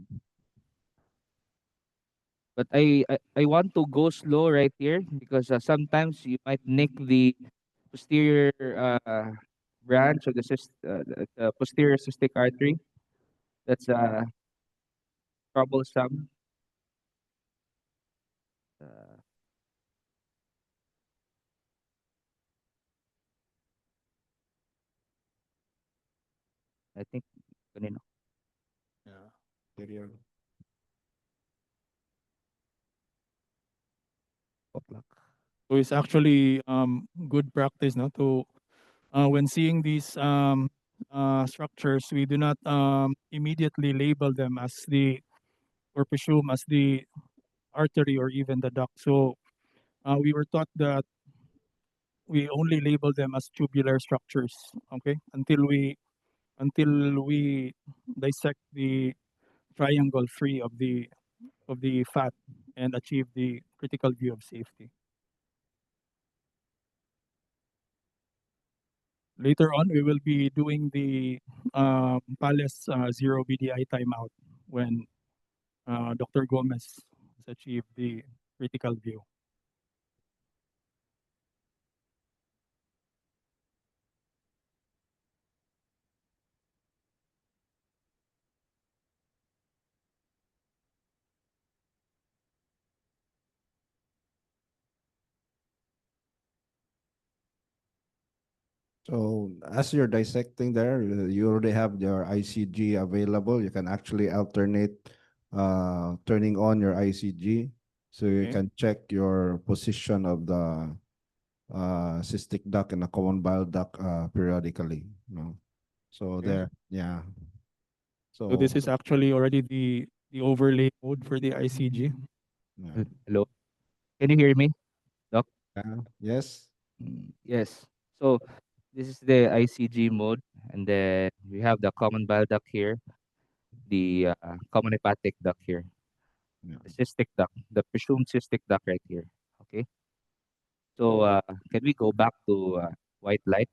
But I want to go slow right here because sometimes you might nick the posterior branch of the posterior cystic artery. That's troublesome. Uh, I think kanino. Yeah. Interior. So it's actually good practice, no, to when seeing these structures, we do not immediately label them as the or presume as the artery or even the duct. So we were taught that we only label them as tubular structures, okay, until we dissect the triangle free of the fat and achieve the critical view of safety. Later on, we will be doing the Palace zero BDI timeout when Dr. Gomez has achieved the critical view. So as you're dissecting there, you already have your ICG available. You can actually alternate turning on your ICG so you Okay. can check your position of the cystic duct and the common bile duct periodically. So Okay. there, yeah. So this So is actually already the overlay mode for the ICG. yeah, Hello? Can you hear me, Doc? yeah, yes. Yes. So this is the ICG mode, and then we have the common bile duct here, the common hepatic duct here, Yeah. the cystic duct, the presumed cystic duct right here. Okay. So can we go back to white light?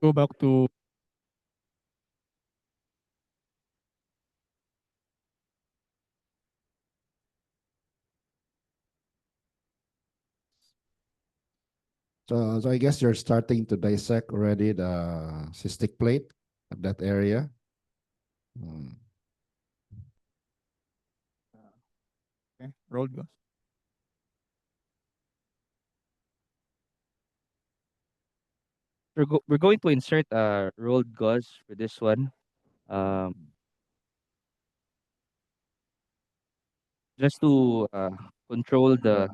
Go back to So I guess you're starting to dissect already the cystic plate at that area. Mm. okay, roll goes. We're going to insert rolled gauze for this one. Um, just to control the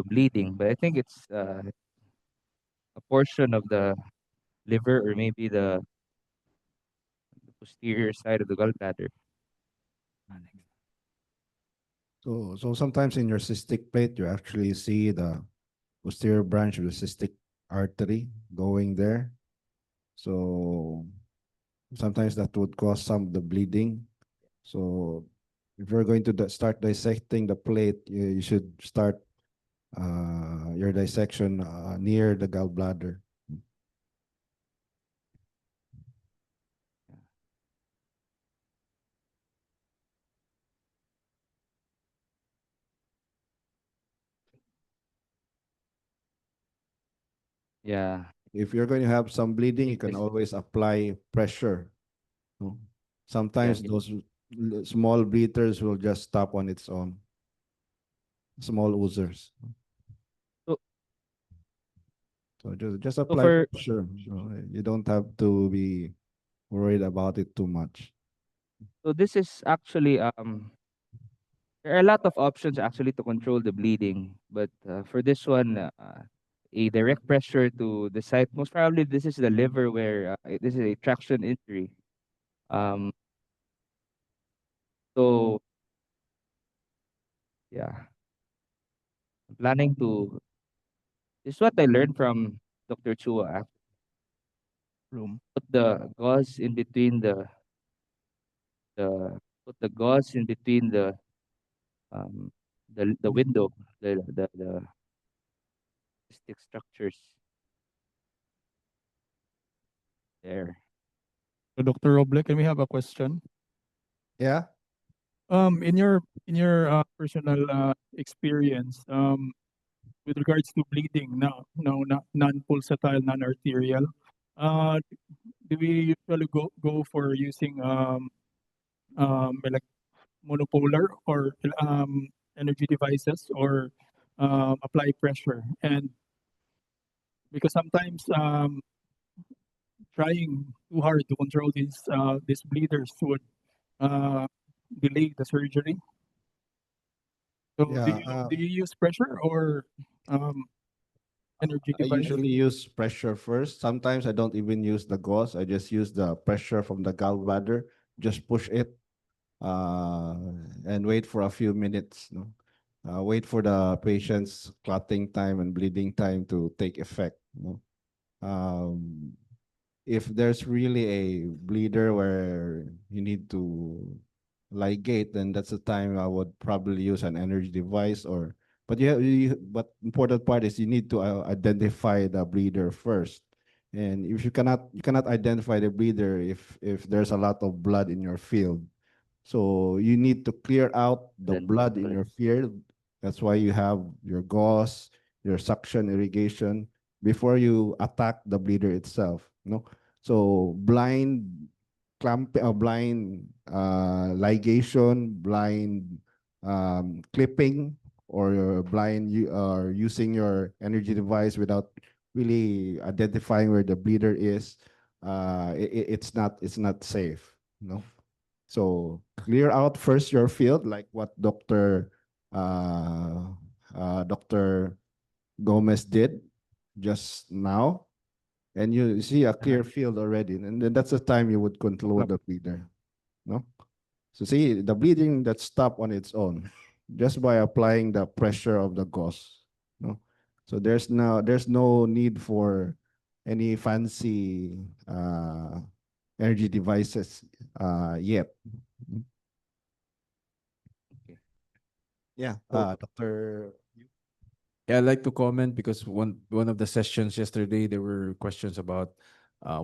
bleeding, but I think it's a portion of the liver or maybe the posterior side of the gallbladder. So sometimes in your cystic plate, you actually see the posterior branch of the cystic artery going there. So sometimes that would cause some of the bleeding. So if you're going to start dissecting the plate, you should start your dissection near the gallbladder. Yeah. If you're going to have some bleeding, you can Yes. always apply pressure. No? Yeah. Sometimes those small bleeders will just stop on its own. Small oozers. So So just So apply for pressure. You don't have to be worried about it too much. so this is actually there are a lot of options actually to control the bleeding, but for this one, a direct pressure to the site. Most probably, this is the liver where this is a traction injury. Um, so yeah, I'm planning to. This is what I learned from Dr. Chua. Room. Put the gauze in between the put the gauze in between um the window, the stick structures there. So Dr. Roble, can we have a question? Yeah. In your personal experience, with regards to bleeding, not non-pulsatile, non-arterial, uh, do we usually go for using like monopolar or energy devices or apply pressure? And because sometimes trying too hard to control these bleeders would uh, delay the surgery. So Yeah. do you use pressure or um, energy I device? usually use pressure first. Sometimes I don't even use the gauze. I just use the pressure from the gallbladder. Just push it, uh, and wait for a few minutes. No, wait for the patient's clotting time and bleeding time to take effect. No, um, if there's really a bleeder where you need to ligate, then that's the time I would probably use an energy device or. But but important part is you need to identify the bleeder first. And if you cannot identify the bleeder if there's a lot of blood in your field. So you need to clear out the Then blood in your field. That's why you have your gauze, your suction irrigation before you attack the bleeder itself. No, so blind ligation, blind clipping, or blind you are using your energy device without really identifying where the bleeder is. It's not safe. No. So clear out first your field, like what Dr. Gomez did just now, and you see a clear field already, and then that's the time you would control the bleeder. No, so see the bleeding that stop on its own, just by applying the pressure of the gauze. No, so there's no need for any fancy energy devices yet. Okay. Yeah, So Doctor. yeah, I'd like to comment because one of the sessions yesterday there were questions about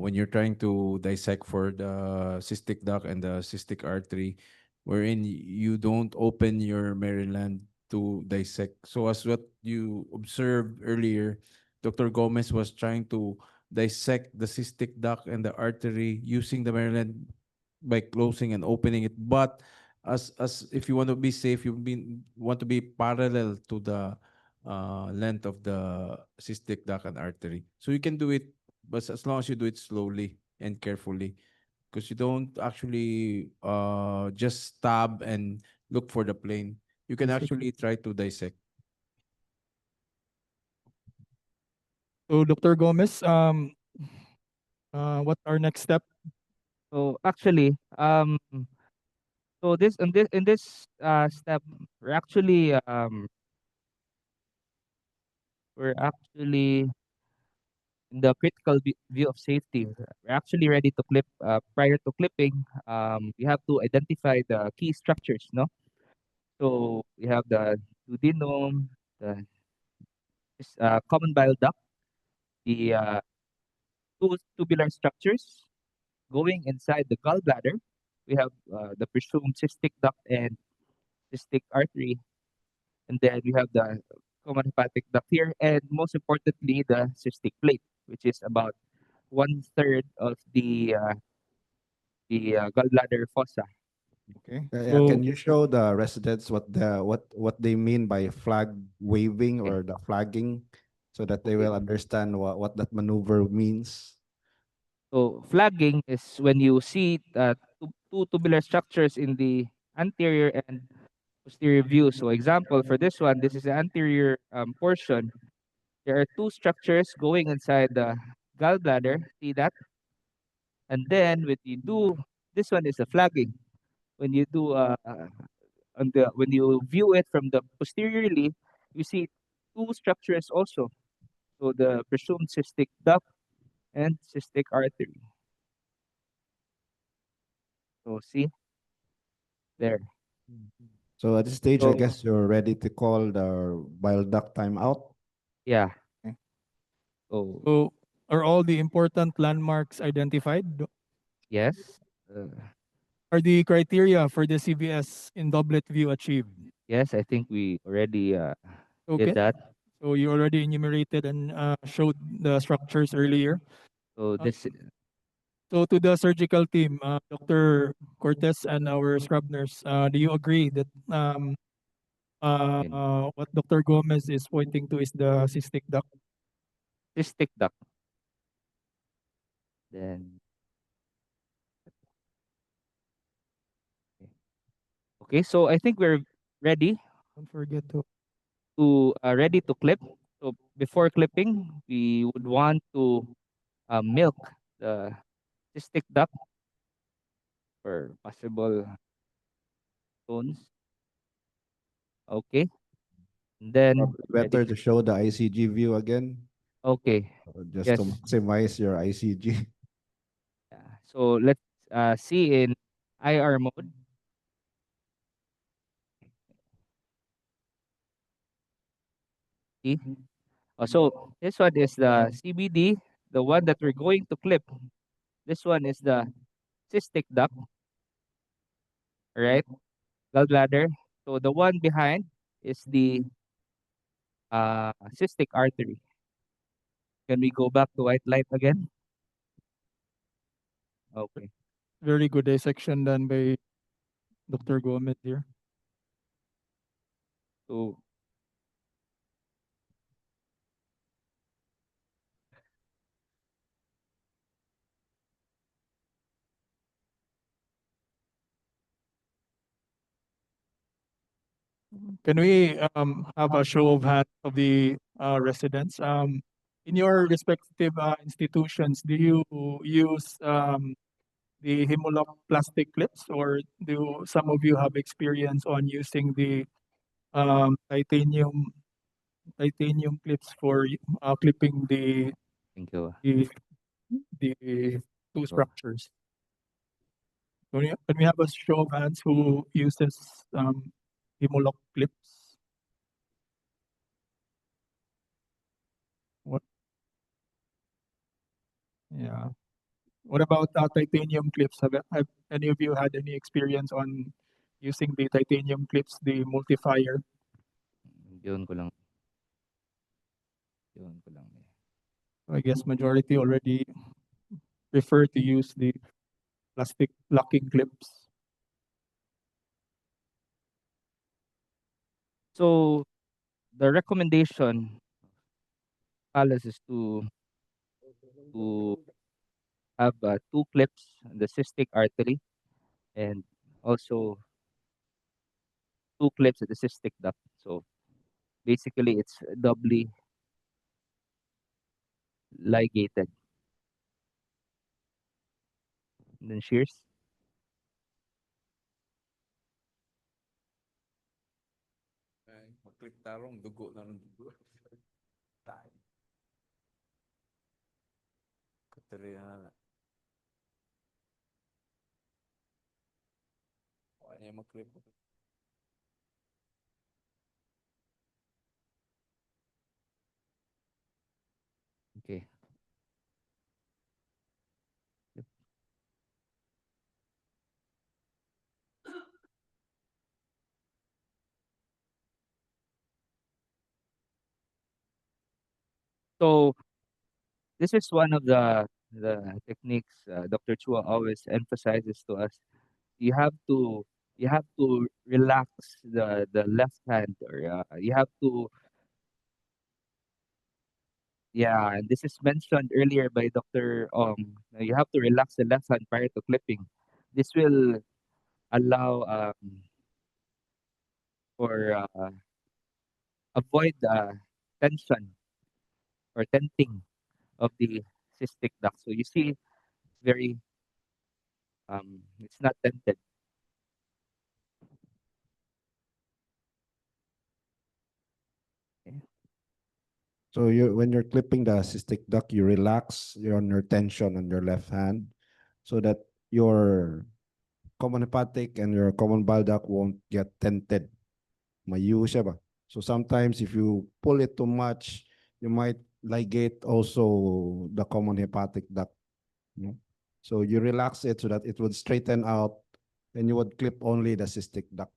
when you're trying to dissect for the cystic duct and the cystic artery, wherein you don't open your Maryland to dissect. So as what you observed earlier, Dr. Gomez was trying to dissect the cystic duct and the artery using the Maryland by closing and opening it. But as if you want to be safe, want to be parallel to the length of the cystic duct and artery. So you can do it, but as long as you do it slowly and carefully, because you don't actually just stab and look for the plane. You can actually try to dissect. So Dr. Gomez, what our next step? So actually, so this in this step, we're actually we're actually in the critical view of safety. We're actually ready to clip. Prior to clipping, we have to identify the key structures. No, so we have the duodenum, the common bile duct, the tubular structures going inside the gallbladder. We have the presumed cystic duct and cystic artery, and then we have the common hepatic duct here, and most importantly, the cystic plate, which is about 1/3 of the gallbladder fossa. Okay. Yeah, So can you show the residents what they mean by flag waving or the flagging? so that they will understand what that maneuver means? So flagging is when you see two tubular structures in the anterior and posterior view. So example for this one, this is the anterior portion. There are two structures going inside the gallbladder. See that? And then when you do, this one is a flagging. When you do when you view it from the posteriorly, you see two structures also. So the presumed cystic duct and cystic artery. So see there. So at this stage, I So guess you're ready to call the bile duct timeout. yeah. Okay. So So are all the important landmarks identified? yes. Are the criteria for the CVS in doublet view achieved? Yes, I think we already Okay. did that. So you already enumerated and showed the structures earlier. So Uh, this So to the surgical team, Dr. Cortez and our scrub nurse, do you agree that in what Dr. Gomez is pointing to is the cystic duct? cystic duct. Then okay, so I think we're ready Don't forget to. ready to clip. So before clipping, we would want to milk the cystic duct for possible stones. Okay, and then Probably ready. better to show the ICG view again, Okay, just yes. to maximize your ICG. Yeah. So let's see in IR mode. See? Oh, so this one is the CBD, the one that we're going to clip. This one is the cystic duct, right? Gallbladder. So the one behind is the cystic artery. Can we go back to white light again? Okay. Very good dissection done by Dr. Gomez here. So Can we have a show of hands of the residents? In your respective institutions, do you use the Hemolock plastic clips, or do some of you have experience on using the titanium clips for clipping thank you. the the two structures? Can we have a show of hands who uses Hemolock clips? What? Yeah. What about titanium clips? Have any of you had any experience on using the titanium clips, the multiplier? Yun ko lang. Yun ko lang. I guess majority already prefer to use the plastic locking clips. So the recommendation Palace is to have two clips on the cystic artery and also two clips at the cystic duct. So basically, it's doubly ligated. And then shears. Mag-click tarong, dugo na ng dugo. Katerina na. Wala niya mag-click. Okay. So this is one of the techniques Dr. Chua always emphasizes to us. You have to you have to relax the left hand, or you have to Yeah, and this is mentioned earlier by Dr. You have to relax the left hand prior to clipping. This will allow for avoid tension or tenting of the cystic duct. So you see very it's not tented. Okay. So when you're clipping the cystic duct, you relax your tension on your left hand so that your common hepatic and your common bile duct won't get tented. Mayu siya ba? So sometimes if you pull it too much, you might ligate also the common hepatic duct. No? So you relax it so that it would straighten out and you would clip only the cystic duct.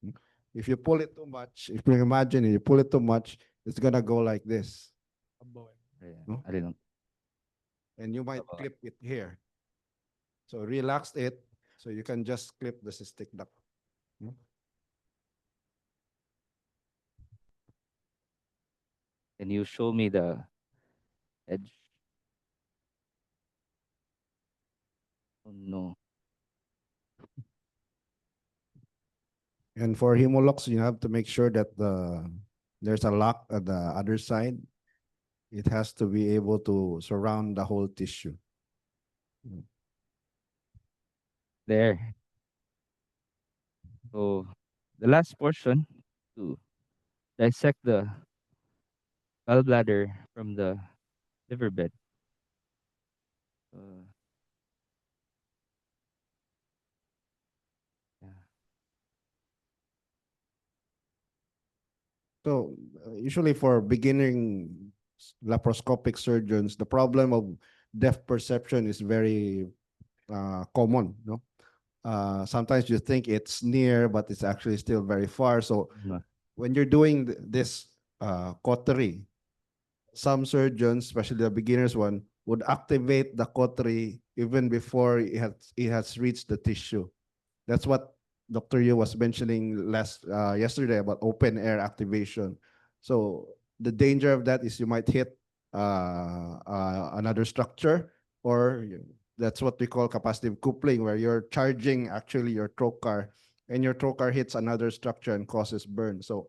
No? If you pull it too much, if you imagine it, you pull it too much, it's gonna go like this. No? I don't know. And you might clip it here. So relax it so you can just clip the cystic duct. No? Can you show me the edge? Oh no. And for Hemolux, you have to make sure that there's a lock at the other side. It has to be able to surround the whole tissue. There. So the last portion to dissect the gallbladder from the liver bed. Uh, yeah. So usually for beginning laparoscopic surgeons, the problem of depth perception is very common. No, sometimes you think it's near, but it's actually still very far. So No. when you're doing this cautery, some surgeons, especially the beginners one, would activate the cautery even before it has reached the tissue. That's what Dr. Yu was mentioning yesterday about open air activation. So the danger of that is you might hit another structure, or that's what we call capacitive coupling, where you're charging actually your trocar, and your trocar hits another structure and causes burn. So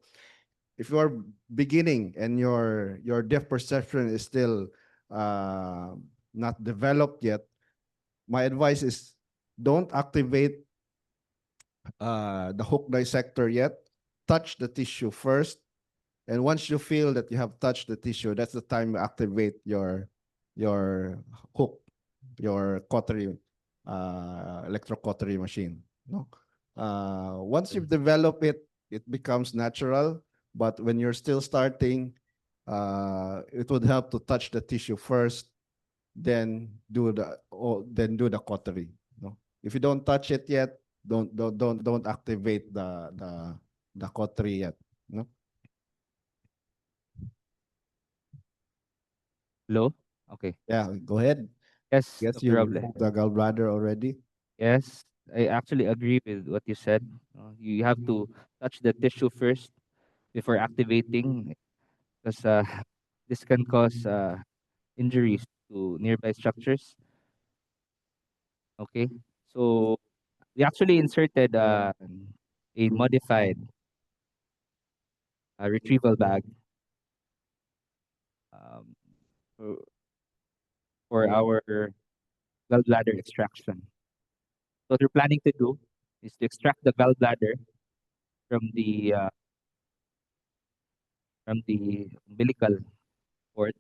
if you're beginning and your depth perception is still not developed yet, my advice is don't activate the hook dissector yet. Touch the tissue first, and once you feel that you have touched the tissue, that's the time you activate your hook, your cautery, electrocautery machine. No, once you've developed it, it becomes natural. But when you're still starting, it would help to touch the tissue first, then do the cautery. No, if you don't touch it yet, don't activate the cautery yet. No. Hello? Okay. Yeah, go ahead. Yes, Yes, Dr. you Roble. removed the gallbladder already. Yes, I actually agree with what you said. You have to touch the tissue first before activating, because this can cause injuries to nearby structures. Okay, so we actually inserted a modified retrieval bag um, for, for our gallbladder extraction. So what we're planning to do is to extract the gallbladder from the umbilical cord,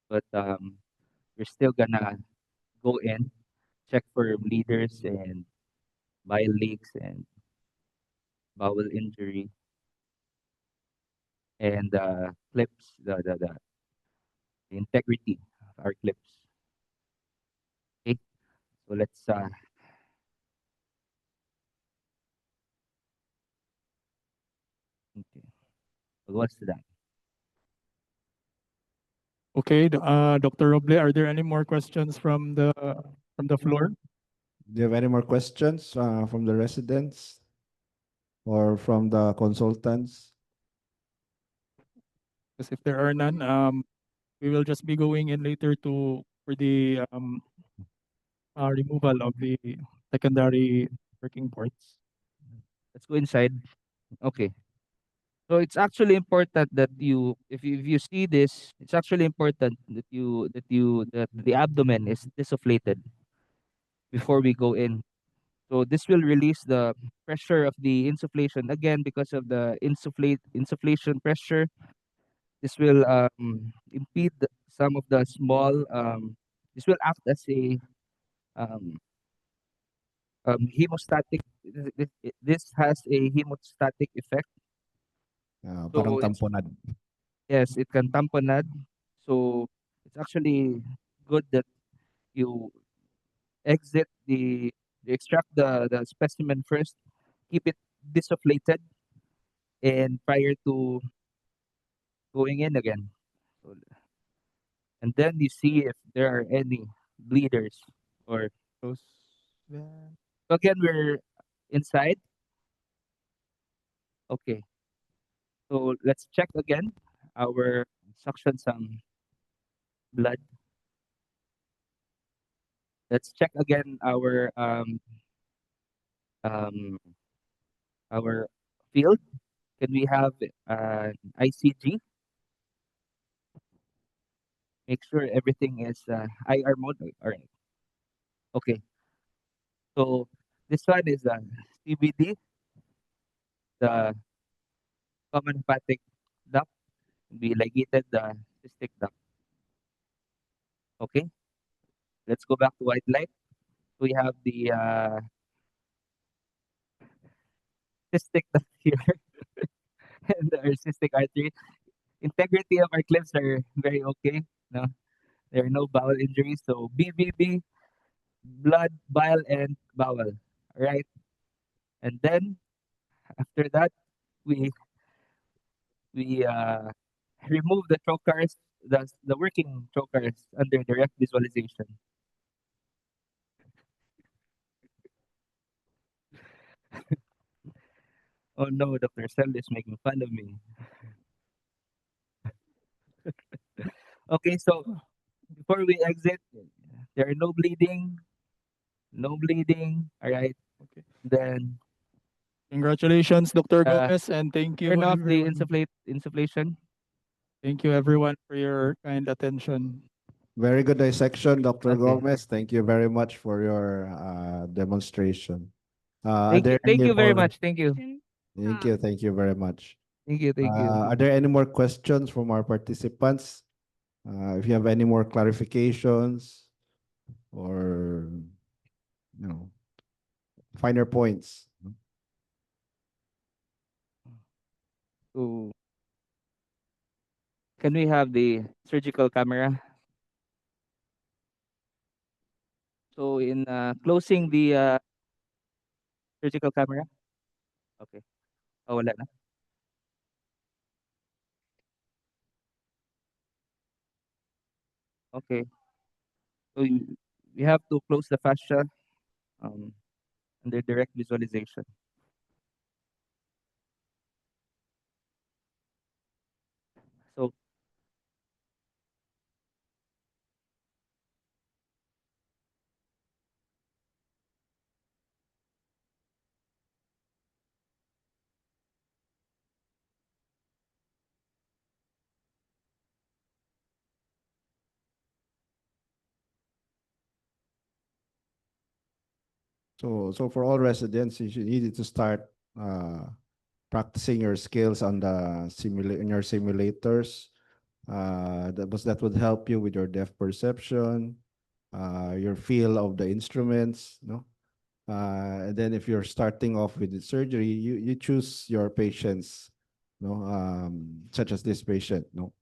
but we're still gonna go in, check for bleeders and bile leaks and bowel injury, and clips the integrity of our clips. Okay, so let's okay. So what's that? Okay, Dr. Roble, are there any more questions from the floor? Do you have any more questions from the residents or from the consultants? Because if there are none, We will just be going in later for the removal of the secondary working parts. Let's go inside. Okay. So it's actually important that if you see this, it's actually important that the abdomen is disinflated before we go in. So this will release the pressure of the insufflation again because of the insufflation pressure. This will impede some of the small. This will act as a um, hemostatic. This has a hemostatic effect. Parang So it's tamponad. yes, it can tamponade. So it's actually good that you exit you extract the specimen first, keep it disinflated, and prior to going in again. So, and then you see if there are any bleeders or Those, so again we're inside. Okay. So let's check again our suction some blood. Let's check again um our field. Can we have ICG? Make sure everything is IR mode. All right. Okay. So this one is CBD, the common hepatic duct. We ligated the cystic duct. Okay. Let's go back to white light. We have the cystic duct here and our cystic artery. Integrity of our clips are very okay. No, there are no bowel injuries. So BBB, blood, bile, and bowel. All right. And then after that, we we remove the trocars, the working trocars under direct visualization. Oh no, Dr. Cell is making fun of me. Okay, so before we exit, there are no bleeding, no bleeding. All right. okay. Then Congratulations, Dr. uh, Gomez, and thank you turn off the everyone. insufflation. Thank you everyone for your kind attention. Very good dissection, Dr. Okay. Gomez. Thank you very much for your demonstration. Are there Thank any you very more? much. Thank you. Thank you very much. Thank you. Are there any more questions from our participants? If you have any more clarifications or you know finer points. So can we have the surgical camera? So in closing the surgical camera. Okay. Oh, wala na. Okay. So we have to close the fascia um, under direct visualization. So So for all residents, you need to start practicing your skills on the in your simulators. That would help you with your depth perception, your feel of the instruments, no? And then if you're starting off with the surgery, you choose your patients, no, such as this patient, no.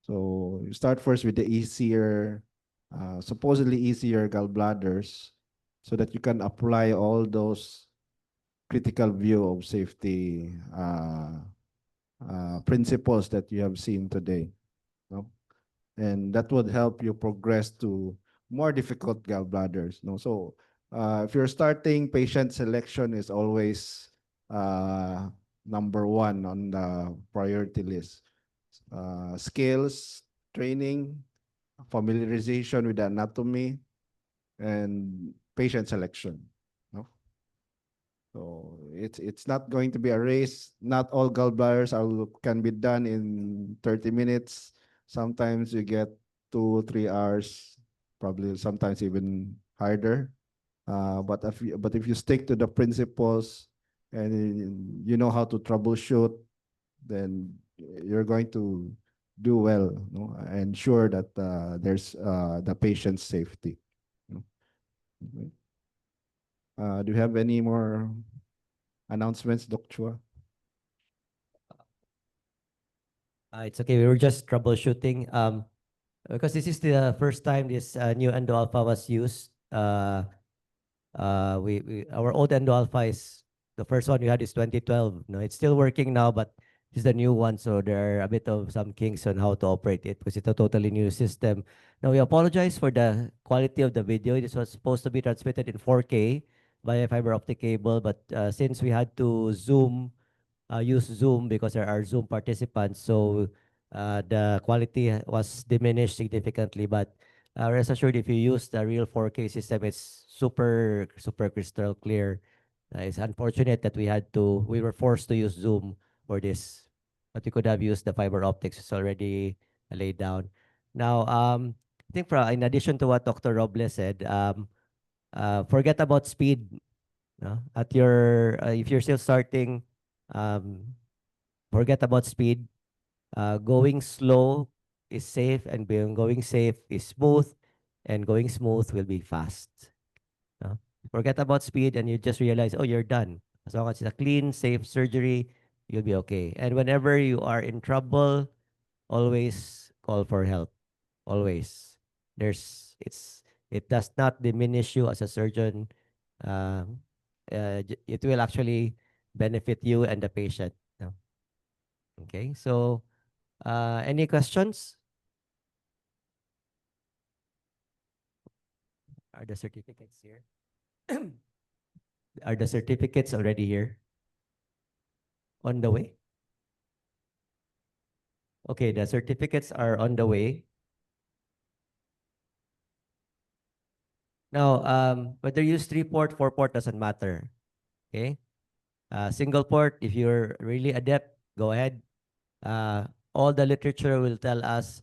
So you start first with the easier, supposedly easier gallbladders, so that you can apply all those critical view of safety principles that you have seen today, no? And that would help you progress to more difficult gallbladders, no? So if you're starting, patient selection is always number one on the priority list. Skills, training, familiarization with the anatomy, and patient selection. No? So it's not going to be a race. Not all gallbladders can be done in 30 minutes. Sometimes you get 2, 3 hours, probably sometimes even harder. But if you stick to the principles and you know how to troubleshoot, then you're going to do well, no? Ensure that there's the patient's safety. No? Okay. Do you have any more announcements, Doc Chua? It's okay. We were just troubleshooting. Because this is the first time this new Endo Alpha was used. Our old Endo Alpha is the first one we had is 2012. No, it's still working now, but this is the new one, so there are a bit of some kinks on how to operate it because it's a totally new system. Now we apologize for the quality of the video. This was supposed to be transmitted in 4K via fiber optic cable, but since we had to use Zoom because there are Zoom participants, so the quality was diminished significantly. But rest assured, if you use the real 4K system, it's super crystal clear. It's unfortunate that we were forced to use Zoom for this, but we could have used the fiber optics. It's already laid down. Now, I think in addition to what Dr. Robles said, forget about speed. No? If you're still starting, um, forget about speed. Going slow is safe, and going safe is smooth, and going smooth will be fast. No? Forget about speed, and you just realize, oh, you're done. As long as it's a clean, safe surgery, you'll be okay. And whenever you are in trouble, always call for help. Always. It does not diminish you as a surgeon. Um, it will actually benefit you and the patient. No? Okay, so any questions? Are the certificates here? Are the certificates already here? On the way? Okay, the certificates are on the way. Now, whether you use 3-port, 4-port doesn't matter. Okay? Single port, if you're really adept, go ahead. All the literature will tell us,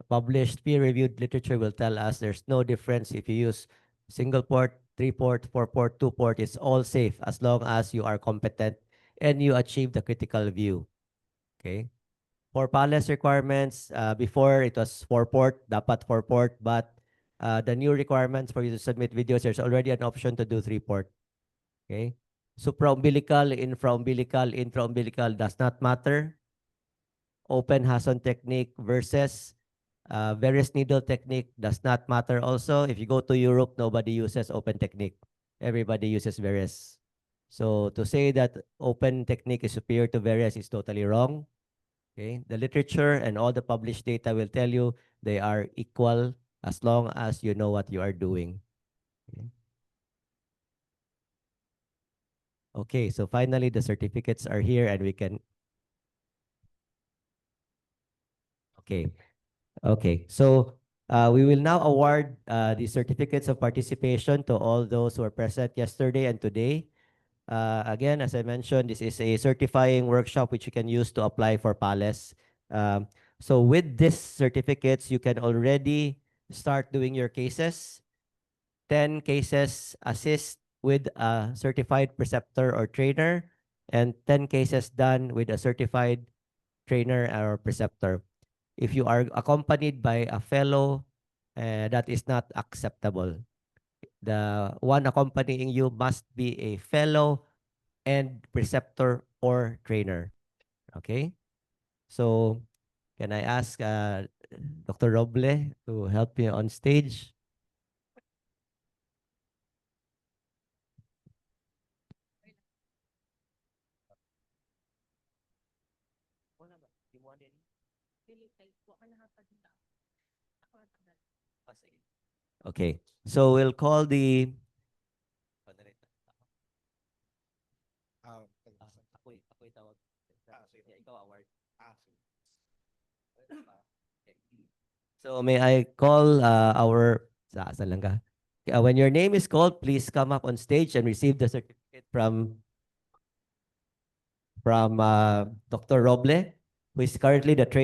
published peer-reviewed literature will tell us there's no difference if you use single port, 3-port, 4-port, 2-port. It's all safe as long as you are competent and you achieve the critical view. Okay? For PALES requirements, before it was 4-port, dapat 4-port, but the new requirements for you to submit videos, there's already an option to do 3-port. Okay? Supraumbilical, infraumbilical, intraumbilical does not matter. Open Hasson technique versus various needle technique does not matter also. If you go to Europe, nobody uses open technique. Everybody uses various. So to say that open technique is superior to various is totally wrong. Okay, the literature and all the published data will tell you they are equal as long as you know what you are doing. Okay, okay, so finally the certificates are here and we can. Okay, okay. So we will now award the certificates of participation to all those who are present yesterday and today. Again, as I mentioned, this is a certifying workshop which you can use to apply for PALES. So with these certificates, you can already start doing your cases. 10 cases assist with a certified preceptor or trainer, and 10 cases done with a certified trainer or preceptor. If you are accompanied by a fellow, that is not acceptable. The one accompanying you must be a fellow and preceptor or trainer. Okay? So, can I ask Dr. Roble to help me on stage? Okay. So, we'll call the Ako itawag. Yeah, ikaw award. Okay. So may I call saan lang ka? When your name is called, please come up on stage and receive the certificate from Dr. Roble, who is currently the trainer